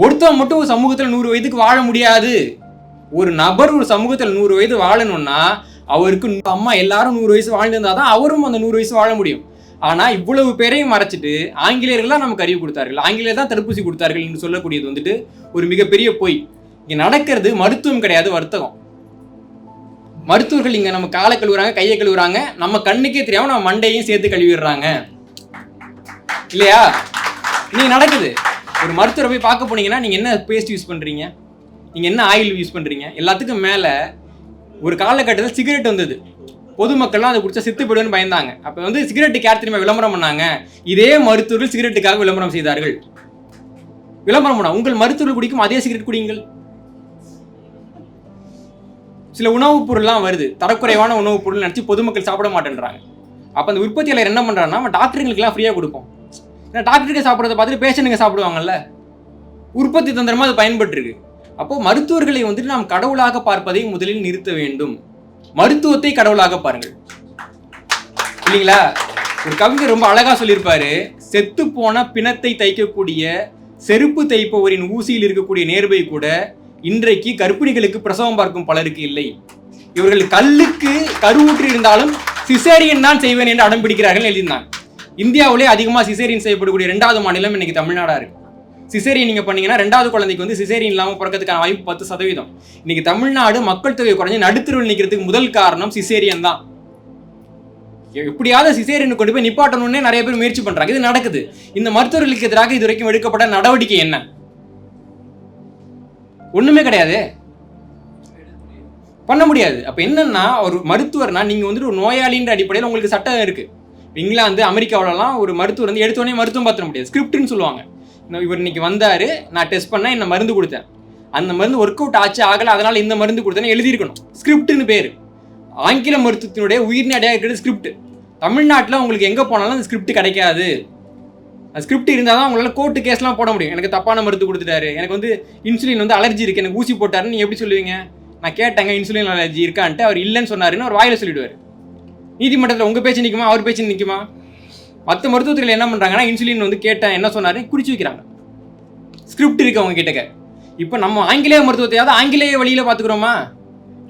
ஒருத்தவன் மட்டும் ஒரு சமூகத்தில் 100 வயதுக்கு வாழ முடியாது. ஒரு நபர் ஒரு சமூகத்தில் 100 வயது வாழணும்னா அவருக்கு அம்மா எல்லாரும் 100 வயசு வாழ்ந்திருந்தா தான் அவரும் அந்த 100 வயசு வாழ முடியும். ஆனால் இவ்வளவு பேரையும் மறைச்சிட்டு ஆங்கிலேயர்கள்லாம் நமக்கு அறிவு கொடுத்தார்கள், ஆங்கிலேயர் தான் தடுப்பூசி கொடுத்தார்கள் என்று சொல்லக்கூடியது வந்துட்டு ஒரு மிகப்பெரிய பொய். இங்கே நடக்கிறது மருத்துவம் கிடையாது, வர்த்தகம். மருத்துவர்கள் இங்கே நம்ம காலை கழுவுறாங்க, கையை கழுவுறாங்க, நம்ம கண்ணுக்கே தெரியாமல் நம்ம மண்டையும் சேர்த்து கழுவிடுறாங்க இல்லையா? இன்னைக்கு நடக்குது. ஒரு மருத்துவரை போய் பார்க்க போனீங்கன்னா நீங்கள் என்ன பேஸ்ட் யூஸ் பண்ணுறீங்க, நீங்கள் என்ன ஆயில் யூஸ் பண்ணுறீங்க, எல்லாத்துக்கும் மேலே ஒரு காலகட்டத்தில் சிகரெட் வந்தது, பொதுமக்கள்லாம் அதை குடிச்சா செத்து போயிடுன்னு பயந்தாங்க. அப்போ வந்து சிகரெட்டுக்கு யார் திரும்ப விளம்பரம் பண்ணாங்க? இதே மருத்துவர்கள் சிகரெட்டுக்காக விளம்பரம் செய்தார்கள். விளம்பரம் பண்ணா உங்கள் மருத்துவர்கள் குடிக்கும் அதே சிகரெட் குடிங்கள். சில உணவுப் பொருள்லாம் வருது, தரக்குறைவான உணவுப் பொருள் நினச்சி பொதுமக்கள் சாப்பிட மாட்டேன்றாங்க. அப்போ அந்த உற்பத்தியாளர் என்ன பண்ணுறாங்கன்னா, நம்ம டாக்டருங்களுக்குலாம் ஃப்ரீயாக கொடுப்போம். ஏன்னா டாக்டருக்கு சாப்பிட்றத பார்த்துட்டு பேஷண்ட்டுங்க சாப்பிடுவாங்கல்ல, உற்பத்தி தந்திரமாக அது பயன்பட்டுருக்கு. அப்போது மருத்துவர்களை வந்துட்டு நாம் கடவுளாக பார்ப்பதை முதலில் நிறுத்த வேண்டும். மருத்துவத்தை கடவுளாக பாருங்கள் இல்லைங்களா? ஒரு கவிஞர் ரொம்ப அழகா சொல்லியிருப்பாரு, செத்து போன பிணத்தை தைக்கக்கூடிய செருப்பு தைப்பவரின் ஊசியில் இருக்கக்கூடிய நேர்வை கூட இன்றைக்கு கர்ப்பிணிகளுக்கு பிரசவம் பார்க்கும் பலருக்கு இல்லை. இவர்கள் கல்லுக்கு கருவுற்று இருந்தாலும் சிசேரியன் தான் செய்வேன் என்று அடம் பிடிக்கிறார்கள் எழுதினாங்க. இந்தியாவிலே அதிகமாக சிசேரியன் செய்யப்படக்கூடிய 2வது மாநிலம் இன்னைக்கு தமிழ்நாடா இருக்கு. சிசேரியன் நீங்கள் பண்ணீங்கன்னா 2வது குழந்தைக்கு வந்து சிசேரியன் இல்லாமல் பிறக்கிறதுக்கான வாய்ப்பு 10%. இன்னைக்கு தமிழ்நாடு மக்கள் தொகை குறைஞ்சி நடுத்தருவில் நிற்கிறதுக்கு முதல் காரணம் சிசேரியன் தான். எப்படியாவது சிசேரியன் கொண்டு போய் நிப்பாட்டணும்னே நிறைய பேர் முயற்சி பண்றாங்க. இது நடக்குது. இந்த மருத்துவர்களுக்கு எதிராக இதுவரைக்கும் எடுக்கப்பட்ட நடவடிக்கை என்ன? ஒண்ணுமே கிடையாது, பண்ண முடியாது. அப்ப என்னன்னா, ஒரு மருத்துவர்னா நீங்க வந்துட்டு ஒரு நோயாளின்ற அடிப்படையில் உங்களுக்கு சட்டம் இருக்கு. இங்கிலாந்து அமெரிக்காவிலலாம் ஒரு மருத்துவர் வந்து எடுத்தோடனே மருத்துவம் பார்த்துட முடியாது, ஸ்கிரிப்ட்னு சொல்லுவாங்க. இவர் இன்னைக்கு வந்தாரு, நான் டெஸ்ட் பண்ணேன், இந்த மருந்து கொடுத்தேன், அந்த மருந்து ஒர்க் அவுட் ஆச்சு ஆகல, அதனால இந்த மருந்து கொடுத்தேன்னு எழுதியிருக்கணும். ஸ்கிரிப்ட்னு பேர். ஆங்கில மருத்துவத்தினுடைய உயிர்நி அடையாக இருக்கிறது ஸ்கிரிப்ட். தமிழ்நாட்டில் உங்களுக்கு எங்கே போனாலும் அந்த ஸ்கிரிப்ட் கிடைக்காது. ஸ்கிரிப்ட் இருந்தால் தான் உங்களால் கோர்ட்டு கேஸ்லாம் போட முடியும். எனக்கு தப்பான மருந்து கொடுத்துட்டாரு, எனக்கு வந்து இன்சுலின் வந்து அலர்ஜி இருக்குது, எனக்கு ஊசி போட்டாருன்னு நீங்கள் எப்படி சொல்லுவீங்க? நான் கேட்டேங்க இன்சுலின் அலர்ஜி இருக்கான்ட்டு, அவர் இல்லைன்னு சொன்னாருன்னு அவர் வாயில் சொல்லிடுவார். நீதிமன்றத்தில் உங்கள் பேச்சு நிற்குமா, அவர் பேச்சு நிற்குமா? மற்ற மருத்துவத்தில் என்ன பண்ணுறாங்கன்னா, இன்சுலின் வந்து கேட்டேன் என்ன சொன்னாரு குறிச்சு வைக்கிறாங்க. ஸ்கிரிப்ட் இருக்கு அவங்க கிட்டக்க. இப்போ நம்ம ஆங்கிலேய மருத்துவத்தையாவது ஆங்கிலேய வழியில் பார்த்துக்கிறோமா?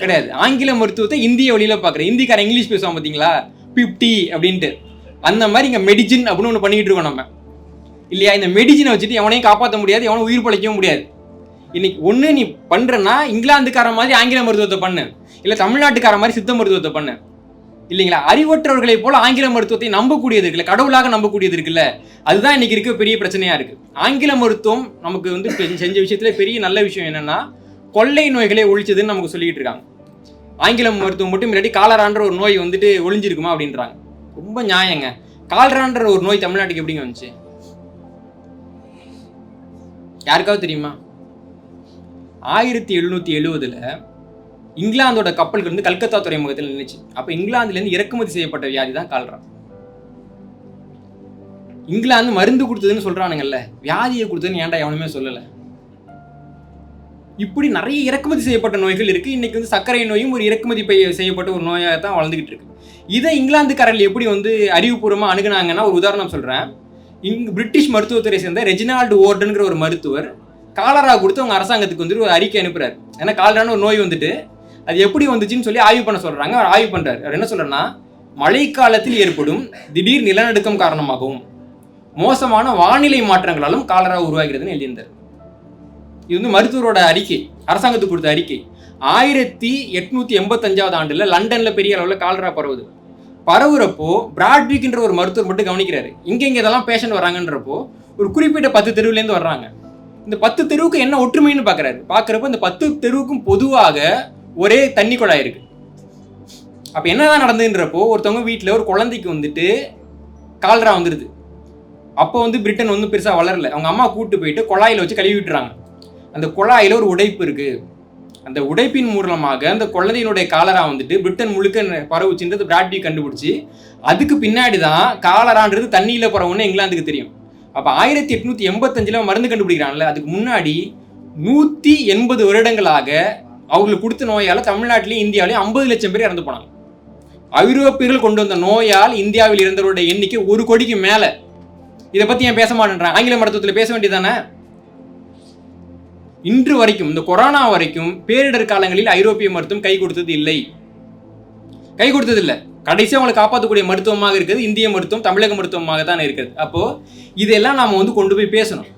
கிடையாது. ஆங்கில மருத்துவத்தை இந்திய வழியில் பார்க்குறேன். இந்திக்காரன் இங்கிலீஷ் பேசுவான் பார்த்தீங்களா, 50 அப்படின்ட்டு. அந்த மாதிரி இங்கே மெடிசின் அப்படின்னு ஒன்று பண்ணிக்கிட்டு இருக்கோம் நம்ம இல்லையா? இந்த மெடிசினை வச்சுட்டு எவனையும் காப்பாற்ற முடியாது, எவனும் உயிர் பழைக்கவும் முடியாது. இன்னைக்கு ஒன்று நீ பண்ணுறன்னா இங்கிலாந்துக்கார மாதிரி ஆங்கில மருத்துவத்தை பண்ணு, இல்லை தமிழ்நாட்டுக்கார மாதிரி சித்த மருத்துவத்தை பண்ணு இல்லைங்களா? அறிவற்றவர்களை போல ஆங்கில மருத்துவத்தை நம்பக்கூடியது இருக்குல்ல, கடவுளாக நம்பக்கூடியது இருக்குல்ல, அதுதான் இன்னைக்கு இருக்க பெரிய பிரச்சனையாக இருக்குது. ஆங்கில மருத்துவம் நமக்கு வந்து செஞ்ச விஷயத்தில் பெரிய நல்ல விஷயம் என்னென்னா, கொள்ளை நோய்களை ஒழிச்சதுன்னு நமக்கு சொல்லிக்கிட்டு இருக்காங்க. ஆங்கில மருத்துவம் மட்டும் இல்லாட்டி காலரான்ற ஒரு நோய் வந்துட்டு ஒழிஞ்சிருக்குமா அப்படின்றாங்க. ரொம்ப நியாயங்க. காலரான்ற ஒரு நோய் தமிழ்நாட்டுக்கு எப்படிங்க வந்துச்சு? யாருக்காவது தெரியுமா? 1770 இங்கிலாந்தோட கப்பல்கள் வந்து கல்கத்தா துறைமுகத்தில் நின்றுச்சு. அப்போ இங்கிலாந்துலேருந்து இறக்குமதி செய்யப்பட்ட வியாதி தான் காலரா. இங்கிலாந்து மருந்து கொடுத்ததுன்னு சொல்கிறானுங்கல்ல, வியாதியை கொடுத்ததுன்னு ஏன்டா எவனுமே சொல்லலை? இப்படி நிறைய இறக்குமதி செய்யப்பட்ட நோய்கள் இருக்குது. இன்றைக்கி வந்து சர்க்கரை நோயும் ஒரு இறக்குமதி செய்யப்பட்ட ஒரு நோயாக தான் வளர்ந்துக்கிட்டு இருக்கு. இதை இங்கிலாந்துக்காரர்கள் எப்படி வந்து அறிவுபூர்வமாக அணுகுனாங்கன்னா, ஒரு உதாரணம் சொல்கிறேன். பிரிட்டிஷ் மருத்துவத்துறை சேர்ந்த ரெஜினால்டு ஓர்டனுங்கிற ஒரு மருத்துவர் காலரா கொடுத்து அவங்க அரசாங்கத்துக்கு வந்துட்டு ஒரு அறிக்கை அனுப்புறாரு. ஏன்னா காலரான ஒரு நோய் வந்துட்டு அது எப்படி வந்துச்சுன்னு சொல்லி ஆய்வு பண்ண சொல்கிறாங்க. அவர் ஆய்வு பண்ணுறாரு. அவர் என்ன சொல்கிறேன்னா, மழைக்காலத்தில் ஏற்படும் திடீர் நிலநடுக்கம் காரணமாகவும் மோசமான வானிலை மாற்றங்களாலும் காலரா உருவாகிறதுன்னு எழுதியிருந்தார். இது வந்து மருத்துவரோட அறிக்கை, அரசாங்கத்துக்கு கொடுத்த அறிக்கை. 1885 ஆண்டுல லண்டன்ல பெரிய அளவில் காலரா பரவுறப்போ பிராட்விக்ன்ற ஒரு மருத்துவர் மட்டும் கவனிக்கிறாரு. இங்கே இதெல்லாம் பேஷண்ட் வராங்கன்றப்போ ஒரு குறிப்பிட்ட 10 தெருவுலேருந்து வர்றாங்க. இந்த 10 தெருவுக்கு என்ன ஒற்றுமைன்னு பார்க்குறப்போ இந்த 10 தெருவுக்கும் பொதுவாக ஒரே தண்ணி குழாய் இருக்கு. அப்போ என்னதான் நடந்துன்றப்போ ஒருத்தவங்க வீட்டில் ஒரு குழந்தைக்கு வந்துட்டு காலரா வந்துடுது. அப்போ வந்து பிரிட்டன் வந்து பெருசாக வளரல. அவங்க அம்மா கூப்பிட்டு போயிட்டு குழாயில் வச்சு கழுவி விட்டுறாங்க. அந்த குழாயில் ஒரு உடைப்பு இருக்குது. அந்த உடைப்பின் மூலமாக அந்த குழந்தையினுடைய காலரா வந்துட்டு பிரிட்டன் முழுக்க பரவுச்சுன்றது பிராட்விக் கண்டுபிடிச்சி, அதுக்கு பின்னாடி தான் காலரான்றது தண்ணியில் பரவுன்னு இங்கிலாந்துக்கு தெரியும். அப்போ 1885 மருந்து கண்டுபிடிக்கிறாங்கல்ல, அதுக்கு முன்னாடி 180 வருடங்களாக அவங்களுக்கு கொடுத்த நோயால் தமிழ்நாட்டிலையும் இந்தியாவிலையும் 50 லட்சம் பேர் இறந்து போனாங்க. ஐரோப்பியர்கள் கொண்டு வந்த நோயால் இந்தியாவில் இருந்தவருடைய எண்ணிக்கை 1 கோடிக்கு மேலே. இதை பற்றி ஏன் பேச மாட்டேன்றான்? ஆங்கில மருத்துவத்தில் பேச வேண்டியதானே? இன்று வரைக்கும், இந்த கொரோனா வரைக்கும் பேரிடர் காலங்களில் ஐரோப்பிய மருத்துவம் கை கொடுத்தது இல்லை. கடைசியாக அவங்களை காப்பாற்றக்கூடிய மருத்துவமாக இருக்குது இந்திய மருத்துவம், தமிழக மருத்துவமாக தான் இருக்குது. அப்போது இதெல்லாம் நாம் வந்து கொண்டு போய் பேசணும்.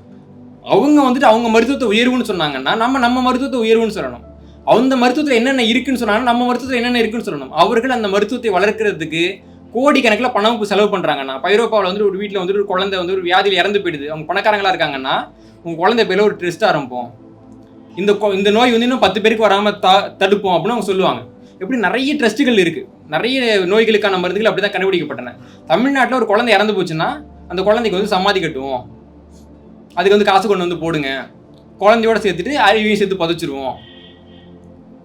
அவங்க வந்துட்டு அவங்க மருத்துவத்தை உயர்வுன்னு சொன்னாங்கன்னா நம்ம மருத்துவத்தை உயர்வுன்னு சொல்லணும். அந்த மருத்துவத்தில் என்னென்ன இருக்குன்னு சொன்னாங்கன்னா நம்ம மருத்துவத்தில் என்னென்ன இருக்குன்னு சொல்லணும். அவர்கள் அந்த மருத்துவத்தை வளர்க்கறதுக்கு கோடிக்கணக்கில் பணம் செலவு பண்ணுறாங்கன்னா, ஐரோப்பாவில் வந்துட்டு ஒரு வீட்டில் வந்துட்டு ஒரு குழந்தை வந்து ஒரு வியாதியில் இறந்து போயிடுது, அவங்க பணக்காரங்களாக இருக்காங்கன்னா, உங்கள் குழந்தை பேரில் ஒரு டெஸ்ட் ஆரம்பிப்போம், இந்த நோய் வந்து இன்னும் 10 பேருக்கு வராமல் தடுப்போம் அப்படின்னு அவங்க சொல்லுவாங்க. எப்படி நிறைய ட்ரஸ்ட்டுகள் இருக்குது, நிறைய நோய்களுக்கான மருந்துகள் அப்படி தான் கண்டுபிடிக்கப்பட்டன. தமிழ்நாட்டில் ஒரு குழந்தை இறந்து போச்சுன்னா அந்த குழந்தைக்கு வந்து சமாதி கட்டுவோம், அதுக்கு வந்து காசு கொண்டு வந்து போடுங்க, குழந்தையோட சேர்த்துட்டு அழிவையும் சேர்த்து புதைச்சிருவோம்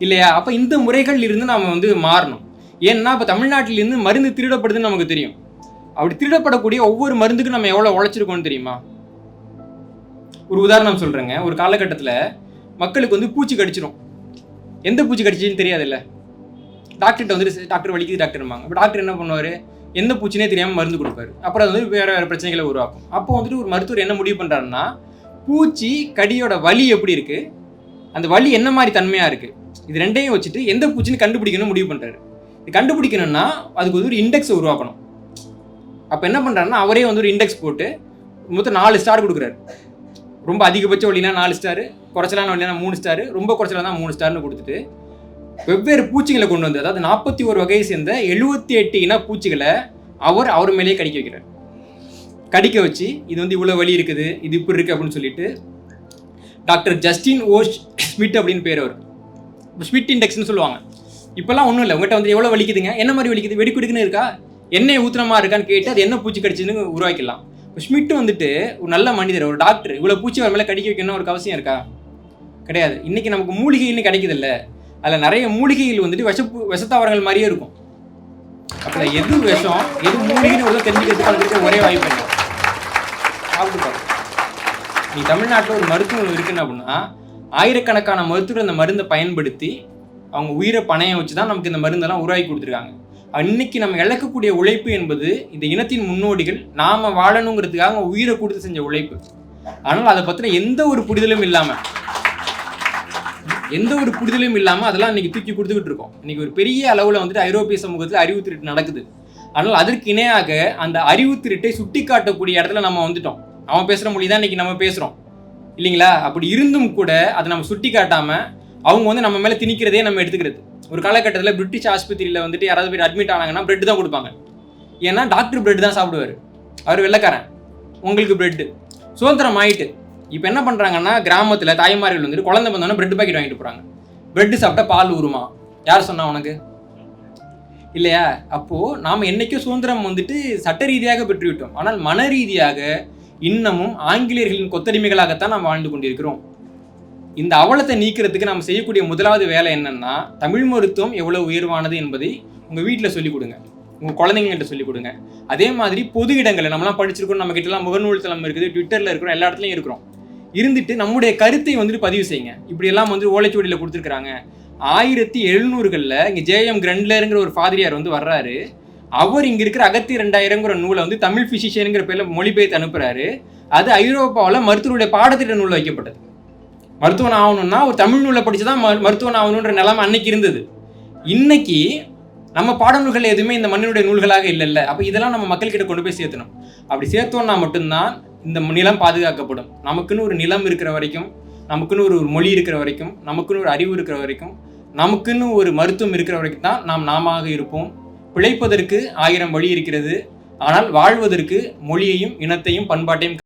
இல்லையா? அப்போ இந்த முறைகள் இருந்து நம்ம வந்து மாறணும். ஏன்னா இப்போ தமிழ்நாட்டிலேருந்து மருந்து திருடப்படுதுன்னு நமக்கு தெரியும். அப்படி திருடப்படக்கூடிய ஒவ்வொரு மருந்துக்கும் நம்ம எவ்வளோ உழைச்சிருக்கோம்னு தெரியுமா? ஒரு உதாரணம் சொல்கிறேங்க. ஒரு காலகட்டத்தில் மக்களுக்கு வந்து பூச்சி கடிச்சிடும். எந்த பூச்சி கடிச்சின்னு தெரியாதுல்ல. டாக்டர்கிட்ட வந்துட்டு டாக்டர் வலிக்குது டாக்டர்மாங்க. இப்போ டாக்டர் என்ன பண்ணுவார், எந்த பூச்சினே தெரியாமல் மருந்து கொடுப்பாரு. அப்புறம் அது வந்து வேறு பிரச்சனைகளை உருவாக்கும். அப்போ வந்துட்டு ஒரு மருத்துவர் என்ன முடிவு பண்ணுறாருன்னா, பூச்சி கடியோட வலி எப்படி இருக்குது, அந்த வலி என்ன மாதிரி தன்மையாக இருக்குது, இது ரெண்டையும் வச்சுட்டு எந்த பூச்சின்னு கண்டுபிடிக்கணும்னு முடிவு பண்ணுறாரு. இது கண்டுபிடிக்கணும்னா அதுக்கு வந்து ஒரு இண்டெக்ஸை உருவாக்கணும். அப்போ என்ன பண்ணுறாருன்னா, அவரே வந்து ஒரு இண்டெக்ஸ் போட்டு மொத்தம் 4 ஸ்டார் கொடுக்குறாரு. ரொம்ப அதிகபட்ச வழினா 4 ஸ்டாரு, குறைச்சலான வழினா 3 ஸ்டாரு, ரொம்ப குறைச்சலாக தான் 3 ஸ்டார்னு கொடுத்துட்டு வெவ்வேறு பூச்சிகளை கொண்டு வந்து, அதாவது 41 வகையை சேர்ந்த 78 இன பூச்சிகளை அவர் மேலேயே கடிக்க வைக்கிறார். கடிக்க வச்சு இது வந்து இவ்வளோ வலி இருக்குது, இது இப்படி இருக்குது அப்படின்னு சொல்லிட்டு டாக்டர் ஜஸ்டின் ஓ ஸ்மிட் அப்படின்னு பேர். அவர் ஸ்மிட் இண்டெக்ஸ்னு சொல்லுவாங்க. இப்போல்லாம் ஒன்றும் இல்லை, உங்கள்கிட்ட வந்து எவ்வளோ வலிக்குதுங்க, என்ன மாதிரி வலிக்குது, வெடிக்குடுக்குன்னு இருக்கா, எண்ணெய் ஊத்திரமா இருக்கான்னு கேட்டு அது என்ன பூச்சி கடிச்சுன்னு உருவாக்கிடலாம். இப்போ ஸ்மிட் வந்துட்டு ஒரு நல்ல மனிதர், ஒரு டாக்டர், இவ்வளோ பூச்சி அவர் மேலே கடிக்க வைக்கணும் ஒரு அவசியம் இருக்கா? கிடையாது. இன்றைக்கி நமக்கு மூலிகைன்னு கிடைக்குது இல்லை, அதில் நிறைய மூலிகைகள் வந்துட்டு விஷத்தாவரங்கள் மாதிரியே இருக்கும். அப்போ எது விஷம் எது மூலிகைன்னு ஒரு தெரிஞ்சுக்கிறதுக்கு ஒரே வாய்ப்பு இல்லை. சாப்பிட்டு பாருங்க. நீ தமிழ்நாட்டில் ஒரு மருத்துவம் இருக்குன்னு அப்படின்னா ஆயிரக்கணக்கான மருத்துவர் அந்த மருந்தை பயன்படுத்தி அவங்க உயிரை பணையம் வச்சு தான் நமக்கு இந்த மருந்தெல்லாம் உருவாக்கி கொடுத்துருக்காங்க. இன்னைக்கு நம்ம இழக்கக்கூடிய உழைப்பு என்பது இந்த இனத்தின் முன்னோடிகள் நாம் வாழணுங்கிறதுக்காக அவங்க உயிரை கொடுத்து செஞ்ச உழைப்பு. ஆனால் அதை பற்றின எந்த ஒரு புரிதலும் இல்லாமல் அதெல்லாம் இன்னைக்கு தூக்கி கொடுத்துக்கிட்டு இருக்கோம். இன்னைக்கு ஒரு பெரிய அளவில் வந்துட்டு ஐரோப்பிய சமூகத்தில் அறிவு திருட்டு நடக்குது. ஆனால் அதற்கு இணையாக அந்த அறிவு திருட்டை சுட்டி காட்டக்கூடிய இடத்துல நம்ம வந்துட்டோம். அவன் பேசுகிற மொழி தான் இன்னைக்கு நம்ம பேசுகிறோம் இல்லைங்களா? அப்படி இருந்தும் கூட அதை நம்ம சுட்டி காட்டாமல் அவங்க வந்து நம்ம மேலே திணிக்கிறதே நம்ம எடுத்துக்கிறது. ஒரு காலகட்டத்தில் பிரிட்டிஷ் ஆஸ்பத்திரியில் வந்துட்டு யாராவது பேர் அட்மிட் ஆனாங்கன்னா பிரெட் தான் கொடுப்பாங்க. ஏன்னா டாக்டர் பிரெட் தான் சாப்பிடுவார், அவர் வெள்ளைக்காரன், உங்களுக்கு பிரெட்டு. சுதந்திரம் ஆகிட்டு இப்போ என்ன பண்ணுறாங்கன்னா, கிராமத்தில் தாய்மார்கள் வந்துட்டு குழந்தை வந்தோன்னா பிரெட் பாக்கெட் வாங்கிட்டு போகிறாங்க. பிரெட்டு சாப்பிட்டா பால் ஊறுமா? யார் சொன்னா உனக்கு? இல்லையா? அப்போது நாம் என்றைக்கும் சுதந்திரம் வந்துட்டு சட்ட ரீதியாக பெற்றுவிட்டோம். ஆனால் மன ரீதியாக இன்னமும் ஆங்கிலேயர்களின் கொத்தடிமைகளாகத்தான் நாம் வாழ்ந்து கொண்டிருக்கிறோம். இந்த அவலத்தை நீக்கிறதுக்கு நம்ம செய்யக்கூடிய முதலாவது வேலை என்னன்னா, தமிழ் மருத்துவம் எவ்வளவு உயர்வானது என்பதை உங்கள் வீட்டில் சொல்லிக் கொடுங்க, உங்கள் குழந்தைங்கள்ட்ட சொல்லிக் கொடுங்க. அதே மாதிரி பொது இடங்களில் நம்மளாம் படிச்சிருக்கோம், நம்ம கிட்டலாம் முகநூல் தளம் இருக்குது, ட்விட்டரில் இருக்கிறோம், எல்லா இடத்துலையும் இருக்கிறோம். இருந்துட்டு நம்முடைய கருத்தை வந்துட்டு பதிவு செய்யுங்க. இப்படியெல்லாம் வந்து ஓலைச்சுவடியில் கொடுத்துருக்குறாங்க. 1700களில் இங்கே ஜேஎம் கிரண்ட்லருங்கிற ஒரு ஃபாதிரியார் வந்து வர்றாரு. அவர் இங்கே இருக்கிற அகத்தி 2000ங்கிற நூலை வந்து தமிழ் ஃபிசிஷியனுங்கிற பேரில் மொழிபெயர்த்து அனுப்புகிறாரு. அது ஐரோப்பாவில் மருத்துவருடைய பாடத்திட்ட நூலில் வைக்கப்பட்டது. மருத்துவன் ஆகணும்னா ஒரு தமிழ் நூலை படித்து தான் மருத்துவன் ஆகணுன்ற நிலைமை அன்னைக்கு இருந்தது. இன்னைக்கு நம்ம பாடநூல்கள் எதுவுமே இந்த மண்ணினுடைய நூல்களாக இல்லைல்ல. அப்போ இதெல்லாம் நம்ம மக்கள்கிட்ட கொண்டு போய் சேர்த்தணும். அப்படி சேர்த்தோம்னா மட்டும்தான் இந்த நிலம் பாதுகாக்கப்படும். நமக்குன்னு ஒரு நிலம் இருக்கிற வரைக்கும், நமக்குன்னு ஒரு மொழி இருக்கிற வரைக்கும், நமக்குன்னு ஒரு அறிவு இருக்கிற வரைக்கும், நமக்குன்னு ஒரு மருத்துவம் இருக்கிற வரைக்கும் தான் நாம் நாமாக இருப்போம். பிழைப்பதற்கு 1000 வழி இருக்கிறது. ஆனால் வாழ்வதற்கு மொழியையும் இனத்தையும் பண்பாட்டையும்